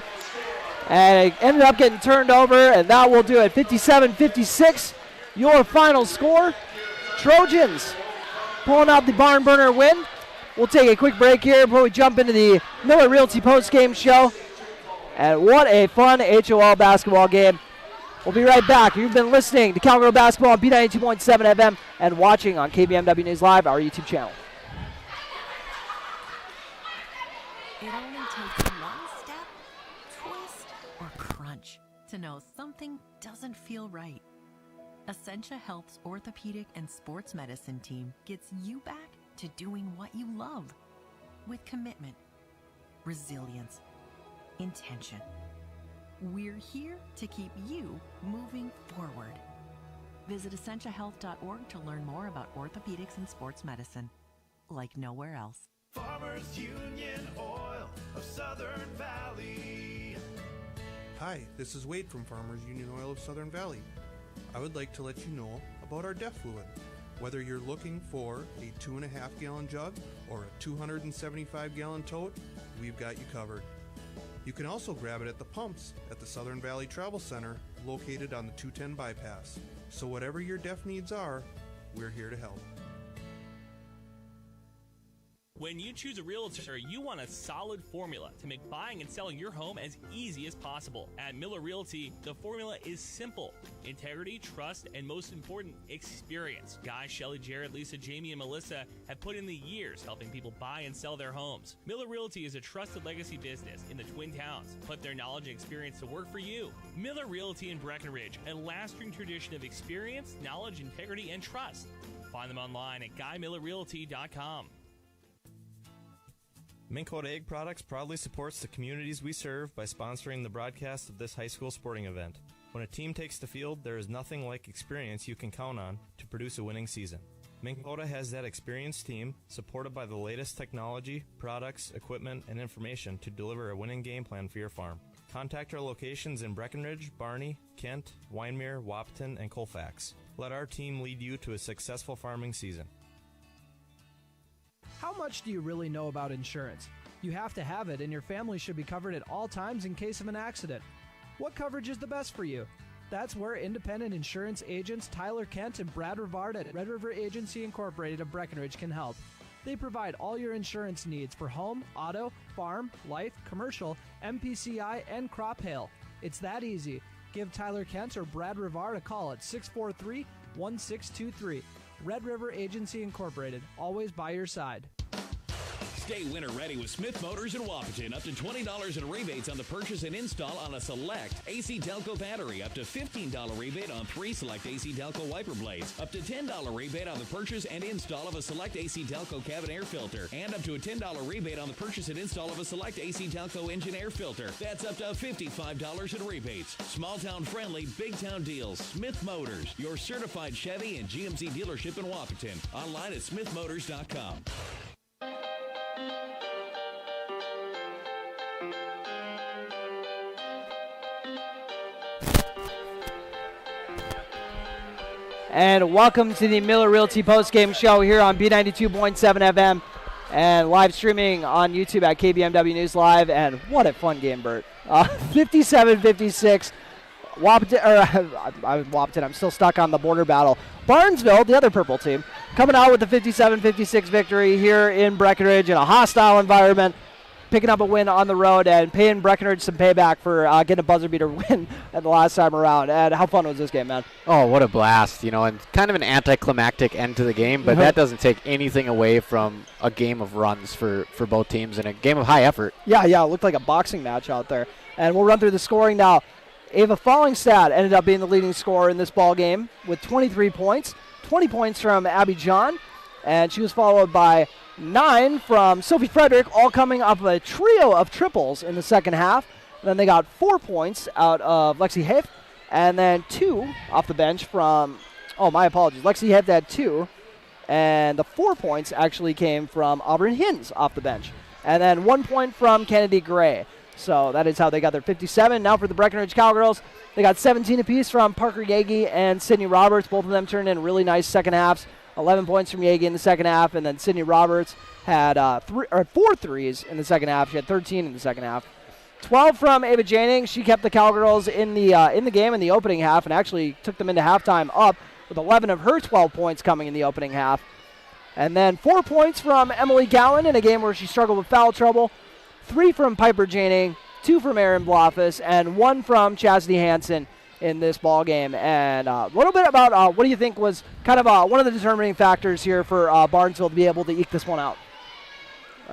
And it ended up getting turned over, and that will do it. 57-56, your final score. Trojans pulling out the barn burner win. We'll take a quick break here before we jump into the Miller Realty post-game show. And what a fun HOL basketball game. We'll be right back. You've been listening to Cowgirl Basketball on B92.7 FM and watching on KBMW News Live, our YouTube channel. It only takes one step, twist, or crunch to know something doesn't feel right. Essentia Health's orthopedic and sports medicine team gets you back to doing what you love with commitment, resilience, intention. We're here to keep you moving forward. Visit essentiahealth.org to learn more about orthopedics and sports medicine, like nowhere else. Farmers Union Oil of Southern Valley. Hi, this is Wade from Farmers Union Oil of Southern Valley. I would like to let you know about our DEF fluid. Whether you're looking for a 2.5 gallon jug or a 275 gallon tote, we've got you covered. You can also grab it at the pumps at the Southern Valley Travel Center located on the 210 bypass. So whatever your DEF needs are, we're here to help. When you choose a realtor, you want a solid formula to make buying and selling your home as easy as possible. At Miller Realty, the formula is simple: integrity, trust, and most important, experience. Guy, Shelley, Jared, Lisa, Jamie, and Melissa have put in the years helping people buy and sell their homes. Miller Realty is a trusted legacy business in the Twin Towns. Put their knowledge and experience to work for you. Miller Realty in Breckenridge, a lasting tradition of experience, knowledge, integrity, and trust. Find them online at GuyMillerRealty.com. Minn Kota Egg Products proudly supports the communities we serve by sponsoring the broadcast of this high school sporting event. When a team takes the field, there is nothing like experience you can count on to produce a winning season. Minn Kota has that experienced team, supported by the latest technology, products, equipment, and information to deliver a winning game plan for your farm. Contact our locations in Breckenridge, Barney, Kent, Wyndmere, Wahpeton, and Colfax. Let our team lead you to a successful farming season. How much do you really know about insurance? You have to have it, and your family should be covered at all times in case of an accident. What coverage is the best for you? That's where independent insurance agents Tyler Kent and Brad Rivard at Red River Agency Incorporated of Breckenridge can help. They provide all your insurance needs for home, auto, farm, life, commercial, MPCI, and crop hail. It's that easy. Give Tyler Kent or Brad Rivard a call at 643-1623. Red River Agency Incorporated, always by your side. Stay winter ready with Smith Motors in Wahpeton. Up to $20 in rebates on the purchase and install on a select AC Delco battery. Up to $15 rebate on 3 select AC Delco wiper blades. Up to $10 rebate on the purchase and install of a select AC Delco cabin air filter. And up to a $10 rebate on the purchase and install of a select AC Delco engine air filter. That's up to $55 in rebates. Small town friendly, big town deals. Smith Motors, your certified Chevy and GMC dealership in Wahpeton. Online at smithmotors.com. And welcome to the Miller Realty postgame show here on B92.7 FM and live streaming on YouTube at KBMW News Live. And what a fun game, Bert. 57-56. Wapaton. I'm still stuck on the border battle. Barnesville, the other purple team, coming out with a 57-56 victory here in Breckenridge in a hostile environment, picking up a win on the road and paying Breckenridge some payback for getting a buzzer beater win at the last time around. And how fun was this game, man? Oh, what a blast, and kind of an anticlimactic end to the game, but that doesn't take anything away from a game of runs for both teams and a game of high effort. Yeah, it looked like a boxing match out there. And we'll run through the scoring now. Ava Fallingstad ended up being the leading scorer in this ball game with 23 points. 20 points from Abby John, and she was followed by 9 from Sophie Frederick, all coming off of a trio of triples in the second half. And then they got 4 points out of Lexi Heff, and then 2 off the bench from, my apologies, Lexi Heff had 2, and the 4 points actually came from Auburn Hins off the bench. And then 1 point from Kennedy Gray. So that is how they got their 57. Now for the Breckenridge Cowgirls, they got 17 apiece from Parker Yagi and Sydney Roberts. Both of them turned in really nice second halves. 11 points from Yagi in the second half, and then Sydney Roberts had 4 threes in the second half. She had 13 in the second half. 12 from Ava Janing. She kept the Cowgirls in the game in the opening half and actually took them into halftime up with 11 of her 12 points coming in the opening half. And then 4 points from Emily Gowan in a game where she struggled with foul trouble. 3 from Piper Janing, 2 from Erin Blofus, and 1 from Chastity Hansen in this ball game. And a little bit about what do you think was kind of one of the determining factors here for Barnesville to be able to eke this one out?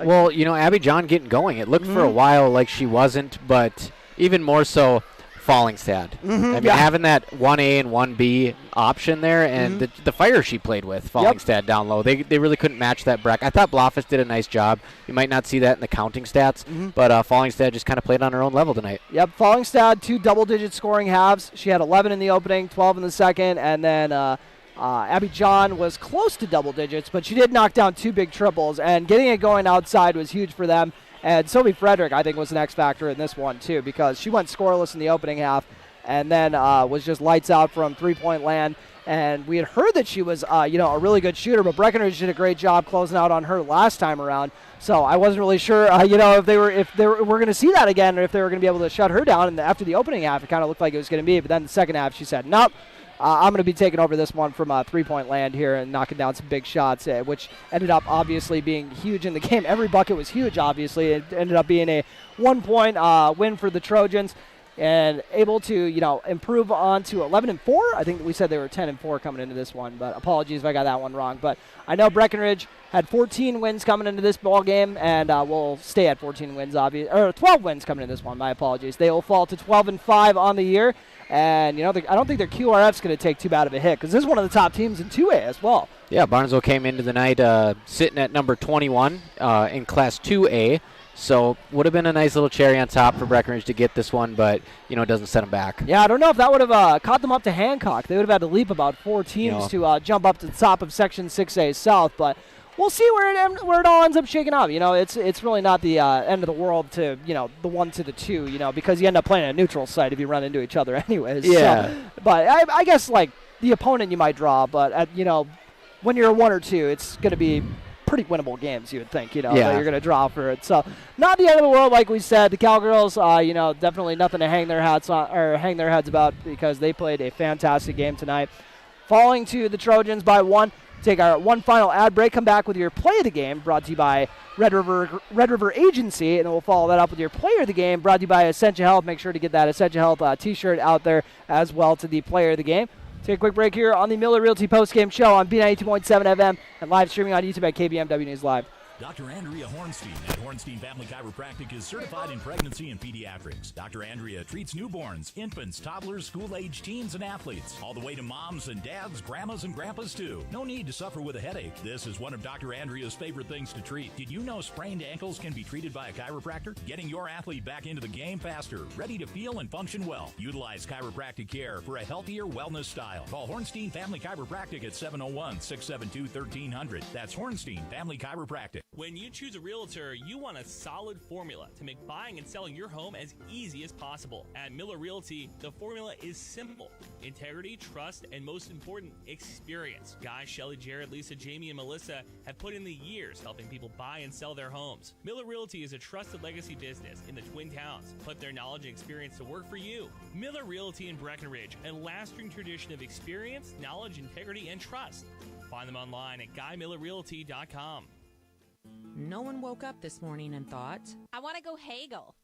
Well, Abby John getting going. It looked for a while like she wasn't, but even more so Fallingstad. Having that 1A and 1B option there, and the fire she played with, Fallingstad down low, they really couldn't match that Breck. I thought Blofus did a nice job. You might not see that in the counting stats, but Fallingstad just kind of played on her own level tonight. Yep, Fallingstad, 2 double-digit scoring halves. She had 11 in the opening, 12 in the second, and then Abby John was close to double digits, but she did knock down 2 big triples, and getting it going outside was huge for them. And Sophie Frederick, I think, was an X factor in this one, too, because she went scoreless in the opening half and then was just lights out from three-point land. And we had heard that she was, a really good shooter, but Breckenridge did a great job closing out on her last time around. So I wasn't really sure, if they were going to see that again, or if they were going to be able to shut her down. And after the opening half, it kind of looked like it was going to be. But then the second half, she said, nope. I'm going to be taking over this one from three-point land here and knocking down some big shots, which ended up obviously being huge in the game. Every bucket was huge, obviously. It ended up being a 1-point win for the Trojans and able to, improve on to 11-4. I think we said they were 10-4 coming into this one, but apologies if I got that one wrong. But I know Breckenridge had 14 wins coming into this ball game, and will stay at 14 wins, or 12 wins coming into this one. My apologies. They will fall to 12-5 on the year. And, I don't think their QRF's going to take too bad of a hit because this is one of the top teams in 2A as well. Yeah, Barnesville came into the night sitting at number 21 in Class 2A. So would have been a nice little cherry on top for Breckenridge to get this one, but, it doesn't set them back. Yeah, I don't know if that would have caught them up to Hancock. They would have had to leap about 4 teams to jump up to the top of Section 6A South, but we'll see where it all ends up shaking out. It's really not the end of the world to, the 1 to the 2, because you end up playing a neutral site if you run into each other anyways. Yeah. So, but I guess, the opponent you might draw, but, when you're a 1 or 2, it's going to be pretty winnable games, you would think, that you're going to draw for it. So not the end of the world, like we said. The Cowgirls, definitely nothing to hang their heads about because they played a fantastic game tonight. Falling to the Trojans by 1. Take our one final ad break. Come back with your play of the game, brought to you by Red River Agency, and then we'll follow that up with your player of the game, brought to you by Essentia Health. Make sure to get that Essentia Health T-shirt out there as well to the player of the game. Take a quick break here on the Miller Realty postgame show on B92.7 FM and live streaming on YouTube at KBMW News Live. Dr. Andrea Hornstein at Hornstein Family Chiropractic is certified in pregnancy and pediatrics. Dr. Andrea treats newborns, infants, toddlers, school-age teens, and athletes, all the way to moms and dads, grandmas, and grandpas, too. No need to suffer with a headache. This is one of Dr. Andrea's favorite things to treat. Did you know sprained ankles can be treated by a chiropractor? Getting your athlete back into the game faster, ready to feel and function well. Utilize chiropractic care for a healthier wellness style. Call Hornstein Family Chiropractic at 701-672-1300. That's Hornstein Family Chiropractic. When you choose a realtor, you want a solid formula to make buying and selling your home as easy as possible. At Miller Realty, the formula is simple: integrity, trust, and most important, experience. Guy, Shelley, Jared, Lisa, Jamie, and Melissa have put in the years helping people buy and sell their homes. Miller Realty is a trusted legacy business in the Twin Towns. Put their knowledge and experience to work for you. Miller Realty in Breckenridge, a lasting tradition of experience, knowledge, integrity, and trust. Find them online at GuyMillerRealty.com. No one woke up this morning and thought, I want to go haggle.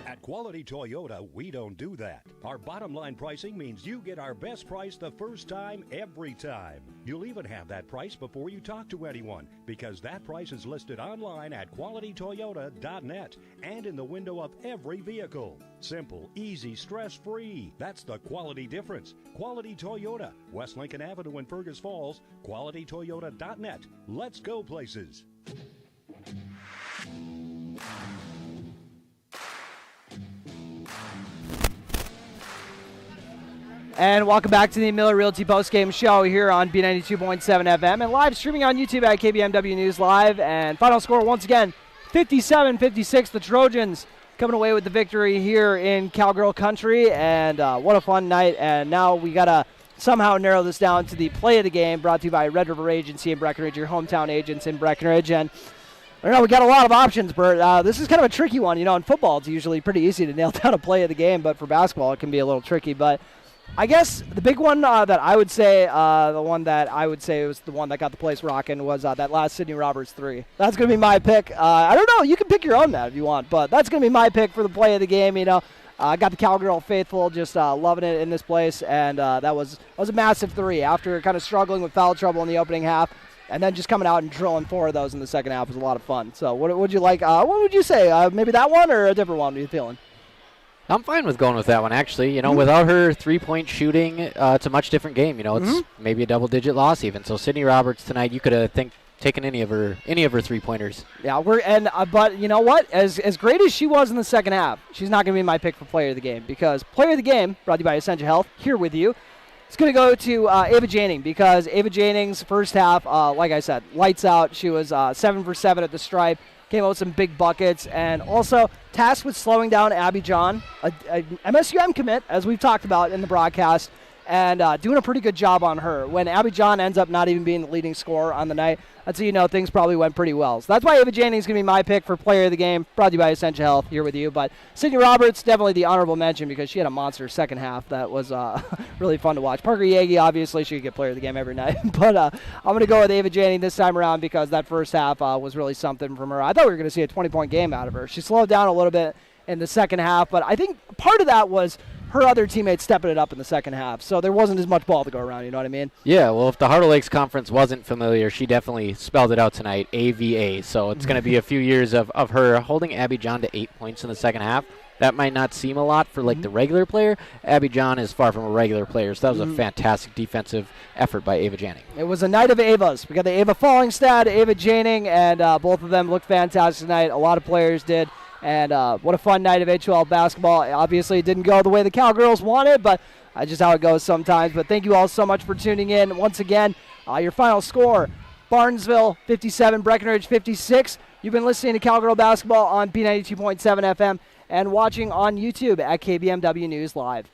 At Quality Toyota, we don't do that. Our bottom line pricing means you get our best price the first time, every time. You'll even have that price before you talk to anyone, because that price is listed online at qualitytoyota.net and in the window of every vehicle. Simple, easy, stress-free. That's the quality difference. Quality Toyota, West Lincoln Avenue in Fergus Falls, qualitytoyota.net. Let's go places. And welcome back to the Miller Realty postgame show here on B92.7 FM and live streaming on YouTube at KBMW News Live. And final score once again, 57-56. The Trojans coming away with the victory here in Cowgirl Country. And what a fun night. And now we got to somehow narrow this down to the play of the game, brought to you by Red River Agency in Breckenridge, your hometown agents in Breckenridge. And I don't know, we got a lot of options, Bert. This is kind of a tricky one. You know, in football, it's usually pretty easy to nail down a play of the game, but for basketball, it can be a little tricky. But I guess the big one that I would say, was the one that got the place rocking was that last Sydney Roberts 3. That's going to be my pick. I don't know. You can pick your own, Matt, if you want, but that's going to be my pick for the play of the game. You know, I got the Cowgirl faithful just loving it in this place, and that was a massive 3 after kind of struggling with foul trouble in the opening half. And then just coming out and drilling 4 of those in the second half was a lot of fun. So what would you like? What would you say? Maybe that one or a different one? What are you feeling? I'm fine with going with that one, actually. You know, without her three-point shooting, it's a much different game. You know, it's maybe a double-digit loss even. So Sydney Roberts tonight, you could have taken any of her three-pointers. Yeah, but you know what? As great as she was in the second half, she's not going to be my pick for player of the game, because player of the game, brought to you by Essentia Health, here with you. It's going to go to Ava Janing, because Ava Janing's first half, like I said, lights out. She was 7 for 7 at the stripe. Came out with some big buckets, and also tasked with slowing down Abby John, a MSUM commit, as we've talked about in the broadcast, and doing a pretty good job on her. When Abby John ends up not even being the leading scorer on the night, that's how you know things probably went pretty well. So that's why Ava Janing is going to be my pick for player of the game, brought to you by Essentia Health, here with you. But Sydney Roberts, definitely the honorable mention, because she had a monster second half that was really fun to watch. Parker Yagi, obviously, she could get player of the game every night. But I'm going to go with Ava Janing this time around, because that first half was really something from her. I thought we were going to see a 20-point game out of her. She slowed down a little bit in the second half, but I think part of that was her other teammates stepping it up in the second half, so there wasn't as much ball to go around, you know what I mean? Yeah, well, if the Heart of Lakes Conference wasn't familiar, she definitely spelled it out tonight, AVA. So it's going to be a few years of her holding Abby John to 8 points in the second half. That might not seem a lot for, like, the regular player. Abby John is far from a regular player, so that was a fantastic defensive effort by Ava Janing. It was a night of Avas. We got the Ava Fallingstad, Ava Janing, and both of them looked fantastic tonight. A lot of players did. And what a fun night of HL basketball. Obviously, it didn't go the way the Cowgirls wanted, but that's just how it goes sometimes. But thank you all so much for tuning in. Once again, your final score, Barnesville 57, Breckenridge 56. You've been listening to Cowgirl basketball on B92.7 FM and watching on YouTube at KBMW News Live.